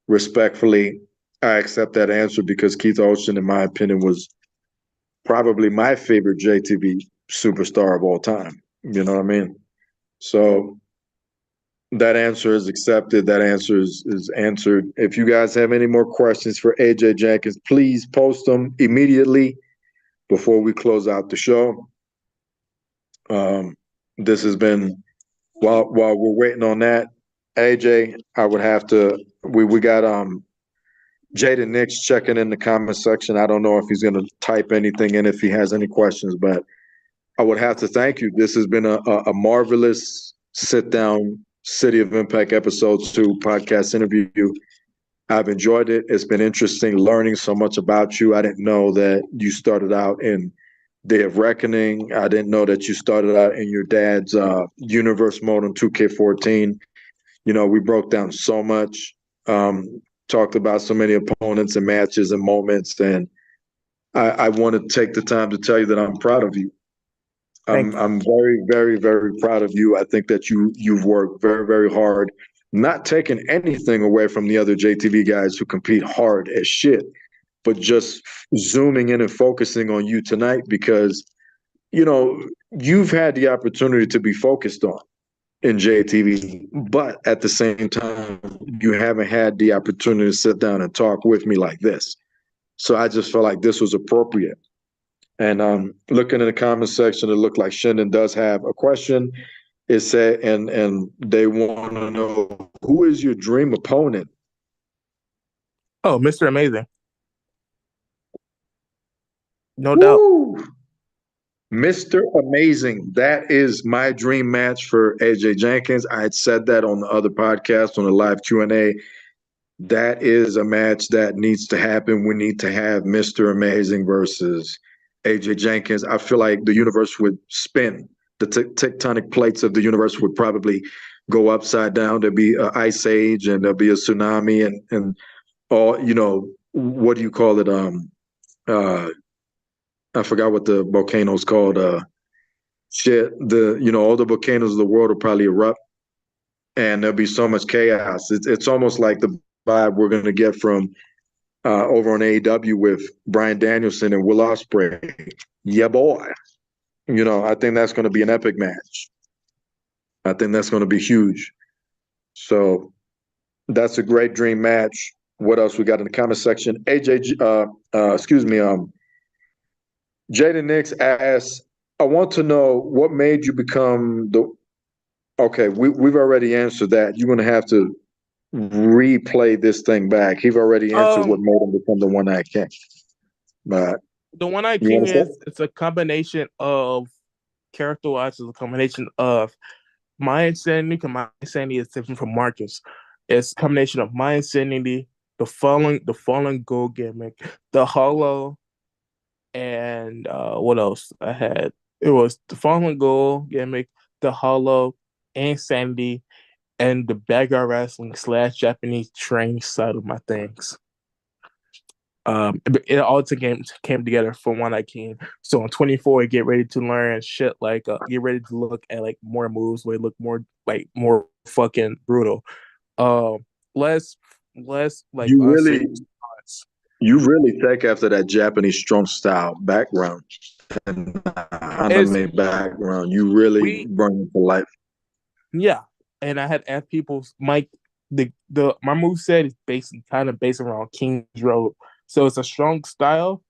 respectfully, I accept that answer because Keith Ocean, in my opinion, was probably my favorite JTV superstar of all time. You know what I mean? So that answer is accepted. That answer is answered. If you guys have any more questions for AJ Jenkynz, please post them immediately before we close out the show. This has been while we're waiting on that. AJ, I would have to. We got Jaden Nix checking in the comment section. I don't know if he's going to type anything in if he has any questions, but I would have to thank you. This has been a marvelous sit down City of Impact episode 2 podcast interview. I've enjoyed it. It's been interesting learning so much about you. I didn't know that you started out in Day of Reckoning. I didn't know that you started out in your dad's universe mode on 2K14. You know, we broke down so much, talked about so many opponents and matches and moments, and I want to take the time to tell you that I'm proud of you. I'm very, very, very proud of you. I think that you've worked very, very hard, not taking anything away from the other JTV guys who compete hard as shit, but just zooming in and focusing on you tonight because, you know, you've had the opportunity to be focused on in JTV, but at the same time, you haven't had the opportunity to sit down and talk with me like this. So I just felt like this was appropriate. And looking in the comment section, it looked like Shendon does have a question. It said, and they want to know, who is your dream opponent? Oh, Mr. Amazing. No Woo! doubt. Mr. Amazing. That is my dream match for AJ Jenkynz. I had said that on the other podcast, on the live Q&A. That is a match that needs to happen. We need to have Mr. Amazing versus AJ Jenkynz. I feel like the universe would spin. The tectonic plates of the universe would probably go upside down. There'd be an ice age and there'll be a tsunami and all, you know, what do you call it? I forgot what the volcano's called. All the volcanoes of the world will probably erupt and there'll be so much chaos. It's almost like the vibe we're going to get from over on AEW with Bryan Danielson and Will Ospreay. Yeah, boy. You know, I think that's going to be an epic match. I think that's going to be huge. So that's a great dream match. What else we got in the comment section? Jaden Nix asks, I want to know what made you become the. Okay, we've already answered that. You're going to have to replay this thing back. He's already answered what made him become the One Night King. But the One Night King it's a combination of character-wise. It's a combination of my insanity, because my insanity is different from Marcus. It's a combination of my insanity, the fallen goal gimmick, the hollow, and what else I had? It was the fallen goal gimmick, the hollow, insanity, and the backyard wrestling / Japanese training side of my things. It all came together for One Night King. So on 24, get ready to learn shit like get ready to look at like more moves where it look more fucking brutal. Less like you really take after that Japanese strong style background and anime background. You really bring it to life. Yeah, and I had asked people. My moveset is basically kind of based around King's Road. So it's a strong style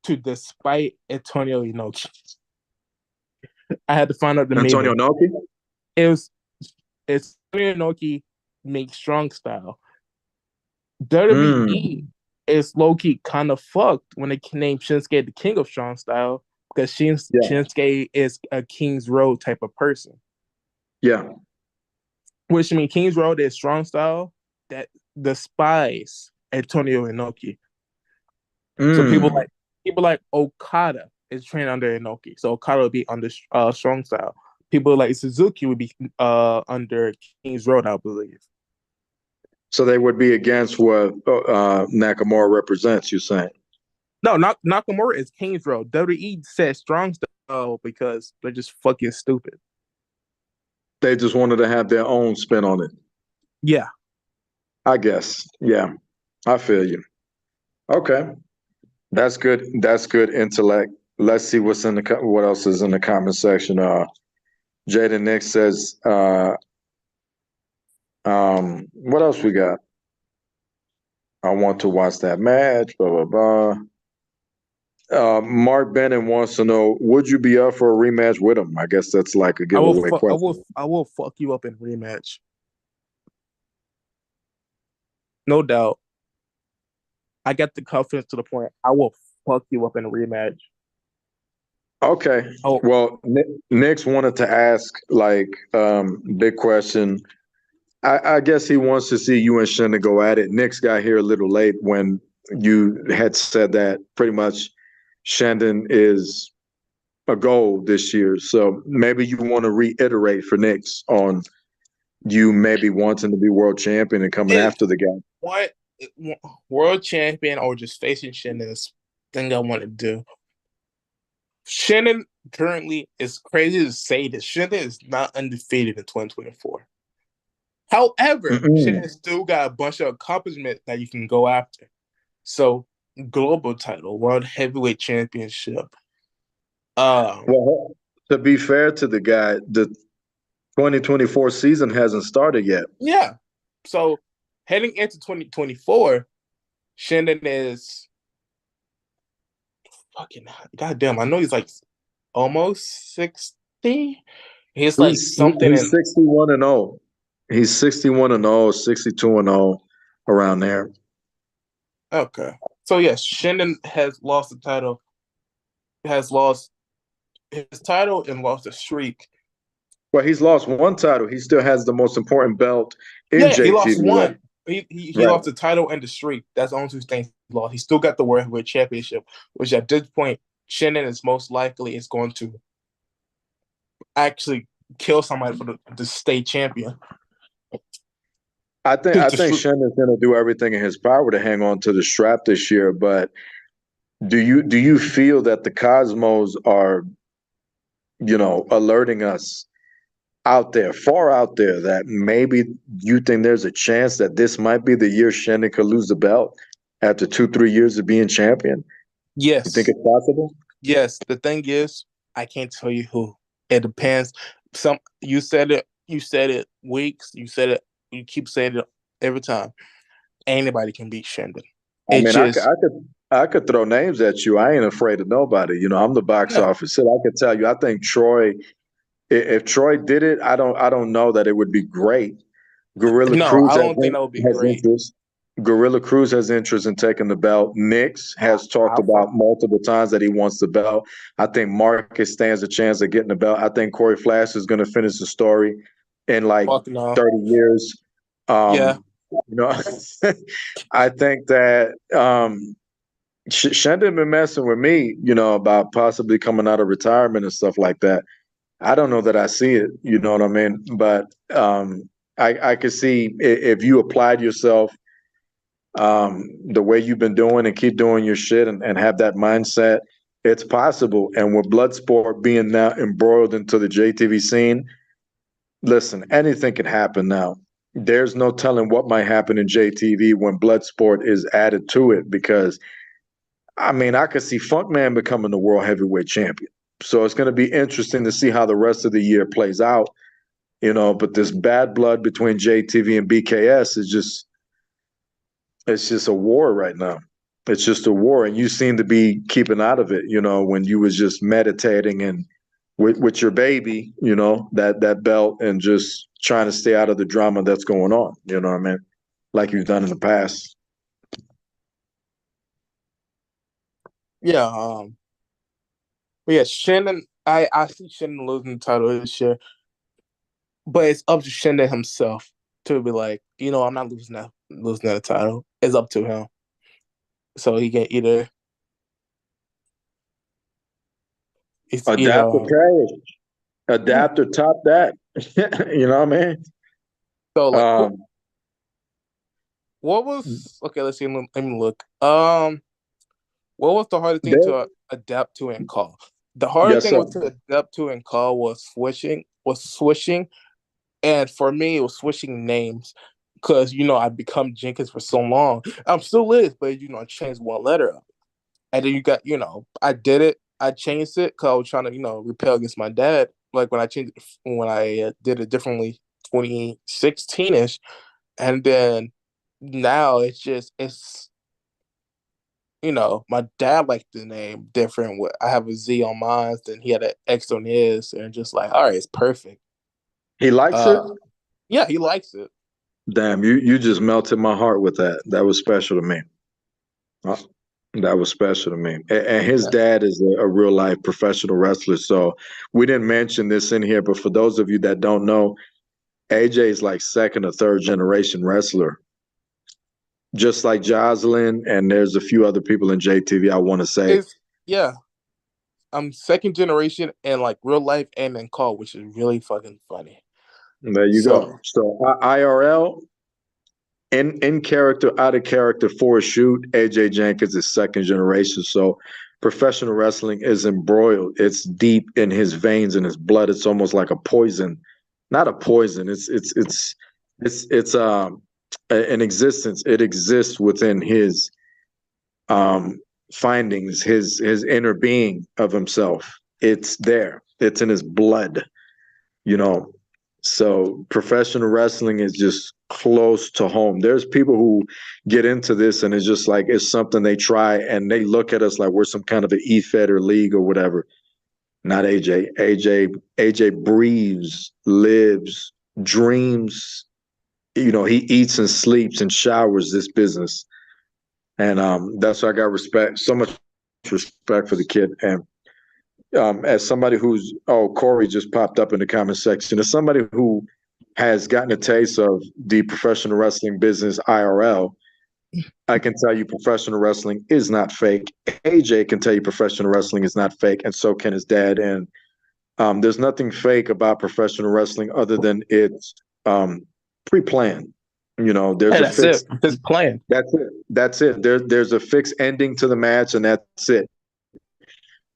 to despite Antonio Inoki. I had to find out the Antonio Inoki? It's Antonio Inoki makes strong style. WWE is low-key kind of fucked when they named Shinsuke the King of Strong Style because Shinsuke is a King's Road type of person. Yeah. Which means King's Road is strong style that despise Antonio Inoki. So people like Okada is trained under Inoki. So Okada will be under strong style. People like Suzuki would be under King's Road, I believe. So they would be against what Nakamura represents, you're saying? No, not Nakamura is King's Road. WWE said strong style because they're just fucking stupid. They just wanted to have their own spin on it. Yeah. I guess. Yeah. I feel you. Okay. That's good. That's good intellect. Let's see what's in the what else is in the comment section. Jaden Nick says, what else we got? I want to watch that match. Blah blah blah. Mark Bennett wants to know, would you be up for a rematch with him? I guess that's like a giveaway question. I will fuck you up in rematch. No doubt. I got the confidence to the point I will fuck you up in a rematch. Okay. Oh, Well, Nick's wanted to ask like big question. I guess he wants to see you and Shannon go at it. Nick's got here a little late when you had said that pretty much Shandon is a goal this year. So maybe you want to reiterate for Nick's on you maybe wanting to be world champion and coming it's after the guy. what world champion or just facing Shannon is thing I want to do. Shannon currently is crazy to say that Shannon is not undefeated in 2024. However, Shannon still got a bunch of accomplishments that you can go after. So, global title, world heavyweight championship. Well, to be fair to the guy, the 2024 season hasn't started yet. Yeah. So, heading into 2024, Shannon is fucking goddamn. I know he's like almost 60. He's like something He's in 61 and 0. He's 61 and 0, 62 and 0 around there. okay. So yes, Shannon has lost the title, has lost his title and lost a streak. Well, he's lost one title. He still has the most important belt in Yeah, he JTV. lost one. He Right. lost the title and the streak. That's the only two things he lost. He still got the World Heavyweight Championship, which at this point, Shannon is most likely is going to actually kill somebody for the state champion. I think Shannon's going to do everything in his power to hang on to the strap this year. But do you feel that the Cosmos are, alerting us out there, far out there, that maybe you think there's a chance that this might be the year Shannon could lose the belt after 2-3 years of being champion? You think Yes. it's possible? Yes. The thing is, I can't tell you who. It depends. You said it. You said it weeks. You said it. You keep saying it every time. Anybody can beat Shandon. I It mean, just I could throw names at you. I ain't afraid of nobody. I'm the box yeah. office hit. I could tell you. I think Troy. If Troy did it, I don't know that it would be great. Gorilla No, Cruz I don't think that would be has great. interest. Gorilla Cruz has interest in taking the belt. Nix has talked I'll fuck. about multiple times that he wants the belt. I think Marcus stands a chance of getting the belt. I think Corey Flash is going to finish the story in like Fuck no. 30 years. Yeah. You know, I think that Shandon been messing with me, about possibly coming out of retirement and stuff like that. I don't know that I see it, you know what I mean? But I could see if you applied yourself the way you've been doing and keep doing your shit and have that mindset, it's possible. And with Bloodsport being now embroiled into the JTV scene, listen, anything can happen now. There's no telling what might happen in JTV when Bloodsport is added to it because, I mean, I could see Funkman becoming the world heavyweight champion. So it's going to be interesting to see how the rest of the year plays out, but this bad blood between JTV and BKS it's just a war right now. It's just a war. And you seem to be keeping out of it, when you was just meditating and with your baby, that belt and just trying to stay out of the drama that's going on, you know what I mean? Like you've done in the past. Yeah. But yeah, Shannon. I see Shannon losing the title this year, but it's up to Shannon himself to be like, I'm not losing that title. It's up to him. So he can Adapt or perish. Yeah. adapt or top that. You know what I mean? So like, Um, what was okay? Let's see. Let me look. What was the hardest thing there, to adapt to in call? The hardest yes, thing sir. was to adapt to in call was switching. And for me, it was switching names because I'd become Jenkynz for so long. I'm still Liz, but I changed one letter of it. And then I did it. I changed it because I was trying to repel against my dad. Like when I did it differently, 2016 ish, and then now it's my dad liked the name different. I have a Z on mine, then he had an X on his, and just like, all right, it's perfect. He likes it. Uh, yeah, he likes it. Damn, you just melted my heart with that. That was special to me. Uh, That was special to me. And his Yeah. dad is a real life professional wrestler. So we didn't mention this in here, but for those of you that don't know, AJ is like second or third generation wrestler, just like Jocelyn. And there's a few other people in JTV I want to say. It's yeah. I'm second generation and like real life and in call, which is really fucking funny. There you go. So So IRL, in character, out of character for a shoot, AJ Jenkynz is second generation. So professional wrestling is embroiled. It's deep in his veins and his blood. It's almost like a poison. Not a poison. It's an existence. It exists within his um findings, his inner being of himself. It's there. It's in his blood, you know. So professional wrestling is just close to home. There's people who get into this and it's just like it's something they try and they look at us like we're some kind of an E-Fed or league or whatever. Not AJ. AJ breathes, lives, dreams. He eats and sleeps and showers this business. And that's why I got respect, so much respect for the kid. And as somebody who's Corey just popped up in the comment section, as somebody who has gotten a taste of the professional wrestling business IRL, I can tell you professional wrestling is not fake. AJ can tell you professional wrestling is not fake, and so can his dad. And there's nothing fake about professional wrestling other than it's pre-planned. There's and a that's it. fixed. His plan. That's it. That's it. There's a fixed ending to the match, and that's it.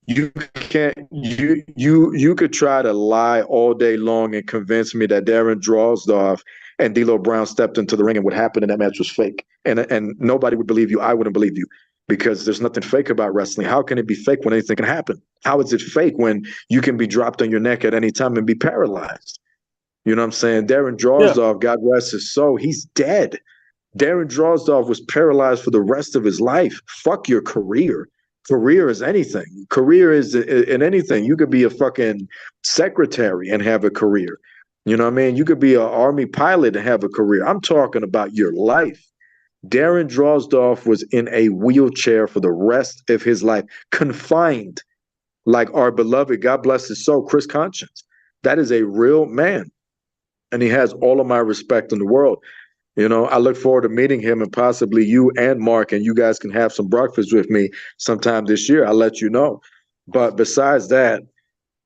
You can't you could try to lie all day long and convince me that Darren Drozdoff and D'Lo Brown stepped into the ring and what happened in that match was fake. And nobody would believe you. I wouldn't believe you because there's nothing fake about wrestling. How can it be fake when anything can happen? How is it fake when you can be dropped on your neck at any time and be paralyzed? You know what I'm saying? Darren Yeah. Drozdoff, God rest his soul, he's dead. Darren Drozdoff was paralyzed for the rest of his life. Fuck your career. Career is anything. Career is in anything. You could be a fucking secretary and have a career. You know what I mean? You could be an army pilot and have a career. I'm talking about your life. Darren Drozdoff was in a wheelchair for the rest of his life, confined, like our beloved, God bless his soul, Chris Conscience. That is a real man. And he has all of my respect in the world. I look forward to meeting him and possibly you and Mark, and you guys can have some breakfast with me sometime this year. I'll let you know. But besides that,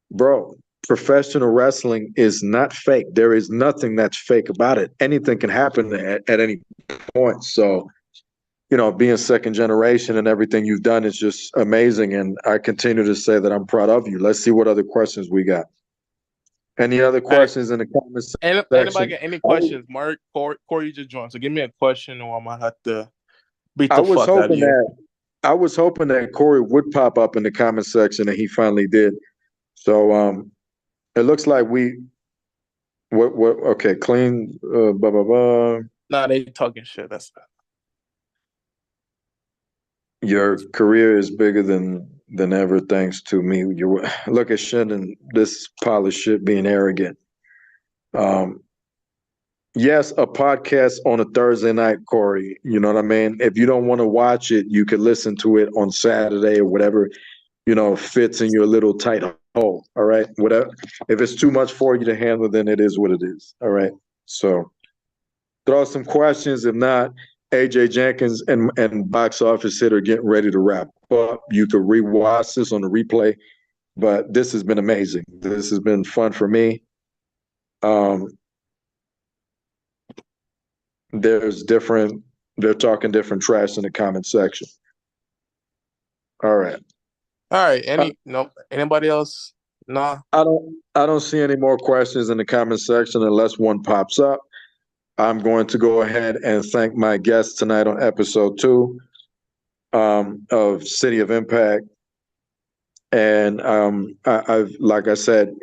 bro, professional wrestling is not fake. There is nothing that's fake about it. Anything can happen at any point. So, being second generation and everything you've done is just amazing. And I continue to say that I'm proud of you. Let's see what other questions we got. Any other All right. questions in the comments Anybody section? got any questions? Mark, Corey just joined. So give me a question or I might have to beat I the was fuck out of hoping you. that I was hoping that Corey would pop up in the comment section, and he finally did. So it looks like what okay, clean blah blah blah. Nah, they talking shit. That's Your career is bigger than ever, thanks to me. You look at shit and this pile of shit being arrogant. Um, yes, a podcast on a Thursday night, Corey. You know what I mean? If you don't want to watch it, you could listen to it on Saturday or whatever fits in your little tight hole. All right. Whatever. If it's too much for you to handle, then it is what it is. All right. So throw some questions. If not, AJ Jenkynz and box office hitter getting ready to wrap up. You could rewatch this on the replay But this has been amazing. This has been fun for me. Um, there's different. They're talking different trash in the comment section. All right. All right. Uh, Anybody else? Nah. I don't see any more questions in the comment section unless one pops up. I'm going to go ahead and thank my guests tonight on episode 2 of City of Impact. And I've, like I said,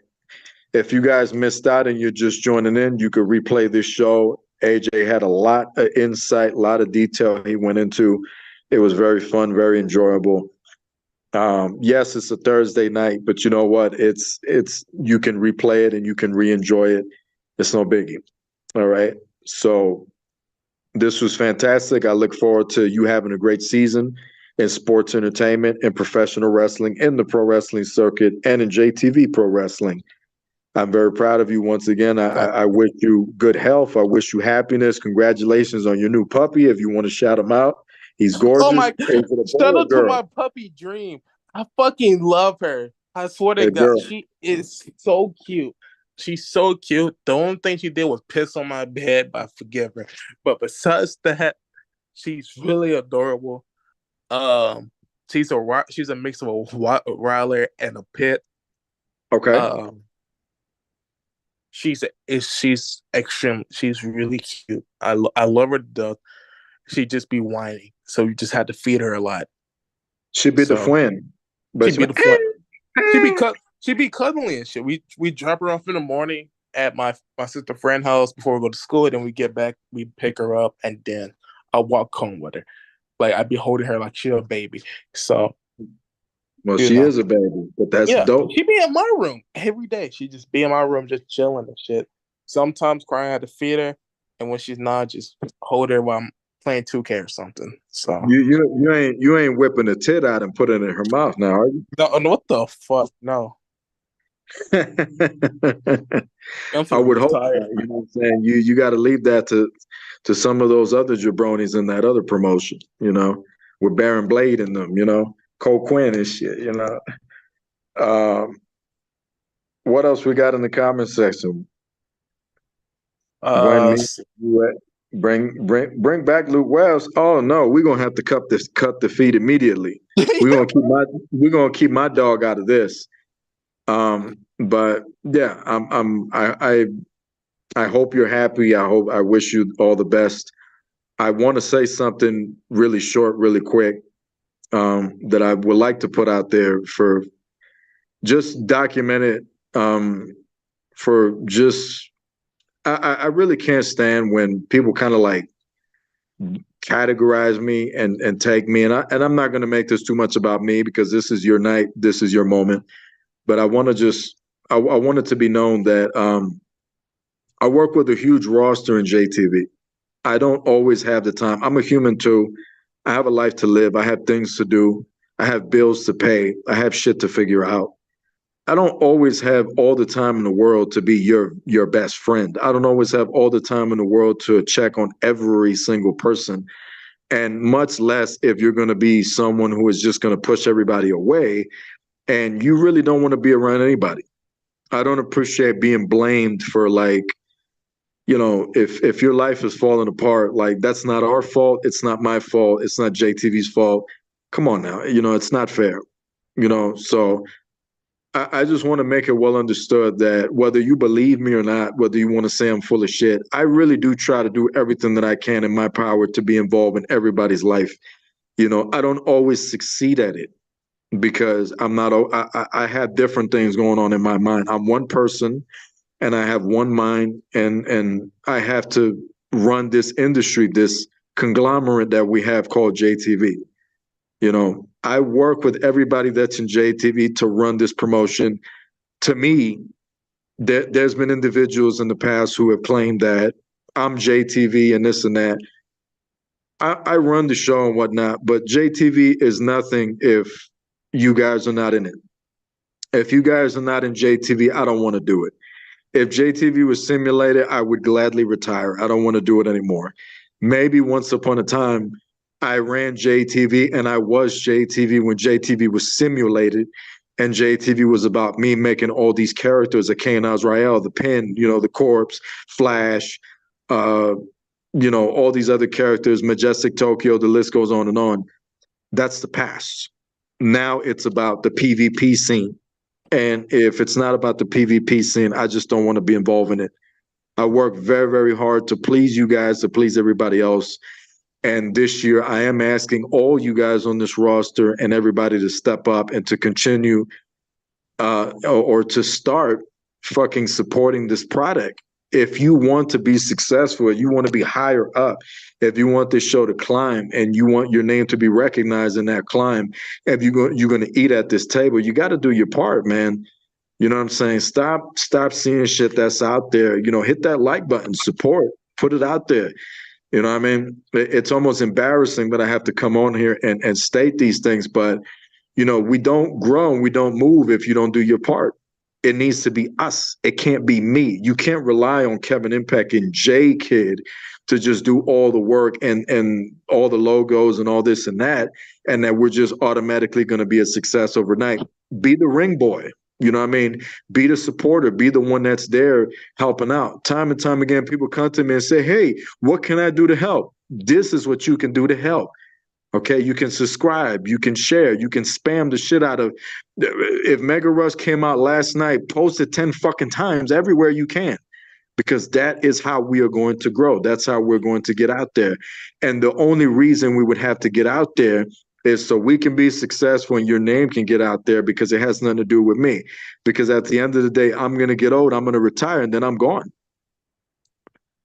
if you guys missed out and you're just joining in, you could replay this show. AJ had a lot of insight, a lot of detail he went into. It was very fun, very enjoyable. Yes, it's a Thursday night, but you know what? It's you can replay it and you can re-enjoy it. It's no biggie. All right. So this was fantastic. I look forward to you having a great season in sports entertainment and professional wrestling in the pro wrestling circuit and in JTV Pro Wrestling. I'm very proud of you once again. I wish you good health. I wish you happiness. Congratulations on your new puppy. If you want to shout him out, he's Oh gorgeous. my! Is it a boy Shout or out to girl? my puppy Dream. I fucking love her. I swear to A God, girl. she is so cute. She's so cute. The only thing she did was piss on my bed, but I forgive her. But besides that, she's really adorable. Um, she's a mix of a Rottweiler and a Pit. Okay. Um, she's extreme. She's really cute. I love her to death. She just be whining, so you just had to feed her a lot. She be the So friend, she but she be went, the fun. She be cuddling and shit. We drop her off in the morning at my sister friend house before we go to school. Then we get back, we pick her up, and then I walk home with her. Like I'd be holding her like she a baby. So well, you she know, is a baby, but that's yeah, dope. she be in my room every day. She just be in my room, just chilling and shit. Sometimes crying, I had to feed her, and when she's not, just hold her while I'm playing 2K or something. So You ain't whipping a tit out and putting it in her mouth now, are you? no, what the fuck? No, I'm I feeling would hope tired. not. You know what I'm saying? You got to leave that to some of those other jabronis in that other promotion. With Baron Blade in them. Cole Quinn and shit. Um, what else we got in the comment section? When Uh, me bring back Luke Wells. Oh no, we're gonna have to cut the feed immediately. We're gonna keep my dog out of this. But yeah, I hope you're happy. I wish you all the best. I want to say something really short, really quick, that I would like to put out there for just document it. For just, I really can't stand when people kind of like categorize me and take me. And I'm not going to make this too much about me because this is your night, this is your moment. But I want it to be known that I work with a huge roster in JTV. I don't always have the time. I'm a human too. I have a life to live. I have things to do. I have bills to pay. I have shit to figure out. I don't always have all the time in the world to be your best friend. I don't always have all the time in the world to check on every single person, and much less if you're going to be someone who is just going to push everybody away and you really don't want to be around anybody. I don't appreciate being blamed for, like, if your life is falling apart, like, that's not our fault. It's not my fault. It's not JTV's fault. Come on now. It's not fair. So I just want to make it well understood that whether you believe me or not, whether you want to say I'm full of shit, I really do try to do everything that I can in my power to be involved in everybody's life. I don't always succeed at it because I'm not, I have different things going on in my mind. I'm one person and I have one mind, and I have to run this industry, this conglomerate that we have called JTV. I work with everybody that's in JTV to run this promotion. To me, there's been individuals in the past who have claimed that I'm JTV and this and that. I run the show and whatnot, but JTV is nothing if you guys are not in it. If you guys are not in JTV, I don't want to do it. If JTV was simulated, I would gladly retire. I don't want to do it anymore. Maybe once upon a time, I ran JTV and I was JTV when JTV was simulated. And JTV was about me making all these characters, the Kane Azrael, the Pin, the Corpse, Flash, uh, all these other characters, Majestic Tokyo, the list goes on and on. That's the past. Now it's about the PvP scene. And if it's not about the PvP scene, I just don't want to be involved in it. I work very, very hard to please you guys, to please everybody else. And this year, I am asking all you guys on this roster and everybody to step up and to continue or to start fucking supporting this product. If you want to be successful, you want to be higher up, if you want this show to climb and you want your name to be recognized in that climb, if you're going to eat at this table, you got to do your part, man. You know what I'm saying? Stop seeing shit that's out there. Hit that like button, support, put it out there. You know what I mean? It's almost embarrassing that I have to come on here and state these things, but we don't grow and we don't move if you don't do your part. It needs to be us. It can't be me. You can't rely on Kevin Impact and J Kid to just do all the work and all the logos and all this and that we're just automatically going to be a success overnight. Be the ring boy. You know what I mean? Be the supporter. Be the one that's there helping out. Time and time again, people come to me and say, hey, what can I do to help? This is what you can do to help. Okay, you can subscribe, you can share, you can spam the shit out of. If Mega Rush came out last night, post it 10 fucking times everywhere you can, because that is how we are going to grow. That's how we're going to get out there. And the only reason we would have to get out there is so we can be successful and your name can get out there, because it has nothing to do with me. Because at the end of the day, I'm going to get old, I'm going to retire, and then I'm gone.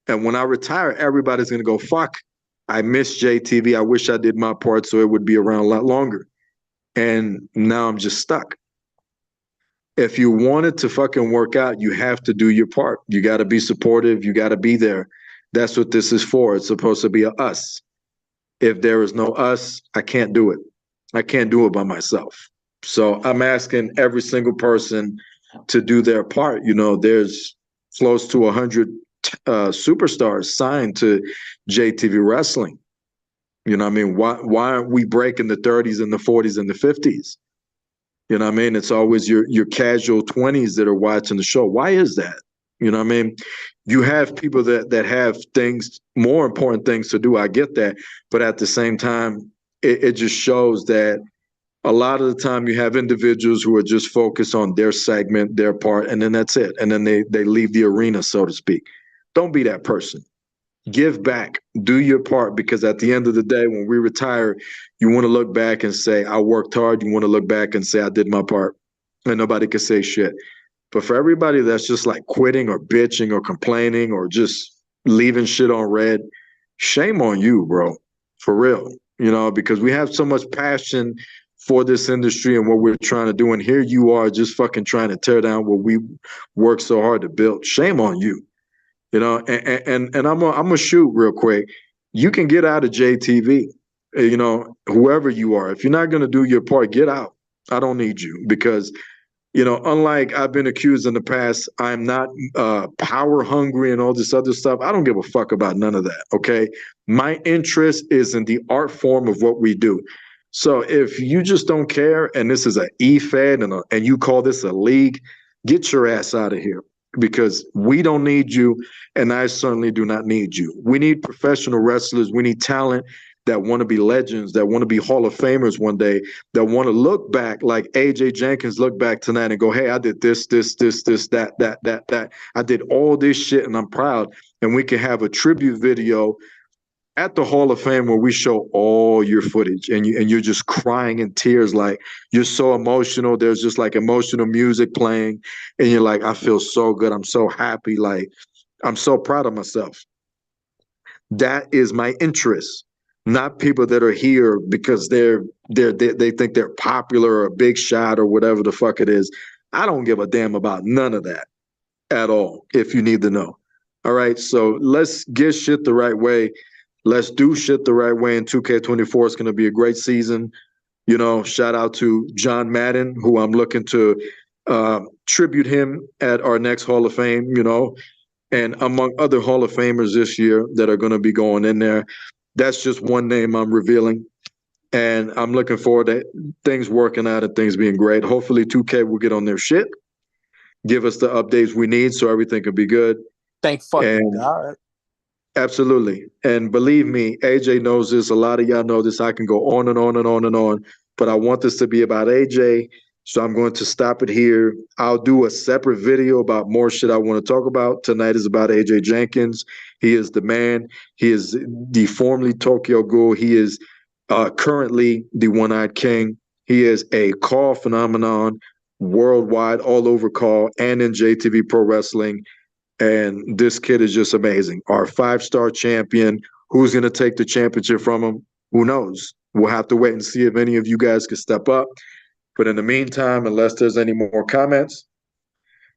And when I retire, everybody's going to go, fuck, I miss JTV. I wish I did my part so it would be around a lot longer. And now I'm just stuck. If you want it to fucking work out, you have to do your part. You got to be supportive. You got to be there. That's what this is for. It's supposed to be a us. If there is no us, I can't do it. I can't do it by myself. So I'm asking every single person to do their part. There's close to 100 superstars signed to JTV Wrestling. You know what I mean? Why aren't we breaking the 30s and the 40s and the 50s? You know what I mean? It's always your casual 20s that are watching the show. Why is that? You know what I mean? You have people that have things, more important things to do. I get that. But at the same time, it just shows that a lot of the time you have individuals who are just focused on their segment, their part, and then that's it. And then they leave the arena, so to speak. Don't be that person. Give back. Do your part, because at the end of the day, when we retire, you want to look back and say, I worked hard. You want to look back and say, I did my part. And nobody can say shit. But for everybody that's just like quitting or bitching or complaining or just leaving shit on red, shame on you, bro. For real. Because we have so much passion for this industry and what we're trying to do. And here you are just fucking trying to tear down what we worked so hard to build. Shame on you. And I'm gonna shoot real quick. You can get out of JTV, whoever you are. If you're not gonna do your part, get out. I don't need you, because, unlike I've been accused in the past, I'm not power hungry and all this other stuff. I don't give a fuck about none of that. Okay, my interest is in the art form of what we do. So if you just don't care, and this is an E-Fed and you call this a league, get your ass out of here. Because we don't need you, and I certainly do not need you. We need professional wrestlers. We need talent that want to be legends, that want to be Hall of Famers one day, that want to look back like AJ Jenkynz look back tonight and go, hey, I did this, that. I did all this shit, and I'm proud. And we can have a tribute video at the Hall of Fame where we show all your footage, and you're just crying in tears, like you're so emotional. There's just like emotional music playing, and you're like, I feel so good. I'm so happy. Like, I'm so proud of myself. That is my interest, not people that are here because they think they're popular or a big shot or whatever the fuck it is. I don't give a damn about none of that at all, if you need to know. All right, so let's get shit the right way. Let's do shit the right way, and 2K24 is going to be a great season. Shout out to John Madden, who I'm looking to tribute him at our next Hall of Fame, and among other Hall of Famers this year that are going to be going in there. That's just one name I'm revealing. And I'm looking forward to things working out and things being great. Hopefully 2K will get on their shit, give us the updates we need so everything can be good. Thank fucking And God. absolutely. And believe me, AJ knows this. A lot of y'all know this. I can go on and on and on and on, but I want this to be about AJ. So I'm going to stop it here. I'll do a separate video about more shit I want to talk about. Tonight is about AJ Jenkynz. He is the man. He is the formerly Tokyo Ghoul. He is currently the One-Eyed King. He is a call phenomenon worldwide, all over call, and in JTV Pro Wrestling. And this kid is just amazing. Our 5-star champion. Who's going to take the championship from him? Who knows? We'll have to wait and see if any of you guys can step up. But in the meantime, unless there's any more comments,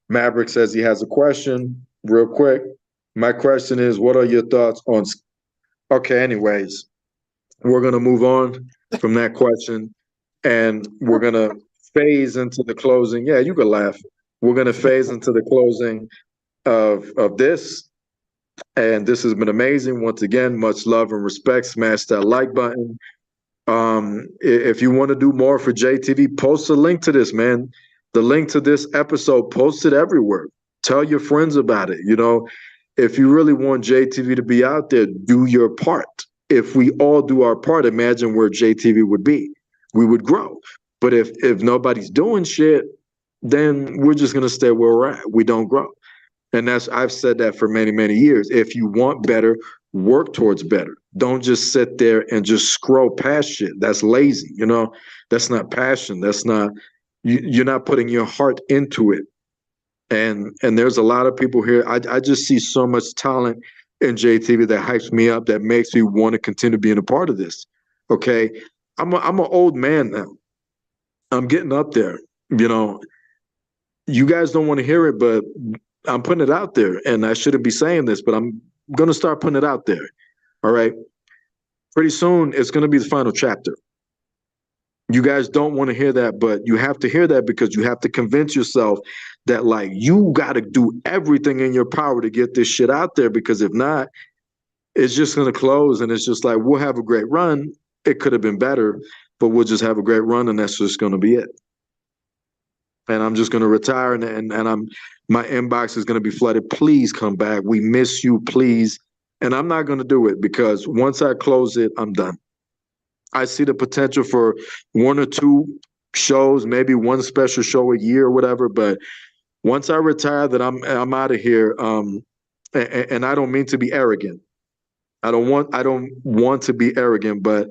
Maverick says he has a question. Real quick, my question is, what are your thoughts on? Okay, anyways, we're going to move on from that question, and we're going to phase into the closing. Yeah, you can laugh. We're going to phase into the closing of this. And this has been amazing. Once again, much love and respect. Smash that like button. If you want to do more for JTV, post a link to this, man. The link to this episode, post it everywhere. Tell your friends about it. You know, if you really want JTV to be out there, do your part. If we all do our part, imagine where JTV would be. We would grow. But if nobody's doing shit, then we're just gonna stay where we're at. We don't grow. And I've said that for many, many years. If you want better, work towards better. Don't just sit there and just scroll past shit. That's lazy, you know. That's not passion. That's not you're not putting your heart into it. And there's a lot of people here. I just see so much talent in JTV that hypes me up, that makes me want to continue being a part of this. Okay. I'm an old man now. I'm getting up there. You know, you guys don't want to hear it, but I'm putting it out there, and I shouldn't be saying this, but I'm going to start putting it out there. All right. Pretty soon, it's going to be the final chapter. You guys don't want to hear that, but you have to hear that because you have to convince yourself that, like, you got to do everything in your power to get this shit out there, because if not, it's just going to close, and it's just like, we'll have a great run. It could have been better, but we'll just have a great run, and that's just going to be it. And I'm just going to retire, and my inbox is going to be flooded. Please come back. We miss you, please. And I'm not going to do it, because once I close it, I'm done. I see the potential for 1 or 2 shows, maybe 1 special show a year or whatever. But once I retire, that I'm out of here. And I don't mean to be arrogant. I don't want to be arrogant, but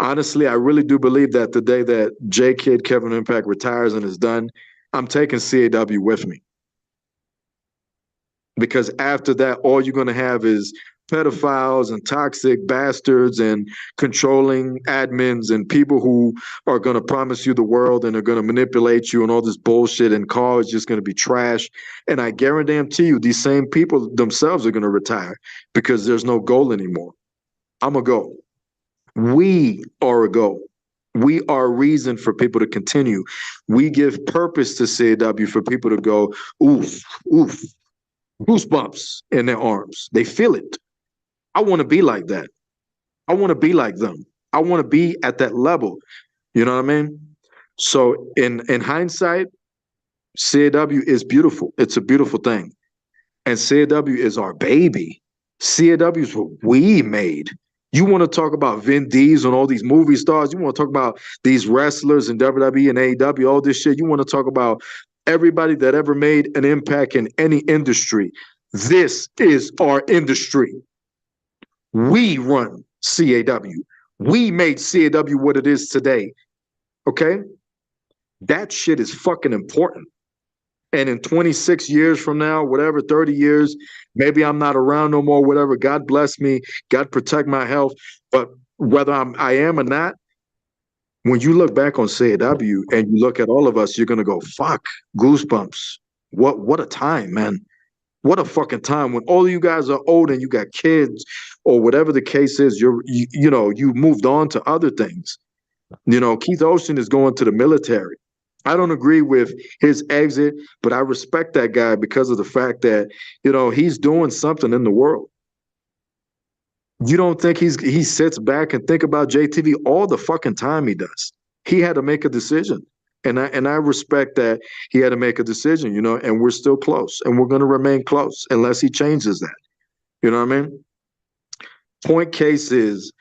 honestly, I really do believe that the day that J Kid Kevin Impact retires and is done, I'm taking CAW with me. Because after that, all you're going to have is pedophiles and toxic bastards and controlling admins and people who are going to promise you the world and are going to manipulate you and all this bullshit, and call is just going to be trash. And I guarantee you, these same people themselves are going to retire because there's no goal anymore. I'm a goal. We are a goal. We are a reason for people to continue. We give purpose to CAW for people to go, oof, oof, goosebumps in their arms. They feel it. I want to be like that. I want to be like them. I want to be at that level. You know what I mean? So in hindsight, CAW is beautiful. It's a beautiful thing. And CAW is our baby. CAW is what we made. You want to talk about Vin Diesel and all these movie stars. You want to talk about these wrestlers in WWE and AEW, all this shit. You want to talk about everybody that ever made an impact in any industry. This is our industry. We run CAW. We made CAW what it is today. Okay? That shit is fucking important. And in 26 years from now, whatever, 30 years, maybe I'm not around no more, whatever. God bless me. God protect my health. But whether I am or not, when you look back on CAW and you look at all of us, you're going to go, fuck, goosebumps. What a time, man. What a fucking time. When all of you guys are old and you got kids or whatever the case is, you moved on to other things. You know, Keith Ocean is going to the military. I don't agree with his exit, but I respect that guy because of the fact that, you know, he's doing something in the world. You don't think he sits back and think about JTV all the fucking time he does. He had to make a decision. And I respect that he had to make a decision, and we're still close and we're gonna remain close unless he changes that. You know what I mean? Point case is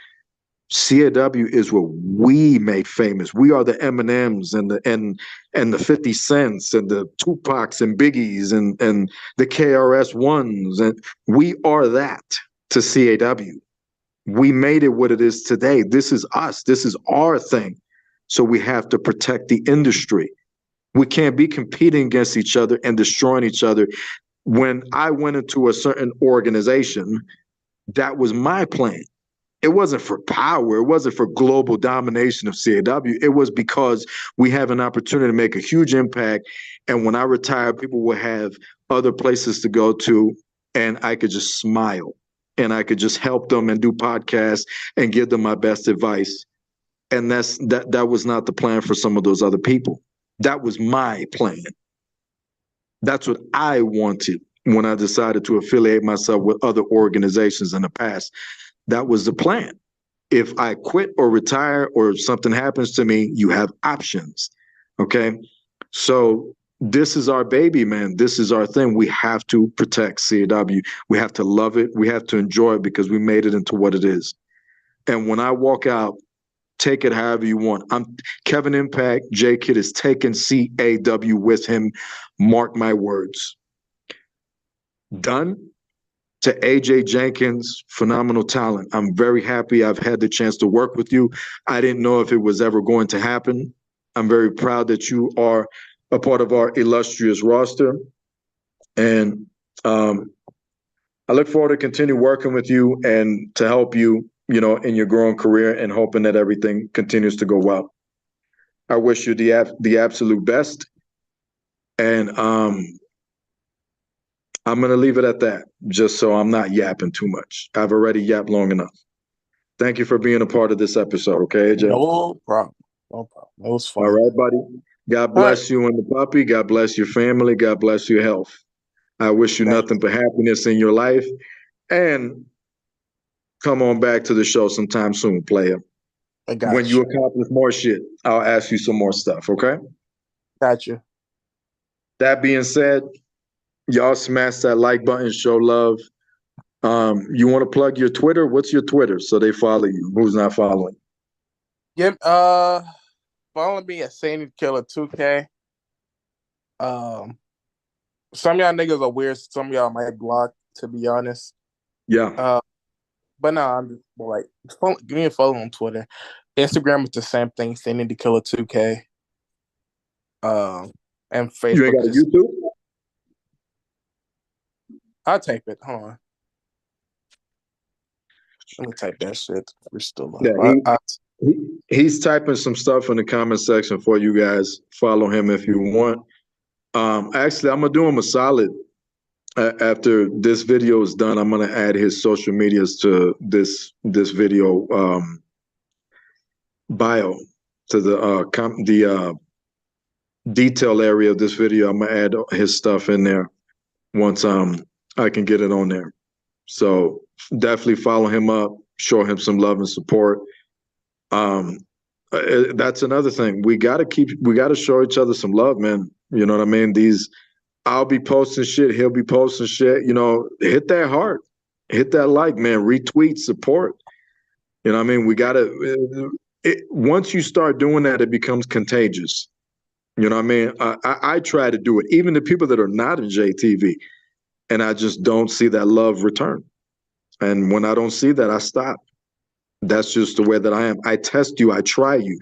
CAW is what we make famous. We are the Eminems and the 50 Cents and the Tupacs and Biggies and the KRS Ones. And we are that to CAW. We made it what it is today. This is us. This is our thing. So we have to protect the industry. We can't be competing against each other and destroying each other. When I went into a certain organization, that was my plan. It wasn't for power. It wasn't for global domination of CAW. It was because we have an opportunity to make a huge impact. And when I retire, people will have other places to go to, and I could just smile and I could just help them and do podcasts and give them my best advice. And that was not the plan for some of those other people. That was my plan. That's what I wanted when I decided to affiliate myself with other organizations in the past. That was the plan. If I quit or retire or something happens to me, you have options. Okay. So this is our baby, man. This is our thing. We have to protect CAW. We have to love it. We have to enjoy it because we made it into what it is. And when I walk out, take it however you want. I'm Kevin Impact. J Kid is taking CAW with him. Mark my words. Done. To AJ Jenkynz, phenomenal talent. I'm very happy I've had the chance to work with you. I didn't know if it was ever going to happen. I'm very proud that you are a part of our illustrious roster. And I look forward to continue working with you and to help you, in your growing career and hoping that everything continues to go well. I wish you the absolute best. And I'm going to leave it at that, just so I'm not yapping too much. I've already yapped long enough. Thank you for being a part of this episode, okay, AJ? No problem. No problem. It was fun. All right, buddy. God bless you and the puppy. God bless your family. God bless your health. I wish you nothing but happiness in your life. And come on back to the show sometime soon, player. I got When you accomplish more shit, I'll ask you some more stuff, okay? Got you. That being said, y'all smash that like button, show love. You want to plug your Twitter? What's your Twitter so they follow you? Who's not following? Yep. Follow me at Sandy Killer 2K. Some of y'all niggas are weird. Some of y'all might block, to be honest. Yeah. But no, I'm just like, give me a follow on Twitter. Instagram is the same thing, Sandy Killer 2K. And Facebook. You ain't got a YouTube? I'll type it. Hold on. Let me type that shit. We're still on. Yeah, he's typing some stuff in the comment section for you guys. Follow him if you want. Actually, I'm gonna do him a solid. After this video is done, I'm gonna add his social medias to this video bio, to the detail area of this video. I'm gonna add his stuff in there once I can get it on there. So definitely follow him up, show him some love and support. That's another thing. We gotta show each other some love, man. You know what I mean? I'll be posting shit, he'll be posting shit. Hit that heart, hit that like, man. Retweet, support. You know what I mean? We gotta. Once you start doing that, it becomes contagious. You know what I mean? I try to do it, even the people that are not in JTV, and I just don't see that love return. And when I don't see that, I stop. That's just the way that I am. I test you. I try you.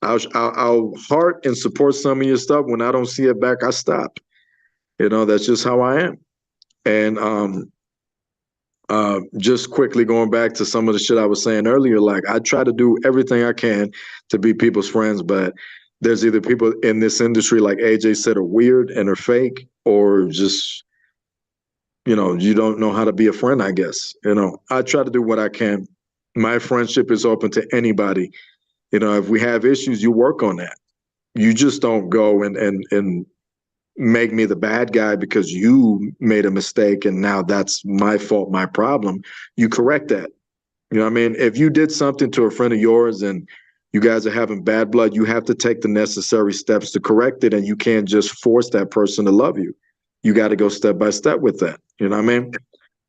I'll heart and support some of your stuff. When I don't see it back, I stop. That's just how I am. And just quickly going back to some of the shit I was saying earlier, like I try to do everything I can to be people's friends, but there's either people in this industry, like AJ said, are weird and are fake, or just, you don't know how to be a friend, I guess. I try to do what I can. My friendship is open to anybody. If we have issues, you work on that. You just don't go and make me the bad guy because you made a mistake and now that's my fault, my problem. You correct that. You know what I mean? If you did something to a friend of yours and you guys are having bad blood, you have to take the necessary steps to correct it. And you can't just force that person to love you. You got to go step by step with that. You know what I mean?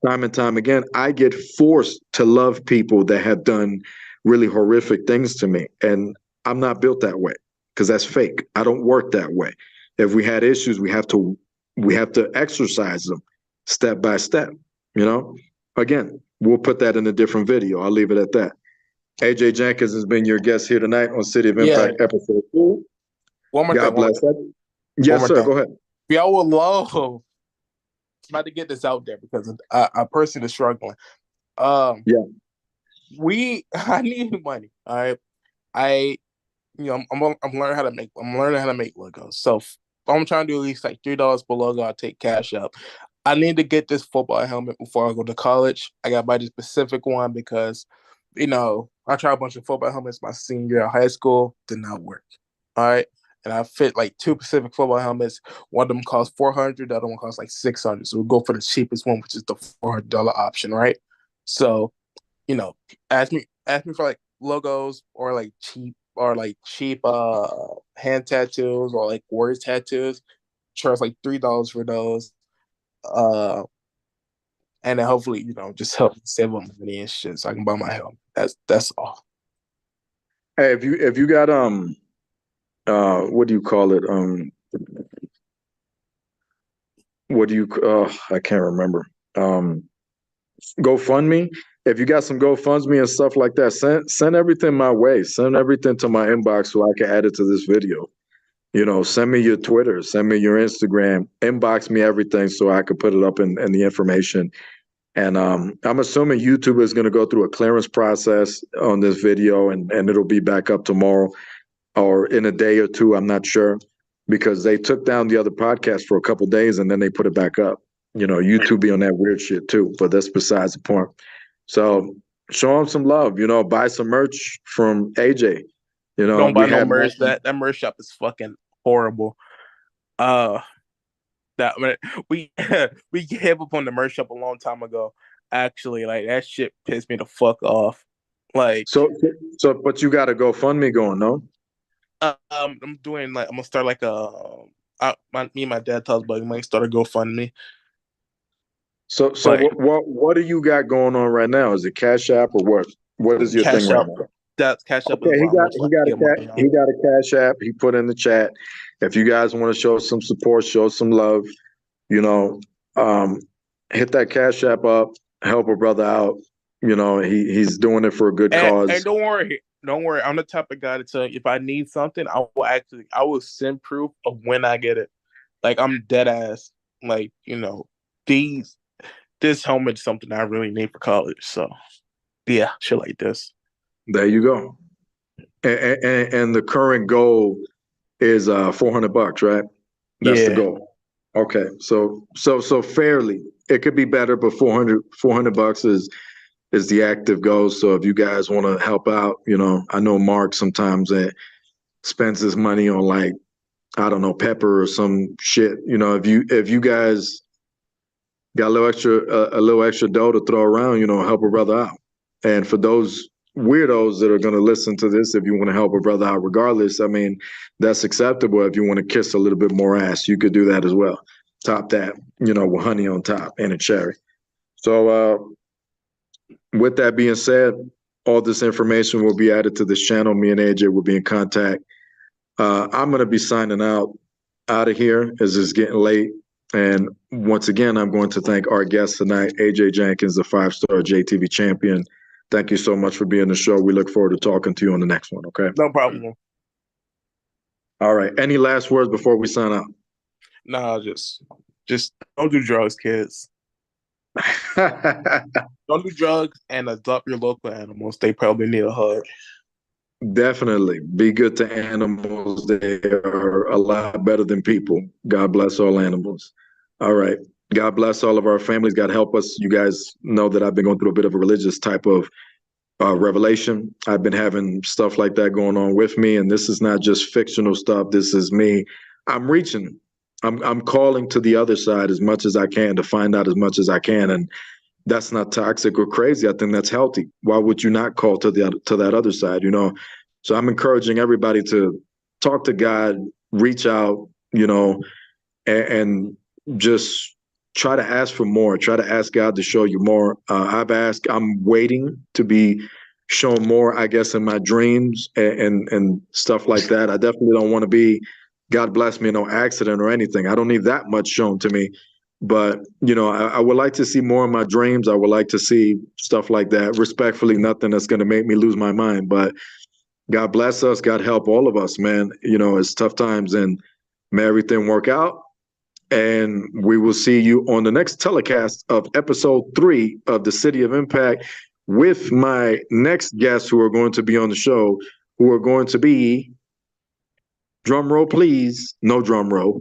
Time and time again, I get forced to love people that have done really horrific things to me. And I'm not built that way because that's fake. I don't work that way. If we had issues, we have to exercise them step by step, you know? Again, we'll put that in a different video. I'll leave it at that. AJ Jenkynz has been your guest here tonight on City of Yeah. Impact episode 2. One more God thing. bless. One Yes, more sir. thing. Go ahead. Y'all will love. I'm about to get this out there because a person is struggling. Yeah. I need money. All right. I'm learning how to make logos. So if I'm trying to do at least like $3 per logo, I'll take cash up. I need to get this football helmet before I go to college. I got to buy the specific one because, I tried a bunch of football helmets my senior year of high school, did not work. All right. And I fit like two Pacific football helmets. One of them cost $400, the other one cost like $600. So we'll go for the cheapest one, which is the $400 option, right? So, ask me for like logos or like cheap hand tattoos or like words tattoos. Charge like $3 for those. And then hopefully, just help me save up money and shit so I can buy my helmet. That's all. Hey, if you got what do you call it? What do you I can't remember. GoFundMe. If you got some GoFundMe and stuff like that, send everything my way. Send everything to my inbox so I can add it to this video. Send me your Twitter, send me your Instagram, inbox me everything so I could put it up in the information. And I'm assuming YouTube is going to go through a clearance process on this video, and it'll be back up tomorrow or in a day or two. I'm not sure because they took down the other podcast for a couple of days and then they put it back up. YouTube be on that weird shit too, but that's besides the point. So show them some love. Buy some merch from AJ. Don't buy We no had merch. That merch shop is fucking horrible. That we we gave up on the merch shop a long time ago. Actually, like that shit pissed me the fuck off. Like, but you got a GoFundMe going, no? I'm gonna start like me and my dad tells but might start a GoFundMe. So But what do you got going on right now? Is it Cash App or what? What is your thing Cash right App. now? That's Cash App is Okay, where I most likely get money he on. got a Cash App. He put in the chat. If you guys want to show some support, show some love, you know, um, hit that Cash App up, help a brother out. He's doing it for a good And cause. don't worry. I'm the type of guy to tell you if I need something, I will send proof of when I get it. Like I'm dead ass. Like this helmet is something I really need for college. So yeah, shit like this. There you go. And the current goal is $400, right? That's the Yeah. goal. Okay, so fairly, it could be better, but 400 bucks is the active goal. So if you guys want to help out, I know Mark sometimes spends his money on like I don't know pepper or some shit. If you guys got a little extra dough to throw around, help a brother out. And for those weirdos that are going to listen to this, if you want to help a brother out, regardless, I mean, that's acceptable. If you want to kiss a little bit more ass, you could do that as well. Top that, with honey on top and a cherry. So, with that being said, all this information will be added to this channel. Me and AJ will be in contact. I'm going to be signing out of here as it's getting late. And once again, I'm going to thank our guest tonight, AJ Jenkynz, the 5-star JTV champion. Thank you so much for being on the show. We look forward to talking to you on the next one. Okay. No problem. All right. Any last words before we sign out? No, just don't do drugs, kids. Don't do drugs and adopt your local animals. They probably need a hug. Definitely. Be good to animals. They are a lot better than people. God bless all animals. All right. God bless all of our families. God help us. You guys know that I've been going through a bit of a religious type of revelation. I've been having stuff like that going on with me, and this is not just fictional stuff. This is me. I'm reaching. I'm calling to the other side as much as I can to find out as much as I can, and that's not toxic or crazy. I think that's healthy. Why would you not call to that other side? So I'm encouraging everybody to talk to God, reach out, and just try to ask for more. Try to ask God to show you more. I'm waiting to be shown more, I guess, in my dreams and stuff like that. I definitely don't want to be, God bless me, no accident or anything. I don't need that much shown to me. But, I would like to see more in my dreams. I would like to see stuff like that. Respectfully, nothing that's going to make me lose my mind. But God bless us. God help all of us, man. It's tough times, and may everything work out. And we will see you on the next telecast of episode 3 of the City of Impact with my next guests who are going to be on the show, who are going to be, drum roll please, no drum roll,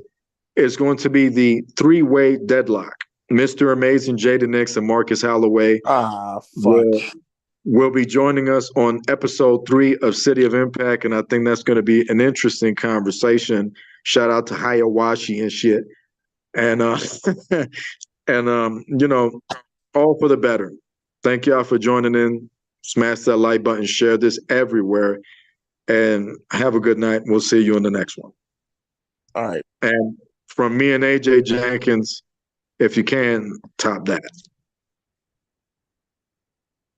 it's going to be the three-way deadlock. Mr. Amazing, Jada Nix, and Marcus Holloway Ah, fuck. will be joining us on episode 3 of City of Impact, and I think that's going to be an interesting conversation. Shout out to Hayawashi and shit. And all for the better. Thank y'all for joining in. Smash that like button, share this everywhere, and have a good night. We'll see you in the next one. All right. And from me and AJ Jenkynz, if you can, top that.